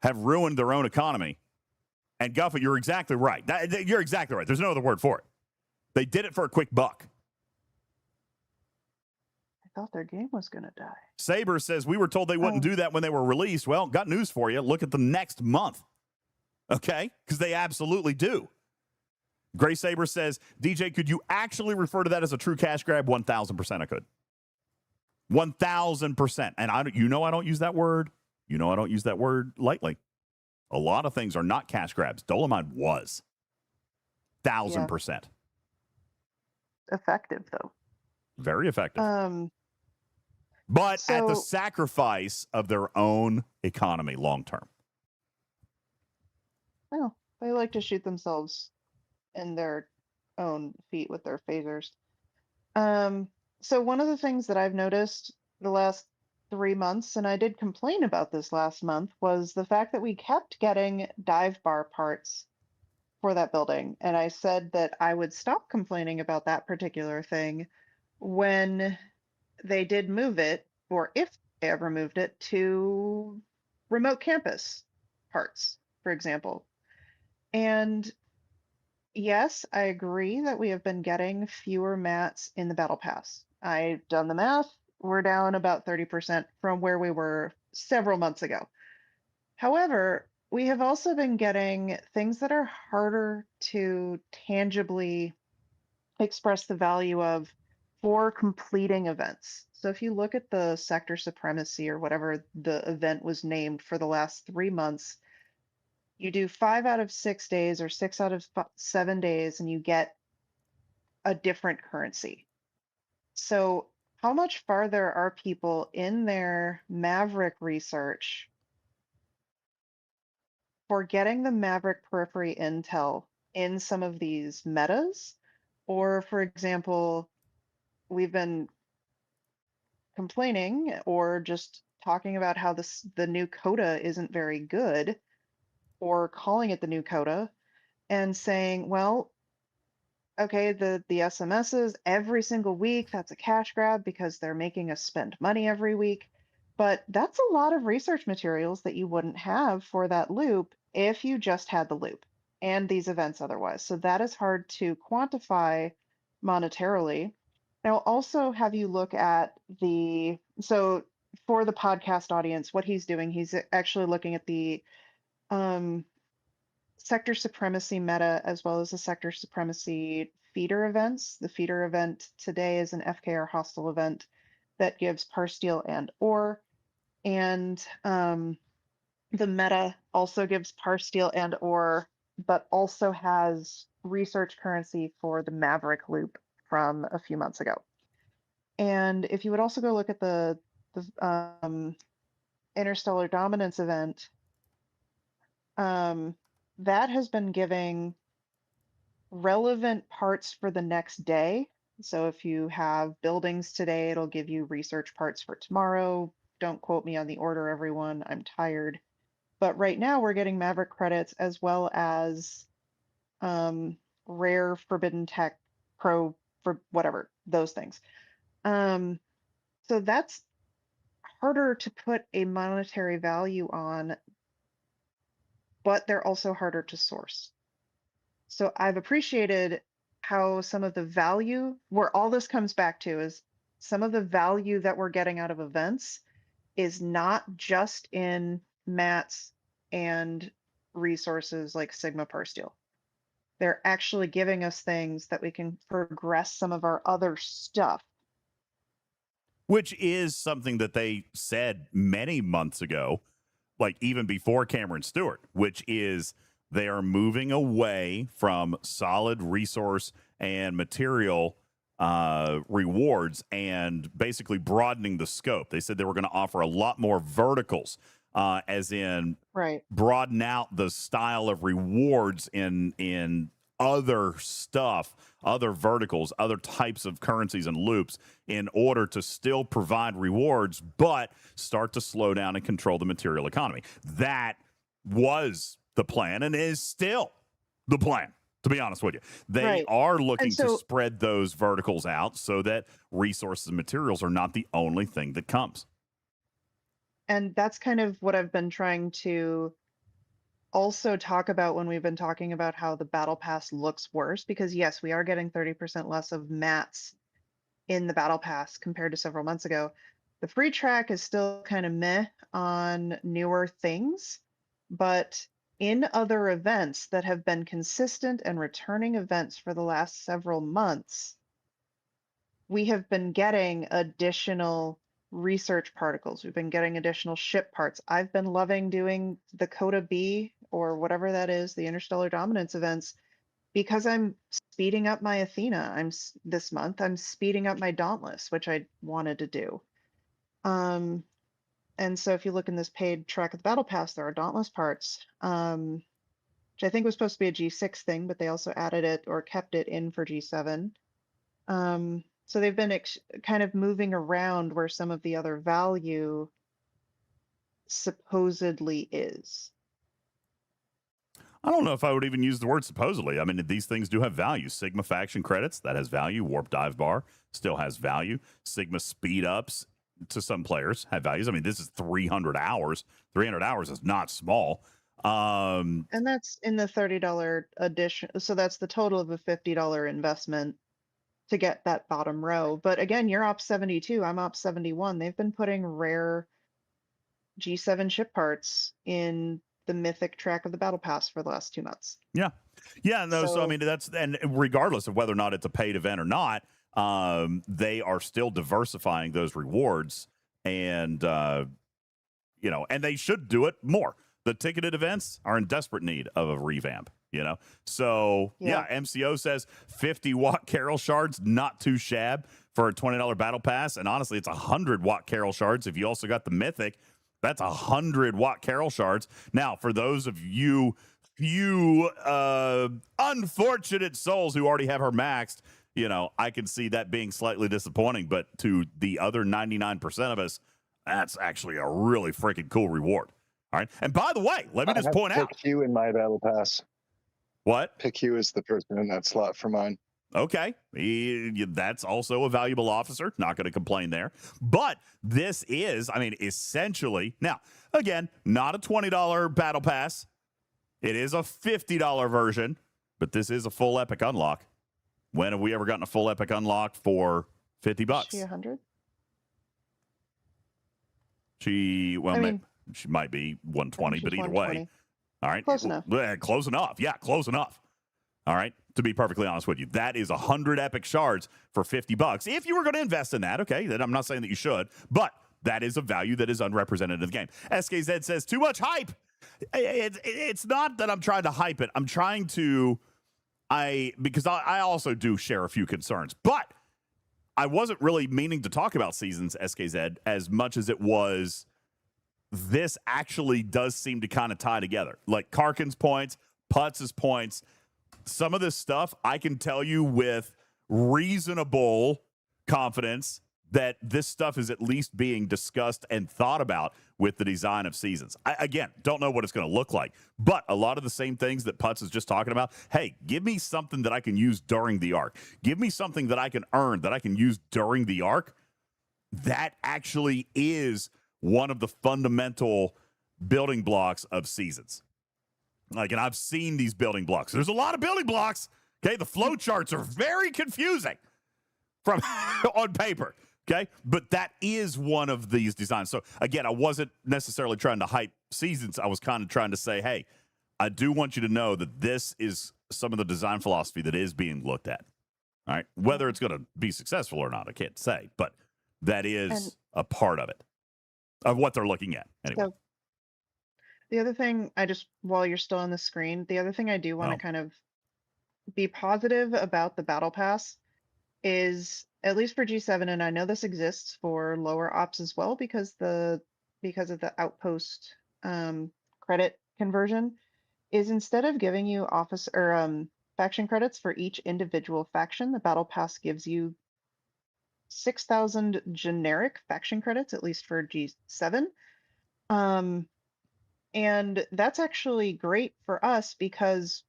have ruined their own economy. And Guffey, you're exactly right. You're exactly right. There's no other word for it. They did it for a quick buck. I thought their game was going to die. Saber says, we were told they wouldn't do that when they were released. Well, got news for you. Look at the next month. Okay? Because they absolutely do. Gray Saber says, DJ, could you actually refer to that as a true cash grab? 1,000% I could. 1,000%. And I don't use that word. I don't use that word lightly. A lot of things are not cash grabs. Dolomite was. 1,000%. Effective, though. Very effective. But at the so- sacrifice of their own economy long term. Well, they like to shoot themselves in their own feet with their phasers. So one of the things that I've noticed the last 3 months, and I did complain about this last month, was the fact that we kept getting dive bar parts for that building. And I said that I would stop complaining about that particular thing when they did move it, or if they ever moved it, to remote campus parts, for example. And yes, I agree that we have been getting fewer mats in the Battle Pass. I've done the math. We're down about 30% from where we were several months ago. However, we have also been getting things that are harder to tangibly express the value of for completing events. So if you look at the Sector Supremacy or whatever the event was named for the last 3 months, you do 5 out of 6 days or 6 out of 7 days, and you get a different currency. So how much farther are people in their Maverick research for getting the Maverick periphery intel in some of these metas? Or, for example, we've been complaining or just talking about how the new CoTA isn't very good, or calling it the new CoTA and saying, well, okay, the SMSs every single week, that's a cash grab because they're making us spend money every week. But that's a lot of research materials that you wouldn't have for that loop if you just had the loop and these events otherwise. So that is hard to quantify monetarily. Now, also have you look at so for the podcast audience, what he's doing, he's actually looking at the Sector Supremacy meta as well as the Sector Supremacy feeder events. The feeder event today is an FKR hostile event that gives Parsteel and ore, and the meta also gives Parsteel and ore, but also has research currency for the Maverick loop from a few months ago. And if you would also go look at the Interstellar Dominance event, that has been giving relevant parts for the next day. So if you have buildings today, it'll give you research parts for tomorrow. Don't quote me on the order, everyone. I'm tired. But right now we're getting Maverick credits as well as rare Forbidden Tech Pro for whatever, those things. So that's harder to put a monetary value on, but they're also harder to source. So I've appreciated how some of the value, where all this comes back to, is some of the value that we're getting out of events is not just in mats and resources like Sigma Parsteel. They're actually giving us things that we can progress some of our other stuff. Which is something that they said many months ago, like even before Cameron Stewart, which is they are moving away from solid resource and material rewards and basically broadening the scope. They said they were going to offer a lot more verticals, as in broaden out the style of rewards in other stuff, other verticals, other types of currencies and loops in order to still provide rewards, but start to slow down and control the material economy. That was the plan and is still the plan. To be honest with you, they Right. are looking And to so, spread those verticals out so that resources and materials are not the only thing that comes. and that's kind of what I've been trying to also talk about when we've been talking about how the battle pass looks worse, because yes, we are getting 30% less of mats in the battle pass compared to several months ago. The free track is still kind of meh on newer things, but in other events that have been consistent and returning events for the last several months, we have been getting additional research particles. We've been getting additional ship parts. I've been loving doing the CoTA B or whatever that is, the interstellar dominance events, because I'm speeding up my Athena. This month I'm speeding up my Dauntless, which I wanted to do. And so if you look in this paid track of the battle pass, there are Dauntless parts, which I think was supposed to be a G6 thing, but they also added it or kept it in for G7. So they've been kind of moving around where some of the other value supposedly is. I don't know if I would even use the word supposedly. I mean, these things do have value. Sigma faction credits, that has value. Warp dive bar still has value. Sigma speed ups to some players have values. I mean, this is 300 hours. 300 hours is not small. And that's in the $30 edition. So that's the total of a $50 investment to get that bottom row. But again, you're op 72, I'm op 71. They've been putting rare G7 ship parts in the mythic track of the battle pass for the last 2 months. Yeah. No, so I mean, that's, and regardless of whether or not it's a paid event or not, they are still diversifying those rewards, and you know, and they should do it more. The ticketed events are in desperate need of a revamp, you know? So, yeah, MCO says 50 watt Carol shards, not too shab for a $20 battle pass. And honestly, it's 100 watt Carol shards. If you also got the mythic, that's 100 watt Carol shards. Now, for those of you few unfortunate souls who already have her maxed, you know, I can see that being slightly disappointing. But to the other 99% of us, that's actually a really freaking cool reward. All right. And by the way, let me just point out. Pick you in my battle pass. What? Pick you as the person in that slot for mine. Okay. That's also a valuable officer. Not going to complain there. But this is, I mean, essentially, now, again, not a $20 battle pass. It is a $50 version, but this is a full epic unlock. When have we ever gotten a full epic unlock for $50? Is she 100? She might be 120, but either way. All right. Close enough. Close enough. Yeah, close enough. All right. To be perfectly honest with you, that is 100 epic shards for $50. If you were going to invest in that, okay, then I'm not saying that you should, but that is a value that is unrepresented in the game. SKZ says, too much hype. It's not that I'm trying to hype it. I'm trying to, because I also do share a few concerns, but I wasn't really meaning to talk about seasons, SKZ, as much as it was, this actually does seem to kind of tie together. Like Karkin's points, Putz's points, some of this stuff, I can tell you with reasonable confidence that this stuff is at least being discussed and thought about with the design of seasons. I, again, don't know what it's going to look like, but a lot of the same things that Putz is just talking about. Hey, give me something that I can use during the arc. Give me something that I can earn, that I can use during the arc. That actually is one of the fundamental building blocks of seasons. Like, and I've seen these building blocks. There's a lot of building blocks. Okay, the flow charts are very confusing from on paper. Okay, but that is one of these designs. So again, I wasn't necessarily trying to hype seasons. I was kind of trying to say, hey, I do want you to know that this is some of the design philosophy that is being looked at. All right, whether it's going to be successful or not, I can't say, but that is a part of it, of what they're looking at. Anyway. So the other thing, while you're still on the screen, the other thing I do want to kind of be positive about the battle pass is, at least for G7, and I know this exists for lower ops as well, because of the outpost credit conversion, is instead of giving you office or faction credits for each individual faction, the battle pass gives you 6,000 generic faction credits, at least for G7. And that's actually great for us because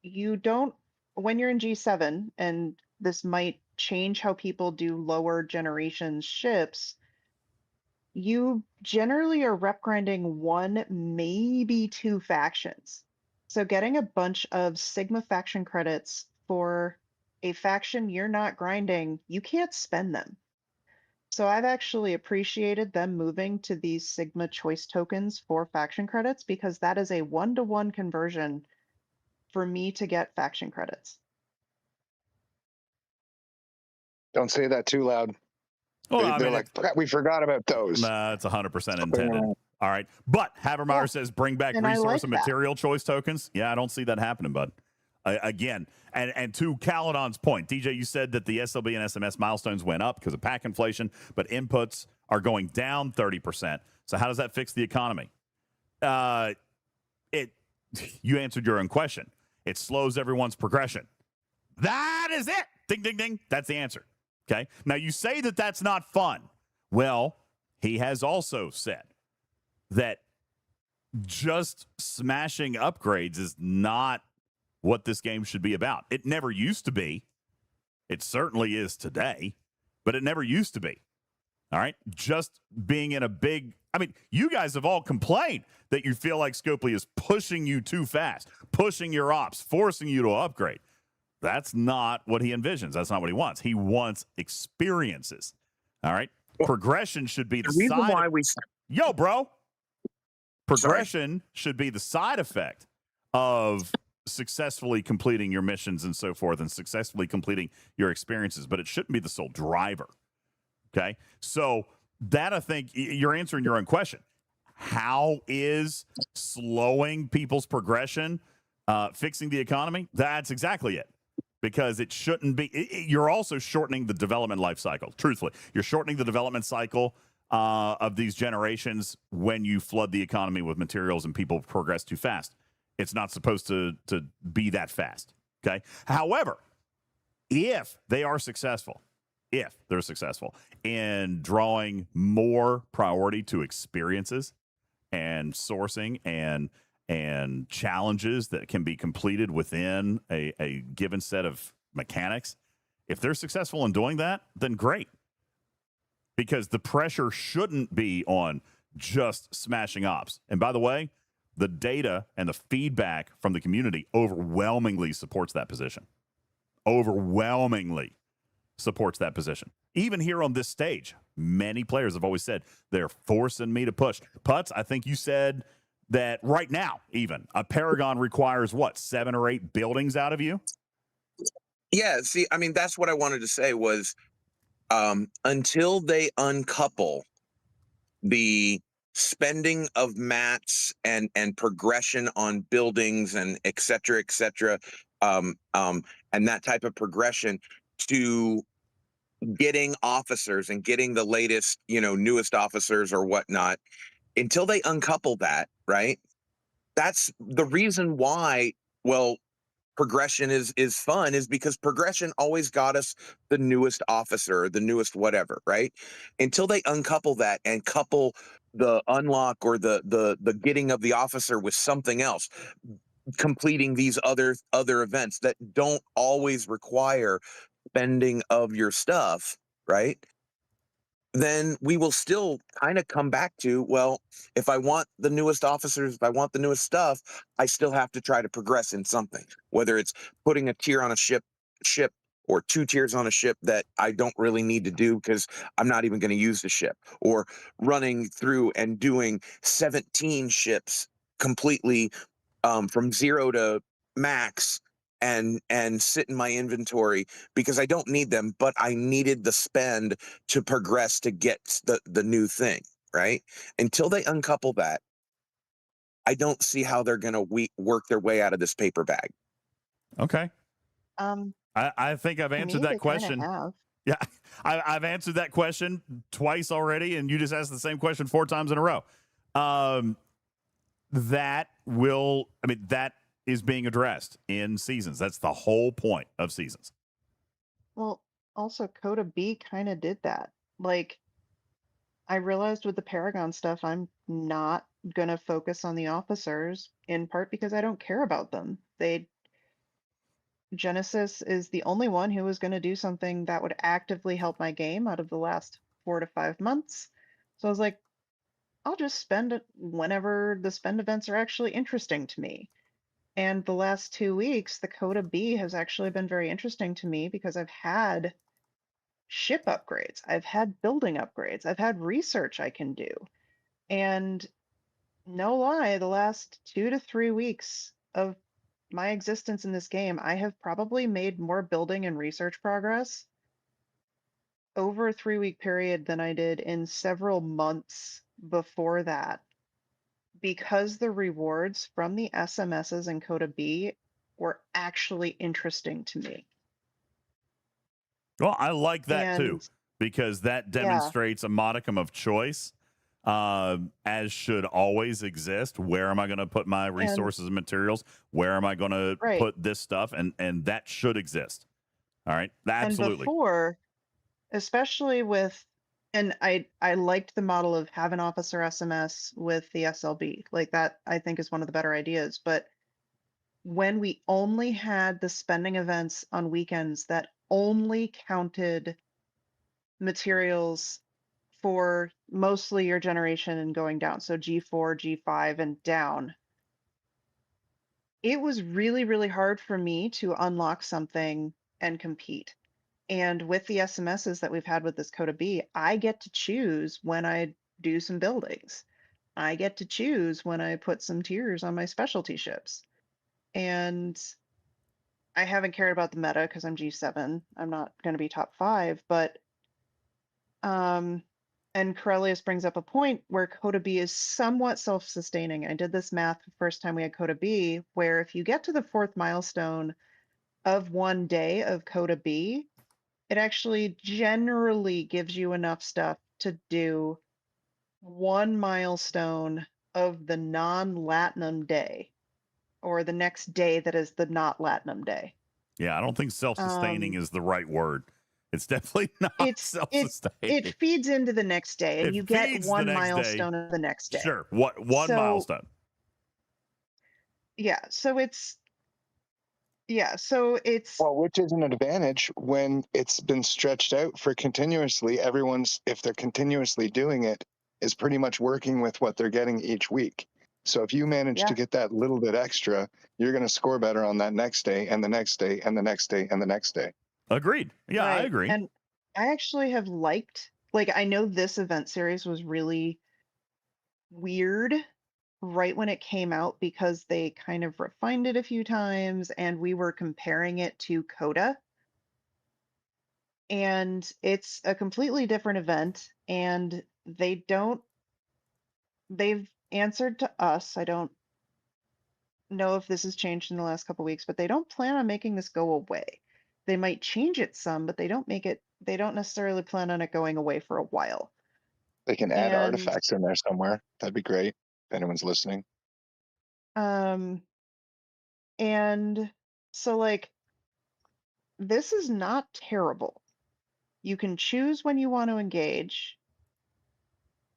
you don't, when you're in G7, and this might change how people do lower generation ships, you generally are rep grinding one, maybe two factions. So getting a bunch of Sigma faction credits for a faction you're not grinding, you can't spend them. So I've actually appreciated them moving to these Sigma choice tokens for faction credits, because that is a 1-to-1 conversion for me to get faction credits. Don't say that too loud. Well, I They're mean, like, "Crap, we forgot about those." nah, it's 100% intended. All right. But Havermeyer Well, says bring back and I resource like and that. material choice tokens. Yeah, I don't see that happening, bud. Again, and to Caledon's point, DJ, you said that the SLB and SMS milestones went up because of pack inflation, but inputs are going down 30%. So how does that fix the economy? You answered your own question. It slows everyone's progression. That is it. Ding, ding, ding. That's the answer. Okay. Now you say that that's not fun. Well, he has also said that just smashing upgrades is not what this game should be about. It never used to be. It certainly is today, but it never used to be. All right. Just being in a big, I mean, you guys have all complained that you feel like Scopely is pushing you too fast, pushing your ops, forcing you to upgrade. That's not what he envisions. That's not what he wants. He wants experiences. All right. Progression should be the reason side. why we Yo, bro. Progression should be the side effect of successfully completing your missions and so forth, and successfully completing your experiences, but it shouldn't be the sole driver. Okay. So that, I think you're answering your own question. How is slowing people's progression fixing the economy? That's exactly it. Because it shouldn't be. You're also shortening the development life cycle. Truthfully, you're shortening the development cycle of these generations when you flood the economy with materials and people progress too fast. It's not supposed to be that fast. Okay. However, if they're successful in drawing more priority to experiences and sourcing and challenges that can be completed within a given set of mechanics, if they're successful in doing that, then great. Because the pressure shouldn't be on just smashing ops. And by the way, the data and the feedback from the community overwhelmingly supports that position. Overwhelmingly supports that position. Even here on this stage, many players have always said they're forcing me to push. Putz, I think you said that right now, even a Paragon requires what, 7 or 8 buildings out of you? Yeah, see, I mean, that's what I wanted to say was until they uncouple the spending of mats and progression on buildings and et cetera, and that type of progression to getting officers and getting the latest, newest officers or whatnot, until they uncouple that, right? That's the reason why, well, progression is fun, is because progression always got us the newest officer, the newest whatever, right? Until they uncouple that and couple the unlock or the getting of the officer with something else, completing these other events that don't always require spending of your stuff, right? Then we will still kind of come back to, well, if I want the newest officers, if I want the newest stuff, I still have to try to progress in something, whether it's putting a tier on a ship or 2 tiers on a ship that I don't really need to do because I'm not even going to use the ship, or running through and doing 17 ships completely from 0 to max and sit in my inventory because I don't need them, but I needed the spend to progress to get the new thing, right? Until they uncouple that, I don't see how they're going to work their way out of this paper bag. Okay. I think I've To answered me, that they kinda question. have. Yeah, I've answered that question twice already, and you just asked the same question 4 times in a row. That is being addressed in seasons. That's the whole point of seasons. Well, also CoTA B kind of did that. Like, I realized with the Paragon stuff, I'm not going to focus on the officers, in part because I don't care about them. Genesis is the only one who was going to do something that would actively help my game out of the last 4 to 5 months. So I was like, I'll just spend it whenever the spend events are actually interesting to me. And the last 2 weeks, the CoTA B has actually been very interesting to me because I've had ship upgrades, I've had building upgrades, I've had research I can do. And no lie, the last 2 to 3 weeks of my existence in this game, I have probably made more building and research progress over a 3-week period than I did in several months before that, because the rewards from the SMSs and CoTA B were actually interesting to me. Well, I like that too, And because that yeah, demonstrates a modicum of choice, as should always exist. Where am I going to put my and resources and materials? Where am I going to right. put this stuff? And that should exist. All right, And absolutely. before, especially with, and I liked the model of have an officer SMS with the SLB. Like that, I think is one of the better ideas. But when we only had the spending events on weekends that only counted materials for mostly your generation and going down, so G4, G5, and down, it was really, really hard for me to unlock something and compete. And with the SMSs that we've had with this CoTA B, I get to choose when I do some buildings. I get to choose when I put some tiers on my specialty ships. And I haven't cared about the meta because I'm G7. I'm not going to be top 5, but and Corellius brings up a point where CoTA B is somewhat self-sustaining. I did this math the first time we had CoTA B, where if you get to the 4th milestone of one day of CoTA B, it actually generally gives you enough stuff to do one milestone of the non-Latinum day, or the next day that is the not Latinum day. Yeah, I don't think self-sustaining is the right word. It's definitely not It self-sustaining. feeds into the next day, and It you get feeds the one next day. milestone of the next day. Sure. One So milestone. yeah, so it's Well, which is an advantage when it's been stretched out for continuously. Everyone's, if they're continuously doing it, is pretty much working with what they're getting each week. So if you manage yeah. to get that little bit extra, you're going to score better on that next day and the next day and the next day and the next day. Agreed. Yeah, I Right. agree. And I actually have liked, like, I know this event series was really weird right when it came out because they kind of refined it a few times and we were comparing it to CoTA. And it's a completely different event, and they've answered to us. I don't know if this has changed in the last couple weeks, but they don't plan on making this go away. They might change it some, but they don't necessarily plan on it going away for a while. They can add And artifacts in there somewhere. That'd be great if anyone's listening. and so, like, this is not terrible. You can choose when you want to engage.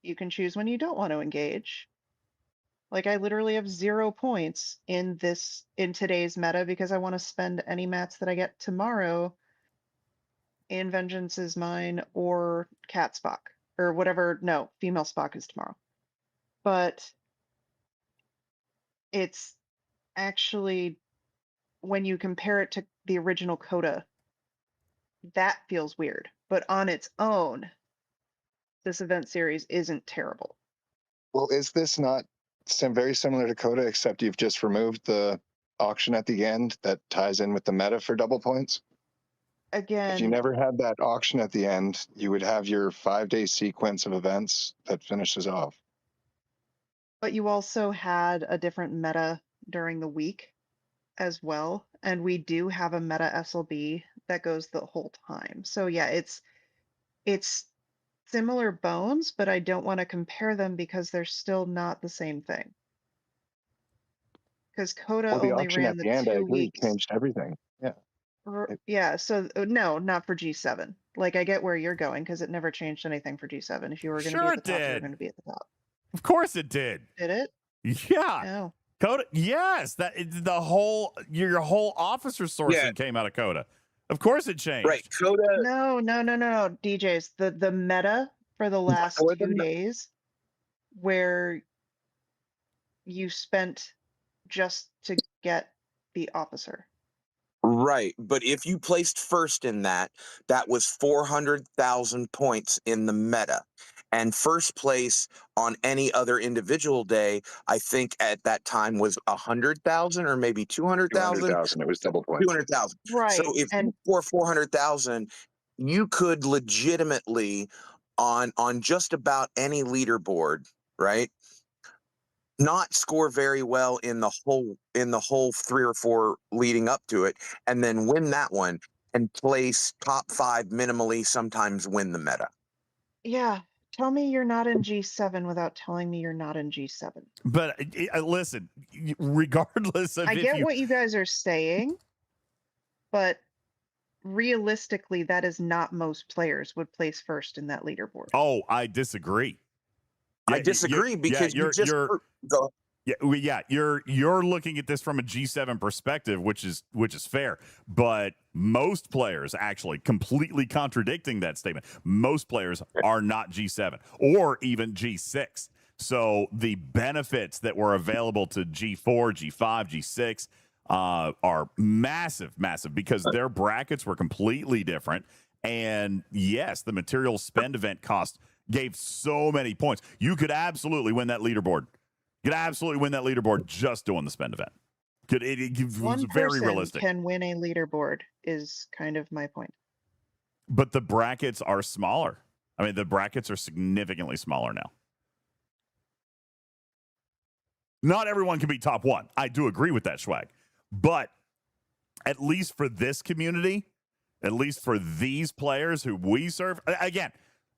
You can choose when you don't want to engage. Like, I literally have 0 points in today's meta because I want to spend any mats that I get tomorrow in Vengeance is Mine or Cat Spock or whatever. No, Female Spock is tomorrow. But it's actually, when you compare it to the original CoTA, that feels weird. But on its own, this event series isn't terrible. Well, is this not very similar to CoTA, except you've just removed the auction at the end that ties in with the meta for double points? If you Again, never had that auction at the end, you would have your 5-day sequence of events that finishes off. but you also had a different meta during the week as well. And we do have a meta SLB that goes the whole time. So yeah, it's similar bones, but I don't want to compare them because they're still not the same thing. Because CoTA Well, the only auction ran at the the end, I 2 agree, weeks. changed everything. Yeah. Yeah, so no, not for G7. Like, I get where you're going because it never changed anything for G7. If you were going to be Sure at the it top, you were did. going to be at the top. Of course it did. Did it? Yeah. No. CoTA, yes, your whole officer sourcing came out of CoTA. Of course it changed. Right. CoTA. No, DJs. The meta for the last Or the 2 days where you spent just to get the officer. Right. But if you placed first in that was 400,000 points in the meta. And first place on any other individual day, I think at that time was 100,000 or maybe 200,000. 200,000. It was double points. 200,000. Right. So if you score 400,000, you could legitimately on just about any leaderboard, right? Not score very well in the whole 3 or 4 leading up to it, and then win that one and place top 5 minimally, sometimes win the meta. Yeah. Tell me you're not in G7 without telling me you're not in G7. But listen, regardless of I get what you guys are saying, but realistically, that is not most players would place first in that leaderboard. Oh, I disagree. I disagree because you're you're looking at this from a G7 perspective, which is fair, but most players actually completely contradicting that statement. Most players are not G7 or even G6. So the benefits that were available to G4, G5, G6 are massive because their brackets were completely different. And yes, the material spend event cost gave so many points. You could absolutely win that leaderboard. You could absolutely win that leaderboard just doing the spend event. It was very realistic. Can win a leaderboard is kind of my point. But the brackets are smaller. I mean, the brackets are significantly smaller now. Not everyone can be top 1. I do agree with that, Swag. But at least for this community, at least for these players who we serve, again,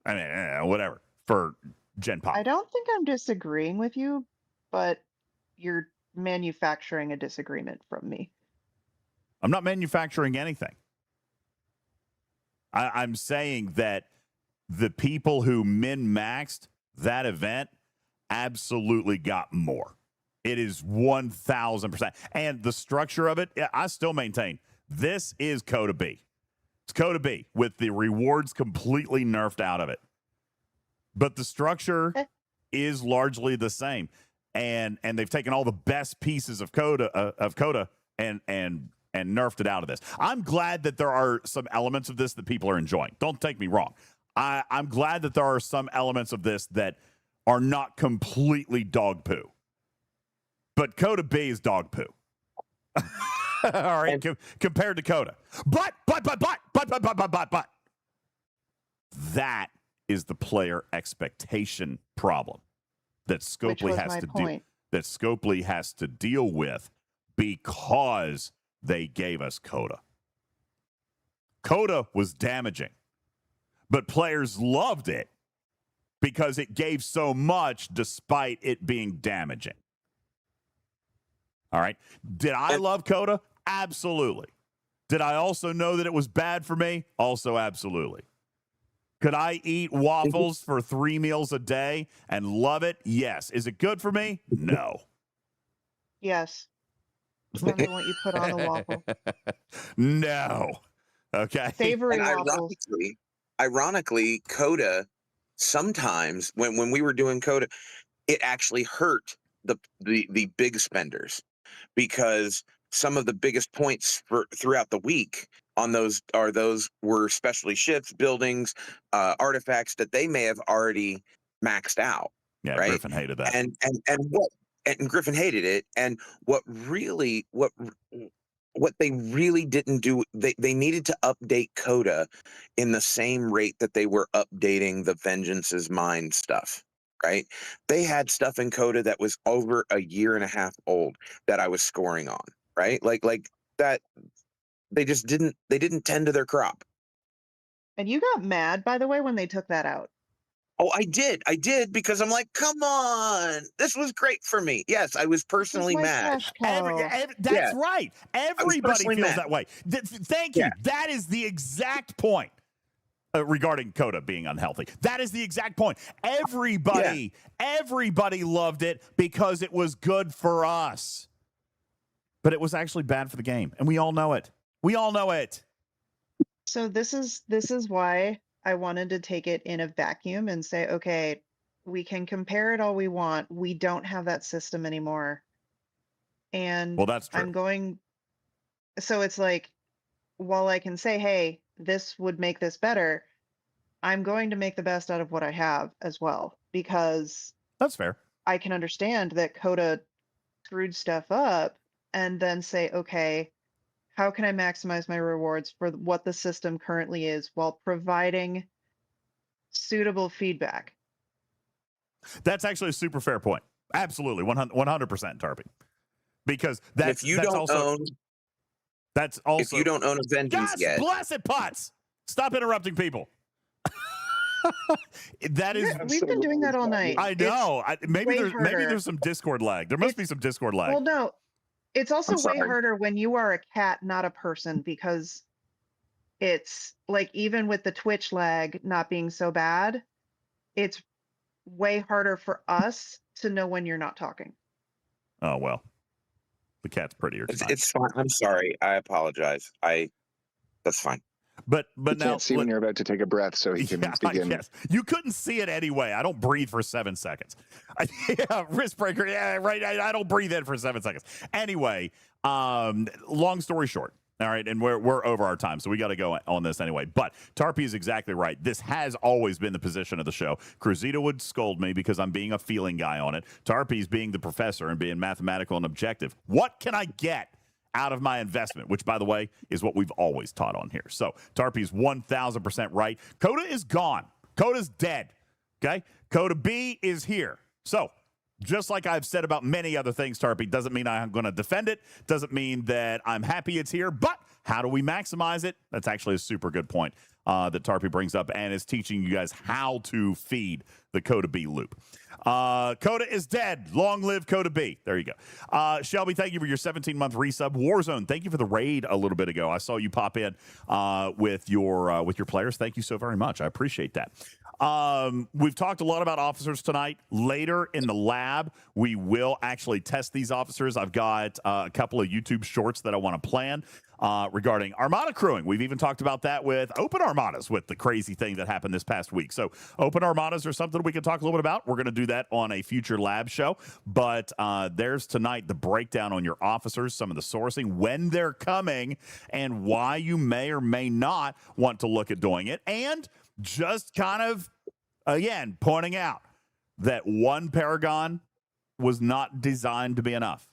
I mean, whatever, for Gen Pop. I don't think I'm disagreeing with you, but you're manufacturing a disagreement from me. I'm not manufacturing anything. I'm saying that the people who min-maxed that event absolutely got more. It is 1,000%. And the structure of it, I still maintain, this is CoTA B. It's CoTA B with the rewards completely nerfed out of it. But the structure is largely the same. And they've taken all the best pieces of CoTA and nerfed it out of this. I'm glad that there are some elements of this that people are enjoying. Don't take me wrong. I'm glad that there are some elements of this that are not completely dog poo. But CoTA B is dog poo. All right, compared to CoTA. But. That is the player expectation problem that Scopely has to deal with because they gave us CoTA. CoTA was damaging, but players loved it because it gave so much despite it being damaging. All right. Did I love CoTA? Absolutely. Did I also know that it was bad for me? Also, absolutely. Could I eat waffles for 3 meals a day and love it? Yes. Is it good for me? No. Yes. Depends on what you put on the waffle. No. Okay. Savory and waffles. ironically, CoTA, sometimes when we were doing CoTA, it actually hurt the big spenders, because some of the biggest points throughout the week on those were specialty ships, buildings, artifacts that they may have already maxed out. Yeah, right? Griffin hated that. And Griffin hated it. And what they really didn't do, they needed to update CoTA in the same rate that they were updating the Vengeance's Mind stuff. Right? They had stuff in CoTA that was over a year and a half old that I was scoring on. Right? Like that. They just didn't tend to their crop. And you got mad, by the way, when they took that out. Oh, I did, because I'm like, come on, this was great for me. Yes, I was personally mad. That's right. Everybody feels that way. Thank you. Yeah. That is the exact point. regarding CoTA being unhealthy. That is the exact point. Everybody loved it because it was good for us. But it was actually bad for the game, and we all know it. We all know it. So this is why I wanted to take it in a vacuum and say, okay, we can compare it all we want. We don't have that system anymore. And well, that's true. So it's like, while I can say, hey, this would make this better, I'm going to make the best out of what I have as well, because that's fair. I can understand that CoTA screwed stuff up and then say, okay, how can I maximize my rewards for what the system currently is while providing suitable feedback? That's actually a super fair point. Absolutely, 100%, Tarpy. Because if you don't own a vengeance yet, bless it, Potts. Stop interrupting people. That is, we've been doing that all night. I know. Maybe there's some Discord lag. There must be some Discord lag. Well, no, it's also way harder when you are a cat, not a person, because it's like, even with the Twitch lag not being so bad, it's way harder for us to know when you're not talking. Oh, well, the cat's prettier tonight. It's fine. I'm sorry. I apologize. That's fine. But you now can't see when you're about to take a breath, so he can begin. Yes. You couldn't see it anyway. I don't breathe for 7 seconds. Wrist breaker. Yeah, right. I don't breathe in for 7 seconds. Anyway, long story short. All right, and we're over our time, so we got to go on this anyway. But Tarpy is exactly right. This has always been the position of the show. Cruzito would scold me because I'm being a feeling guy on it. Tarpy's being the professor and being mathematical and objective. What can I get out of my investment, which, by the way, is what we've always taught on here. So Tarpy's 1,000% right. CoTA is gone. CoTA's dead, okay? CoTA B is here. So just like I've said about many other things, Tarpy, doesn't mean I'm going to defend it, doesn't mean that I'm happy it's here, but how do we maximize it? That's actually a super good point that Tarpy brings up and is teaching you guys how to feed the CoTA B loop. CoTA is dead. Long live CoTA B. There you go. Shelby, thank you for your 17-month resub. Warzone, thank you for the raid a little bit ago. I saw you pop in with your players. Thank you so very much. I appreciate that. We've talked a lot about officers tonight. Later in the lab, we will actually test these officers. I've got a couple of YouTube shorts that I want to plan regarding Armada crewing. We've even talked about that with Open Armadas, with the crazy thing that happened this past week. So Open Armadas are something we can talk a little bit about. We're going to do that on a future lab show. But there's tonight the breakdown on your officers, some of the sourcing, when they're coming, and why you may or may not want to look at doing it. And just kind of, again, pointing out that one Paragon was not designed to be enough.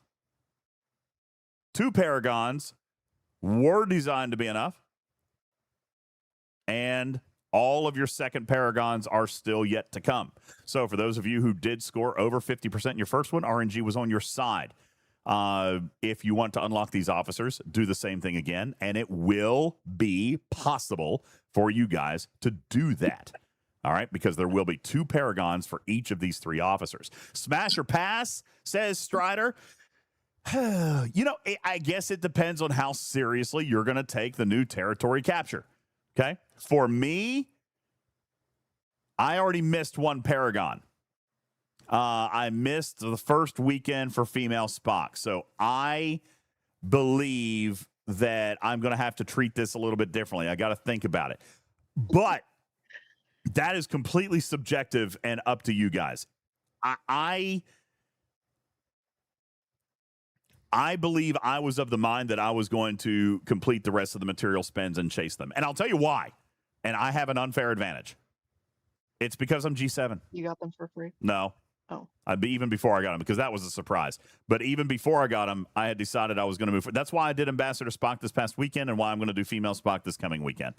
2 Paragons were designed to be enough. And all of your second Paragons are still yet to come. So for those of you who did score over 50% in your first one, RNG was on your side. If you want to unlock these officers, do the same thing again, and it will be possible for you guys to do that. All right, because there will be 2 Paragons for each of these 3 officers. Smash or pass, says Strider. You know, I guess it depends on how seriously you're going to take the new territory capture. Okay? For me, I already missed 1 Paragon. I missed the first weekend for Female Spock. So I believe that I'm going to have to treat this a little bit differently. I got to think about it. But that is completely subjective and up to you guys. I believe I was of the mind that I was going to complete the rest of the material spends and chase them. And I'll tell you why. And I have an unfair advantage. It's because I'm G7. You got them for free? No. Oh. Even before I got them, because that was a surprise. But even before I got them, I had decided I was going to move forward. That's why I did Ambassador Spock this past weekend and why I'm going to do Female Spock this coming weekend.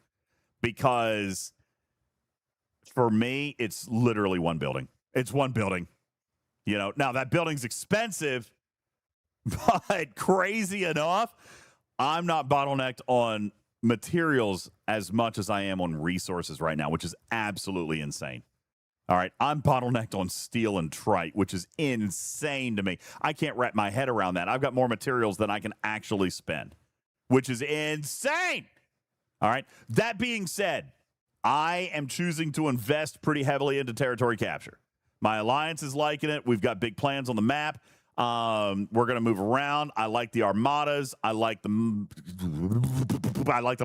Because for me, it's literally one building. It's one building. You know, now that building's expensive, but crazy enough, I'm not bottlenecked on materials as much as I am on resources right now, which is absolutely insane. All right, I'm bottlenecked on steel and trite, which is insane to me. I can't wrap my head around that. I've got more materials than I can actually spend, which is insane. All right, that being said, I am choosing to invest pretty heavily into territory capture. My alliance is liking it. We've got big plans on the map. We're going to move around. I like the armadas. I like the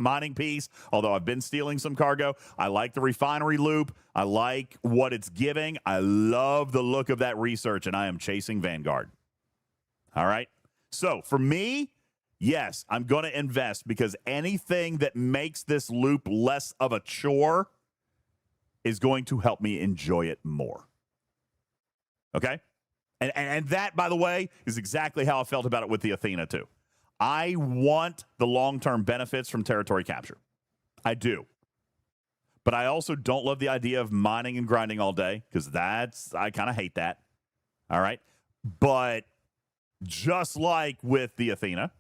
mining piece, although I've been stealing some cargo. I like the refinery loop. I like what it's giving. I love the look of that research, and I am chasing Vanguard. All right? So for me, yes, I'm going to invest because anything that makes this loop less of a chore is going to help me enjoy it more. Okay? And that, by the way, is exactly how I felt about it with the Athena, too. I want the long-term benefits from territory capture. I do. But I also don't love the idea of mining and grinding all day because I kind of hate that. All right? But just like with the Athena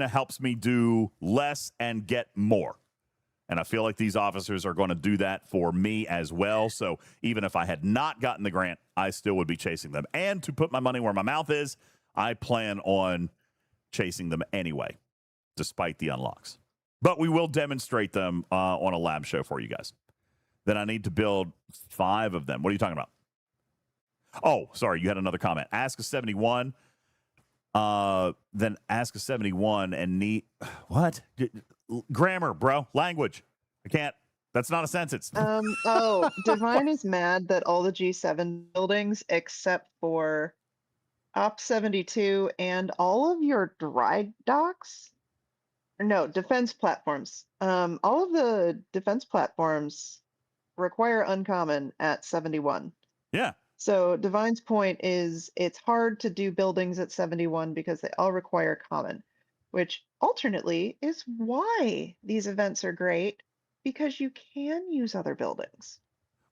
helps me do less and get more. And I feel like these officers are going to do that for me as well. So even if I had not gotten the grant, I still would be chasing them. And to put my money where my mouth is, I plan on chasing them anyway, despite the unlocks. But we will demonstrate them on a lab show for you guys. Then I need to build 5 of them. What are you talking about? Oh, sorry, you had another comment. Ask a 71. Then ask a 71 and need what? Grammar, bro. Language. I can't. That's not a sentence. Divine is mad that all the G7 buildings except for Op 72 and all of your dry docks. No, defense platforms. All of the defense platforms require uncommon at 71. Yeah. So Divine's point is it's hard to do buildings at 71 because they all require common, which alternately is why these events are great because you can use other buildings.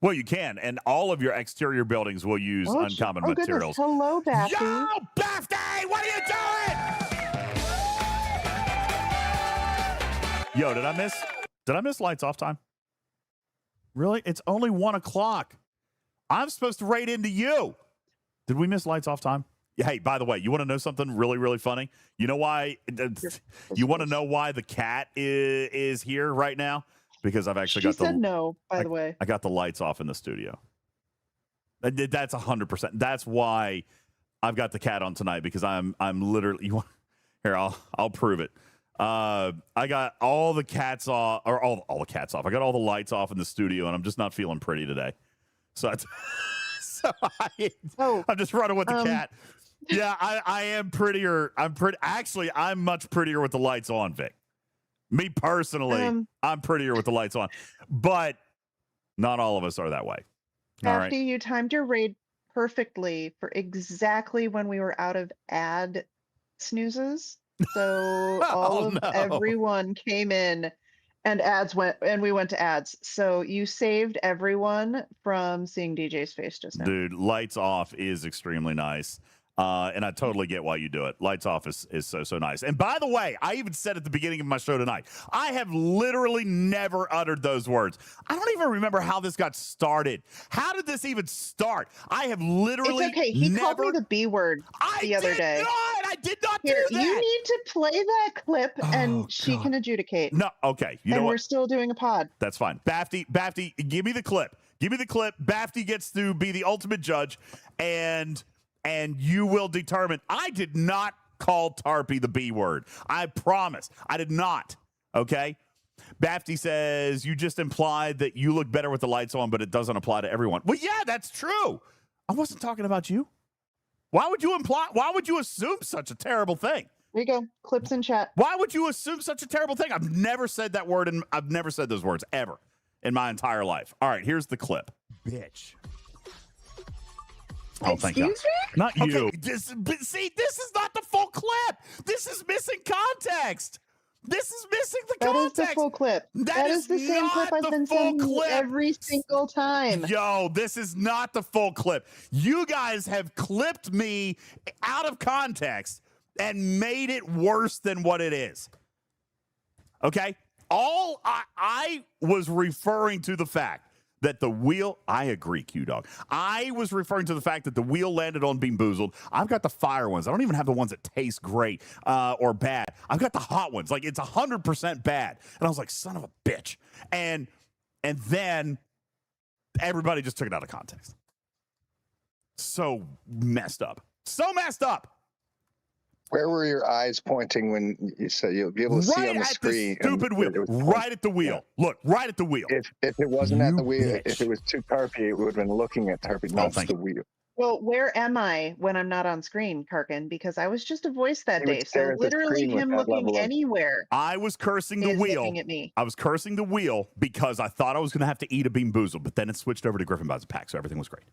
Well, you can, and all of your exterior buildings will use uncommon materials. Goodness. Hello, Bafty. Yo, Bafty, what are you doing? Yo, did I miss lights off time? Really? It's only 1 o'clock. I'm supposed to raid into you. Did we miss lights off time? Hey, by the way, you want to know something really, really funny? You know why? You want to know why the cat is here right now? Because I've actually got the. She said no. By the way, I got the lights off in the studio. That's 100%. That's why I've got the cat on tonight because I'm literally. Here, I'll prove it. I got all the cats off, or all the cats off. I got all the lights off in the studio, and I'm just not feeling pretty today. So I'm just running with the cat. Yeah, I am prettier. I'm much prettier with the lights on, Vic. Me personally, I'm prettier with the lights on. But not all of us are that way. All right. After you timed your raid perfectly for exactly when we were out of ad snoozes. So everyone came in and we went to ads. So you saved everyone from seeing DJ's face just now. Dude, lights off is extremely nice. And I totally get why you do it. Lights off is so nice. And by the way, I even said at the beginning of my show tonight, I have literally never uttered those words. I don't even remember how this got started. How did this even start? I have literally It's okay. He called me the B word the other day. I did not do that. You need to play that clip and she can adjudicate. No, okay. You know what? We're still doing a pod. That's fine. Bafty, give me the clip. Give me the clip. Bafty gets to be the ultimate judge, and you will determine. I did not call Tarpy the B word. I promise. I did not. Okay? Bafty says, you just implied that you look better with the lights on, but it doesn't apply to everyone. Well, yeah, that's true. I wasn't talking about you. Why would you assume such a terrible thing? There you go. Clips in chat. Why would you assume such a terrible thing? I've never said that word, and I've never said those words ever in my entire life. All right, here's the clip. Bitch. Oh, thank God. Excuse me? Not you. Okay, this is not the full clip. This is missing context. This is missing the context. That is the full clip. That is the same clip I've been sending you every single time. Yo, this is not the full clip. You guys have clipped me out of context and made it worse than what it is. Okay? I was referring to the fact that the wheel, I agree, Q-Dog. I was referring to the fact that the wheel landed on Bean Boozled. I've got the fire ones. I don't even have the ones that taste great or bad. I've got the hot ones. Like, it's 100% bad. And I was like, son of a bitch. And then everybody just took it out of context. So messed up. So messed up. Where were your eyes pointing when you said you'll be able to see on the screen? Right at the stupid wheel. Right at the wheel. Yeah. Look, right at the wheel. If it wasn't at the wheel, if it was too Tarpy, it would have been looking at Tarpy, not the wheel. Well, where am I when I'm not on screen, Karkin? Because I was just a voice that day. So literally him looking anywhere. I was cursing the wheel. Looking at me. I was cursing the wheel because I thought I was going to have to eat a Bean Boozled, but then it switched over to Griffin Buys a Pack, so everything was great.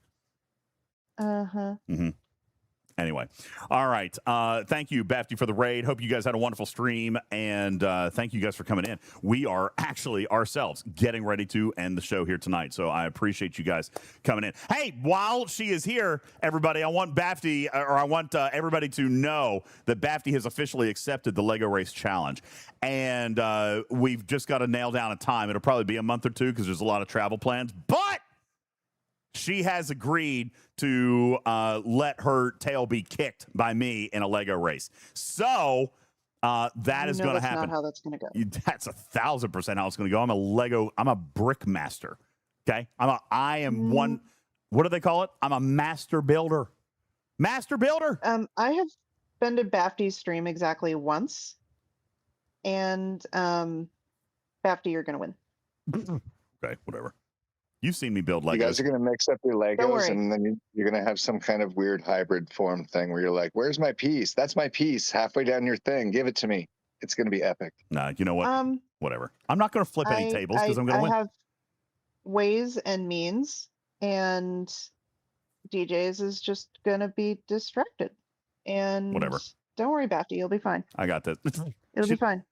Uh-huh. Mm-hmm. Anyway, all right. Thank you, Bafty, for the raid. Hope you guys had a wonderful stream, and thank you guys for coming in. We are actually ourselves getting ready to end the show here tonight, so I appreciate you guys coming in. Hey, while she is here, everybody, I want Bafty, or I want everybody to know that Bafty has officially accepted the Lego Race Challenge, and we've just got to nail down a time. It'll probably be a month or two because there's a lot of travel plans, but she has agreed to let her tail be kicked by me in a Lego race. So that is going to happen. That's not how that's going to go. That's 1,000% how it's going to go. I'm a brick master. Okay. I am one. What do they call it? I'm a master builder. Master builder. I have been to Bafty's stream exactly once, and Bafty, you're going to win. Okay, whatever. You've seen me build Legos. You guys are going to mix up your Legos, and then you're going to have some kind of weird hybrid form thing where you're like, where's my piece? That's my piece. Halfway down your thing. Give it to me. It's going to be epic. Nah, you know what? Whatever. I'm not going to flip any tables because I'm going to win. I have ways and means, and DJs is just going to be distracted. And whatever. Don't worry, Bafty. You'll be fine. I got this. It'll be fine.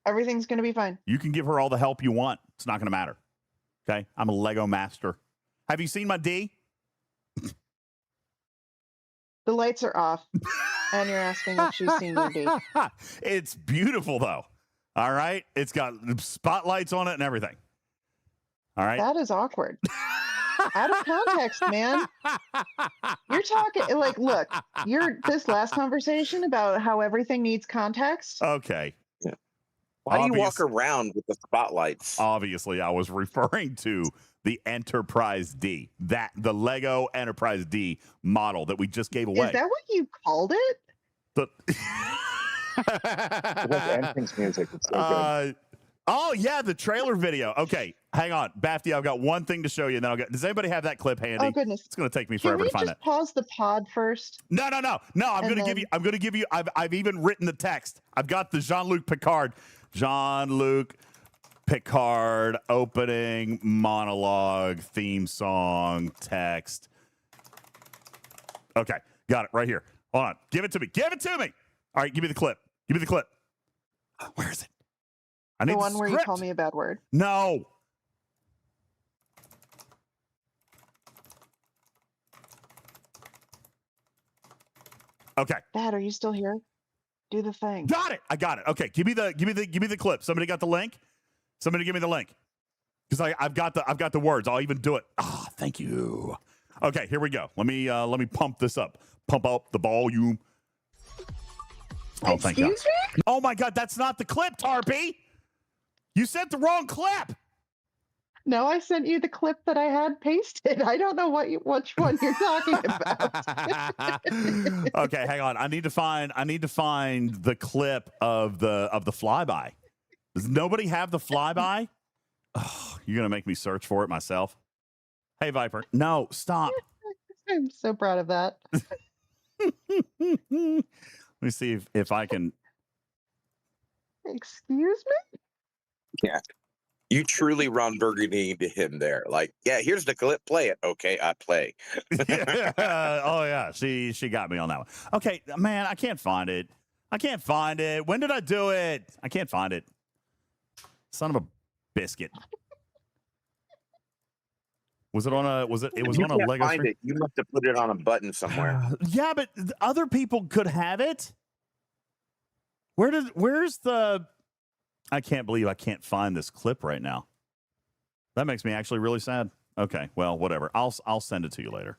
Everything's going to be fine. You can give her all the help you want. It's not going to matter. Okay, I'm a Lego master. Have you seen my D? The lights are off, and you're asking if she's seen your D. It's beautiful, though. All right, it's got spotlights on it and everything. All right, that is awkward. Out of context, man. You're talking like, look, this last conversation about how everything needs context. Okay. Why do you walk around with the spotlights? Obviously, I was referring to the Enterprise D, the Lego Enterprise D model that we just gave away. Is that what you called it? That's entrance music. It's so good. Oh, yeah, the trailer video. Okay, hang on. Bafty, I've got one thing to show you, and then I'll get... Does anybody have that clip handy? Oh, goodness. It's going to take me forever to find that. Can we just pause the pod first? No. I'm going to give you... I've even written the text. I've got the Jean-Luc Picard opening monologue theme song text. Okay, got it right here. Hold on. Give it to me. All right, give me the clip. Where is it? I need the one the where you call me a bad word. No. Okay. Dad, are you still here? Do the thing. Got it. I got it. Okay, give me the clip. Somebody got the link? Somebody give me the link. Because I've got the words. I'll even do it. Ah, thank you. Okay, here we go. Let me pump this up. Pump up the volume. Oh, thank God. Excuse me? Oh my God, that's not the clip, Tarpy. You sent the wrong clip. No, I sent you the clip that I had pasted. I don't know which one you're talking about. Okay, hang on. I need to find the clip of the flyby. Does nobody have the flyby? Oh, you're gonna make me search for it myself. Hey, Viper. No, stop. I'm so proud of that. Let me see if I can. Excuse me? Yeah. You truly Ron Burgundy to him there. Like, yeah, here's the clip. Play it. Okay, I play. Oh, yeah. She got me on that one. Okay, man, I can't find it. When did I do it? I can't find it. Son of a biscuit. Was it on a? It was on a Lego. Find it. You must have put it on a button somewhere. Yeah, but other people could have it. Where's the? I can't believe I can't find this clip right now. That makes me actually really sad. Okay. Well, whatever. I'll send it to you later.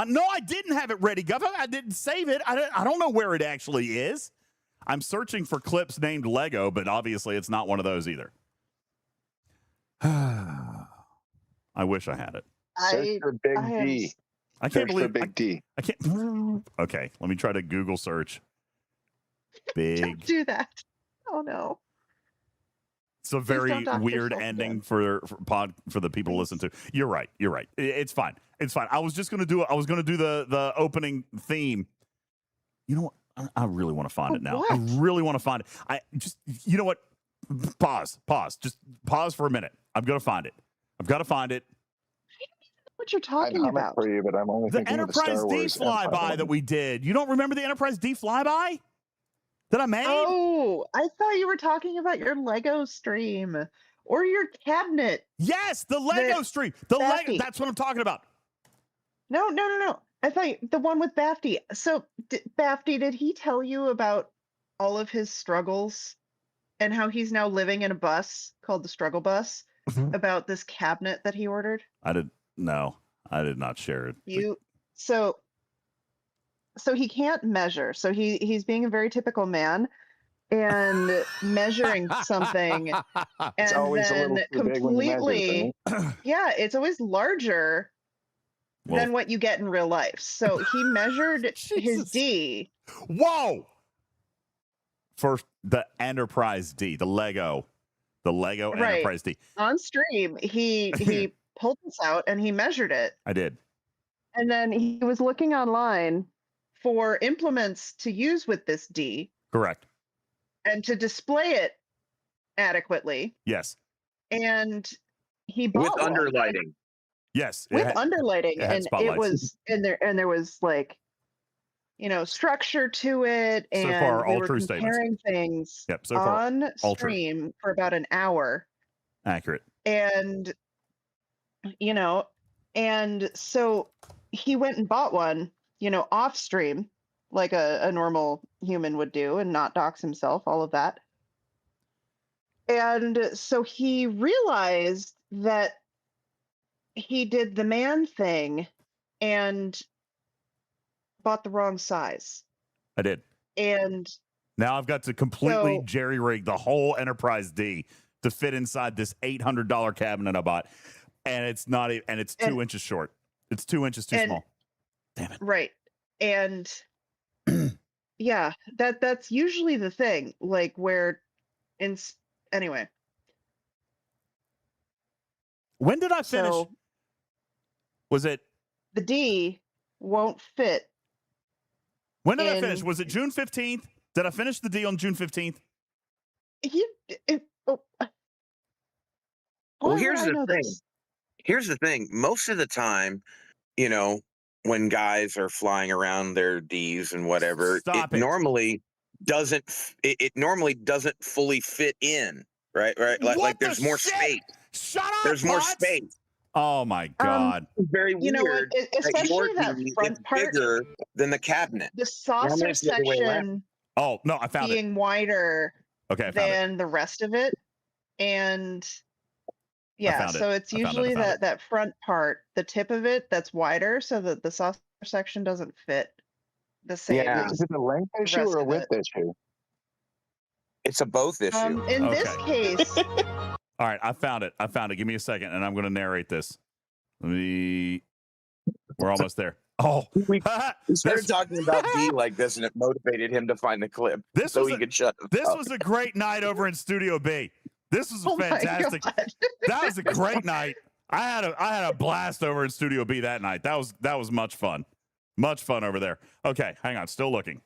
No, I didn't have it ready, Guff. I didn't save it. I don't know where it actually is. I'm searching for clips named Lego, but obviously it's not one of those either. I wish I had it. Search for Big D. I can't Search believe for Big D. I can't. Okay, let me try to Google search. Big. Don't do that. Oh no. It's a Please very don't dox weird yourself ending again. for the people to listen to. You're right. It's fine. It's fine. I was gonna do the opening theme. You know what? I really want to find it now. What? I really want to find it. I just, you know what? Pause. Just pause for a minute. I'm gonna find it. I've got to find it. What you're I'd talking hum it about? for you, but I'm only The thinking of the Enterprise Star D Wars flyby Empire that one. we did. You don't remember the Enterprise D flyby that I made? Oh, I thought you were talking about your Lego stream or your cabinet. Yes, the Lego stream. The Lego. Bafty. That's what I'm talking about. No. I thought the one with Bafty. So, Bafty, did he tell you about all of his struggles and how he's now living in a bus called the Struggle Bus about this cabinet that he ordered? I did not share it. So he can't measure. So he's being a very typical man and measuring something It's and always a little then too big when you measure it, completely yeah, it's always larger Well, than what you get in real life. So he measured his Jesus. D. Whoa! First, the Enterprise D, the Lego Right. Enterprise D. On stream, he pulled this out and he measured it. I did. And then he was looking online for implements to use with this D Correct. and to display it adequately. Yes. And he With bought one. underlighting. Yes. With had- underlighting, it had and spotlights. it was there was like, structure to it, So and far, all we were true statements. comparing things Yep. So far, on all true. stream for about an hour, accurate. and and so he went and bought one, off stream, like a normal human would do, and not dox himself, all of that. And so he realized that he did the man thing and bought the wrong size. I did. And Now I've got to completely So- jerry rig the whole Enterprise D to fit inside this $800 cabinet I bought, and it's not. And it's 2 inches short. It's 2 inches too and- small. Damn it. right. And yeah, that's usually the thing, like where anyway. When did I finish? So Was it? the D won't fit. When did I in- finish? Was it June 15th? Did I finish the D on June 15th? Well, here's the thing. This? Here's the thing. Most of the time, when guys are flying around their Ds and whatever, Stop it. normally doesn't it normally doesn't fully fit in, right? What Like the there's more shit? space. Shut up. There's more Butts! space. Oh my God. It's very You know weird. what? that your Especially that D front is part, bigger than the cabinet. the saucer Normally it's the other way around. section Oh no, I found it. being wider Okay, I found it. than the rest of it, and yeah, found it. so it's I found it. I usually found it. that front part, the tip of it, that's wider, so that the saucer section doesn't fit the same. Yeah. as Is it a length the issue rest or a of width it. issue? It's a both issue. In this Okay. case, All right, I found it. Give me a second, and I'm going to narrate this. We're almost there. Oh, We started this, talking about D like this, and it motivated him to find the clip This so was he a- could shut up. this was a great night over in Studio B. This was oh my fantastic. God. That was a great night. I had a blast over in Studio B that night. That was much fun. Much fun over there. Okay, hang on. Still looking.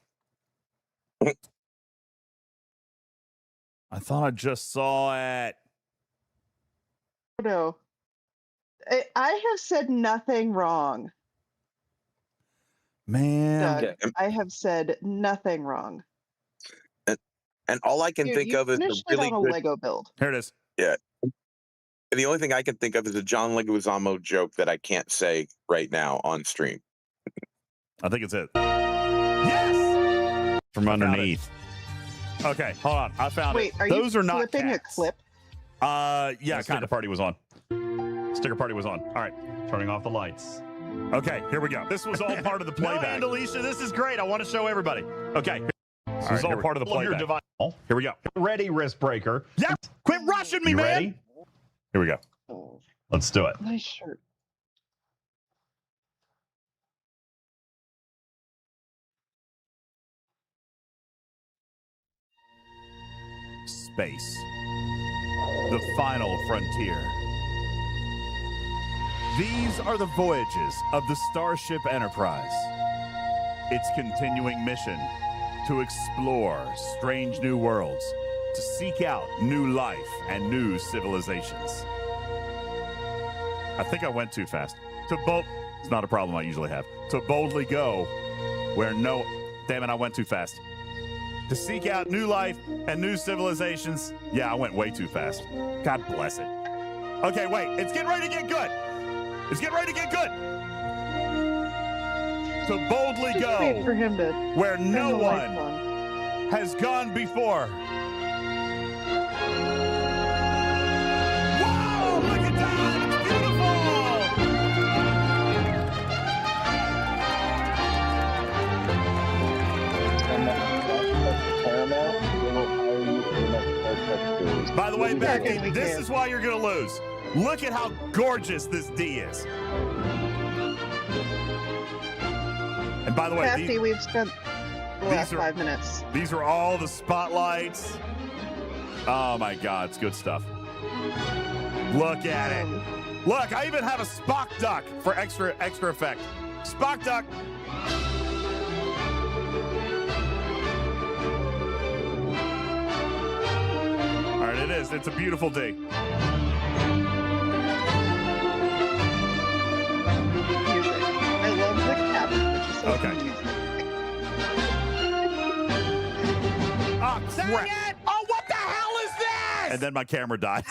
I thought I just saw it. No, I have said nothing wrong. Man. Doug. Yeah, I have said nothing wrong. and all I can Dude, think you of is finished a really it on a good. Lego build. Here it is. The only thing I can think of is a John Leguizamo joke that I can't say right now on stream. I think it's it. Yes! From underneath. Okay, hold on. I found Wait, it. are Those you are not flipping cats. a clip? Yeah, Let's kind of party was on. Sticker party was on. All right, turning off the lights. Okay, here we go. This was all part of the playback. No, Alicia, this is great. I want to show everybody. Okay. This is all part of the playback. Here we go. Ready, wrist breaker. Yes. Quit rushing me, You man. ready? Here we go. Oh, Let's do it. nice shirt. Space. The final frontier. These are the voyages of the Starship Enterprise. Its continuing mission to explore strange new worlds, to seek out new life and new civilizations. I think I went too fast. It's not a problem I usually have. To boldly go where no... Damn it, I went too fast. To seek out new life and new civilizations. Yeah, I went way too fast. God bless it. Okay, wait. It's getting ready to get good. It's getting ready to get good. To boldly Just wait for go him to where turn no the lights one on. has gone before. Whoa! Look at that! It's beautiful! By the way, Becky, this is why you're going to lose. Look at how gorgeous this D is. And by the way, Bafty, we've spent the last 5 minutes. These are all the spotlights. Oh my God, it's good stuff. Look at it. Look, I even have a Spock duck for extra effect. Spock duck. All right, it is. It's a beautiful day. Music. I love the cabin, which is so confusing. Oh, crap. Oh, what the hell is this? And then my camera died.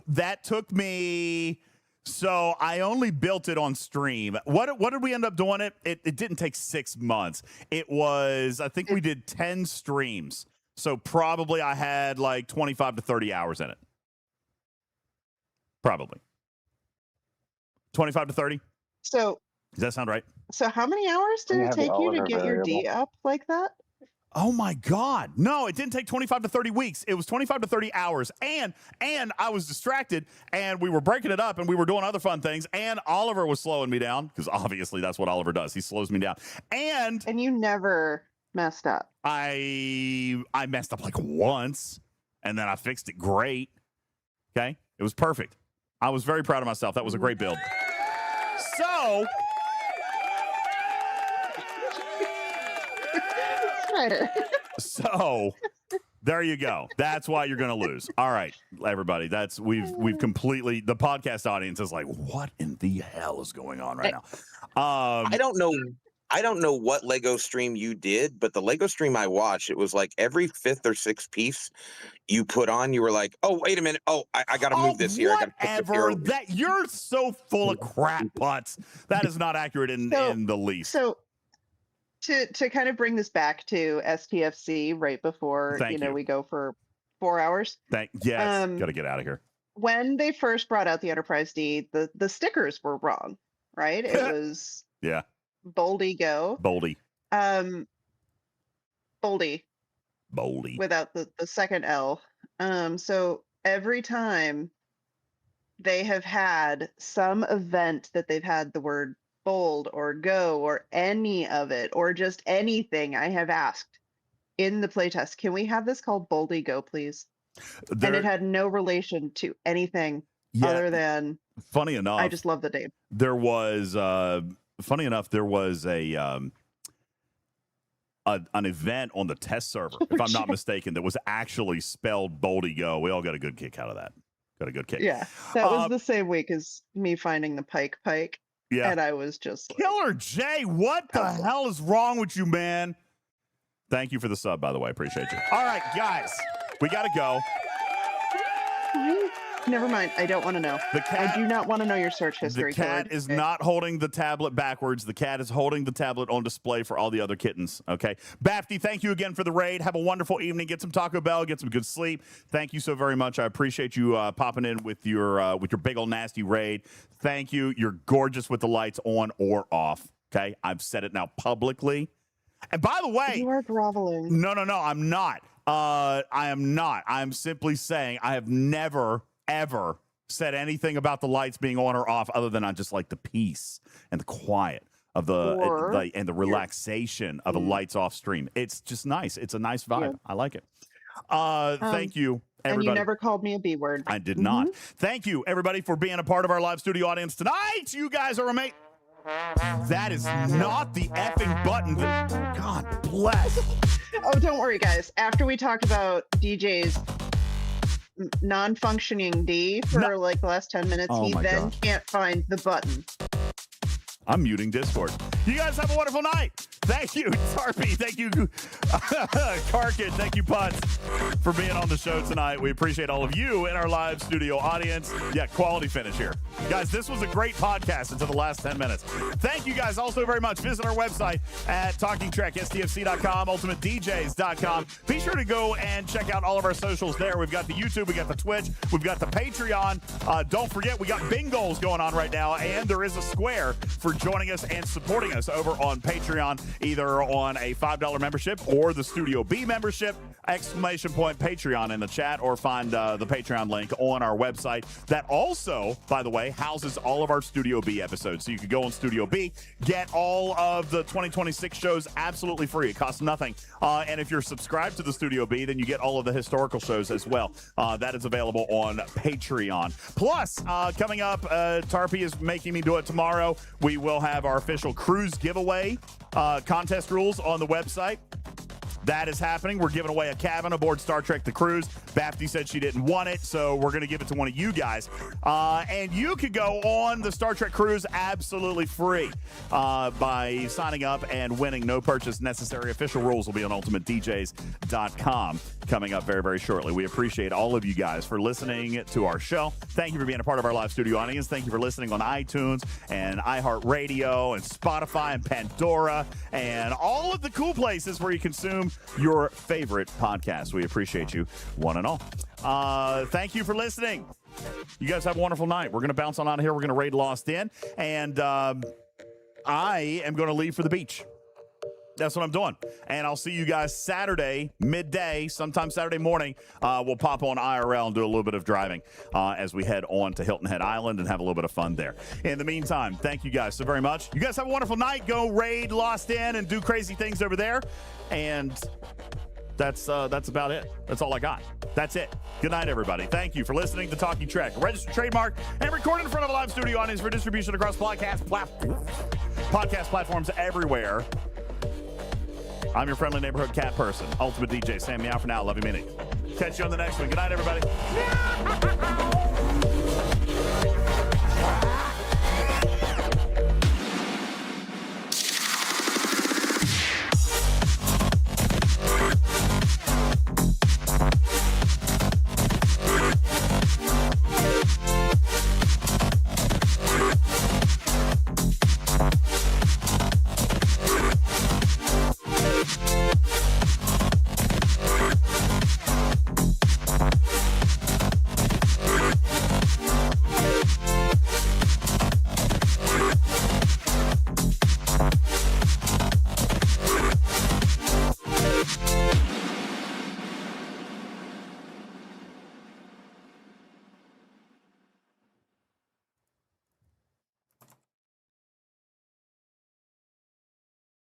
That took me... So I only built it on stream. What did we end up doing it? It didn't take 6 months. It was, I think we did 10 streams. So probably I had like 25 to 30 hours in it. Probably. 25 to 30? So Does that sound right? So how many hours did it take you to get your D up like that? Oh my God. No, it didn't take 25 to 30 weeks. It was 25 to 30 hours. And I was distracted and we were breaking it up and we were doing other fun things. And Oliver was slowing me down because obviously that's what Oliver does. He slows me down. And you never messed up. I messed up like once and then I fixed it great. Okay. It was perfect. I was very proud of myself. That was a great build. So So there you go. That's why you're going to lose. All right, everybody. We've completely, the podcast audience is like, what in the hell is going on right now? I don't know what Lego stream you did, but the Lego stream I watched, it was like every 5th or 6th piece you put on, you were like, oh, wait a minute. Oh, I got to move this here. Whatever. That you're so full of crap, Putz. That is not accurate in the least. So to kind of bring this back to STFC right before we go for 4 hours. Yes, got to get out of here. When they first brought out the Enterprise D, the stickers were wrong, right? It was Boldy Go. Boldy. Boldy. Without the second L. So every time they have had some event that they've had the word bold or go or any of it or just anything, I have asked in the playtest, can we have this called Boldy Go, please? And it had no relation to anything other than funny enough. I just love the name. There was funny enough, there was an event on the test server, if I'm not mistaken, that was actually spelled Boldy Go. We all got a good kick out of that. Got a good kick. Yeah, that was the same week as me finding the Pike. Yeah. And I was just like, Killer J, what the hell is wrong with you, man? Thank you for the sub, by the way. Appreciate you. All right, guys, we got to go. Never mind. I don't want to know. The cat, I do not want to know your search history. The cat George. is Okay. not holding the tablet backwards. The cat is holding the tablet on display for all the other kittens. Okay. Bafty, thank you again for the raid. Have a wonderful evening. Get some Taco Bell. Get some good sleep. Thank you so very much. I appreciate you popping in with your big old nasty raid. Thank you. You're gorgeous with the lights on or off. Okay. I've said it now publicly. And by the way, You are groveling. no, I'm not. I am not. I'm simply saying I have never, ever said anything about the lights being on or off other than I just like the peace and the quiet of and the relaxation of a lights off stream. It's just nice. It's a nice vibe. Yeah. I like it. Thank you, everybody. And you never called me a B word. I did not. Thank you, everybody, for being a part of our live studio audience tonight. You guys are amazing. That is not the effing button. God bless. Oh, don't worry, guys. After we talked about DJ's non-functioning D for like the last 10 minutes, Oh he my then God. can't find the button. I'm muting Discord. You guys have a wonderful night. Thank you, Tarpy. Thank you, Karkin. Thank you, Putz, for being on the show tonight. We appreciate all of you in our live studio audience. Yeah, quality finish here. Guys, this was a great podcast until the last 10 minutes. Thank you guys also very much. Visit our website at TalkingTrekSTFC.com, UltimatDJz.com. Be sure to go and check out all of our socials there. We've got the YouTube, we got the Twitch, we've got the Patreon. Don't forget, we got bingos going on right now, and there is a square for joining us and supporting us over on Patreon, either on a $5 membership or the Studio B membership. Patreon in the chat, or find the Patreon link on our website. That also, by the way, houses all of our Studio B episodes. So you can go on Studio B, get all of the 2026 shows absolutely free. It costs nothing. And if you're subscribed to the Studio B, then you get all of the historical shows as well. That is available on Patreon. Plus, coming up, Tarpy is making me do it tomorrow. We will have our official cruise giveaway contest rules on the website. That is happening. We're giving away a cabin aboard Star Trek The Cruise. Bafty said she didn't want it, so we're going to give it to one of you guys. And you could go on the Star Trek Cruise absolutely free by signing up and winning. No purchase necessary. Official rules will be on UltimatDJz.com coming up very, very shortly. We appreciate all of you guys for listening to our show. Thank you for being a part of our live studio audience. Thank you for listening on iTunes and iHeartRadio and Spotify and Pandora and all of the cool places where you consume your favorite podcast. We appreciate you, one and all. Thank you for listening. You guys have a wonderful night. We're going to bounce on out of here. We're going to raid Lost In, and I am going to leave for the beach. That's what I'm doing. And I'll see you guys Saturday, midday, sometime Saturday morning. We'll pop on IRL and do a little bit of driving as we head on to Hilton Head Island and have a little bit of fun there. In the meantime, thank you guys so very much. You guys have a wonderful night. Go raid Lost In and do crazy things over there. And that's about it. That's all I got. That's it. Good night, everybody. Thank you for listening to Talking Trek. Registered trademark and recorded in front of a live studio audience for distribution across podcast platforms everywhere. I'm your friendly neighborhood cat person, Ultimate DJ. Sam Meow for now. Love you, Minnie. Catch you on the next one. Good night, everybody.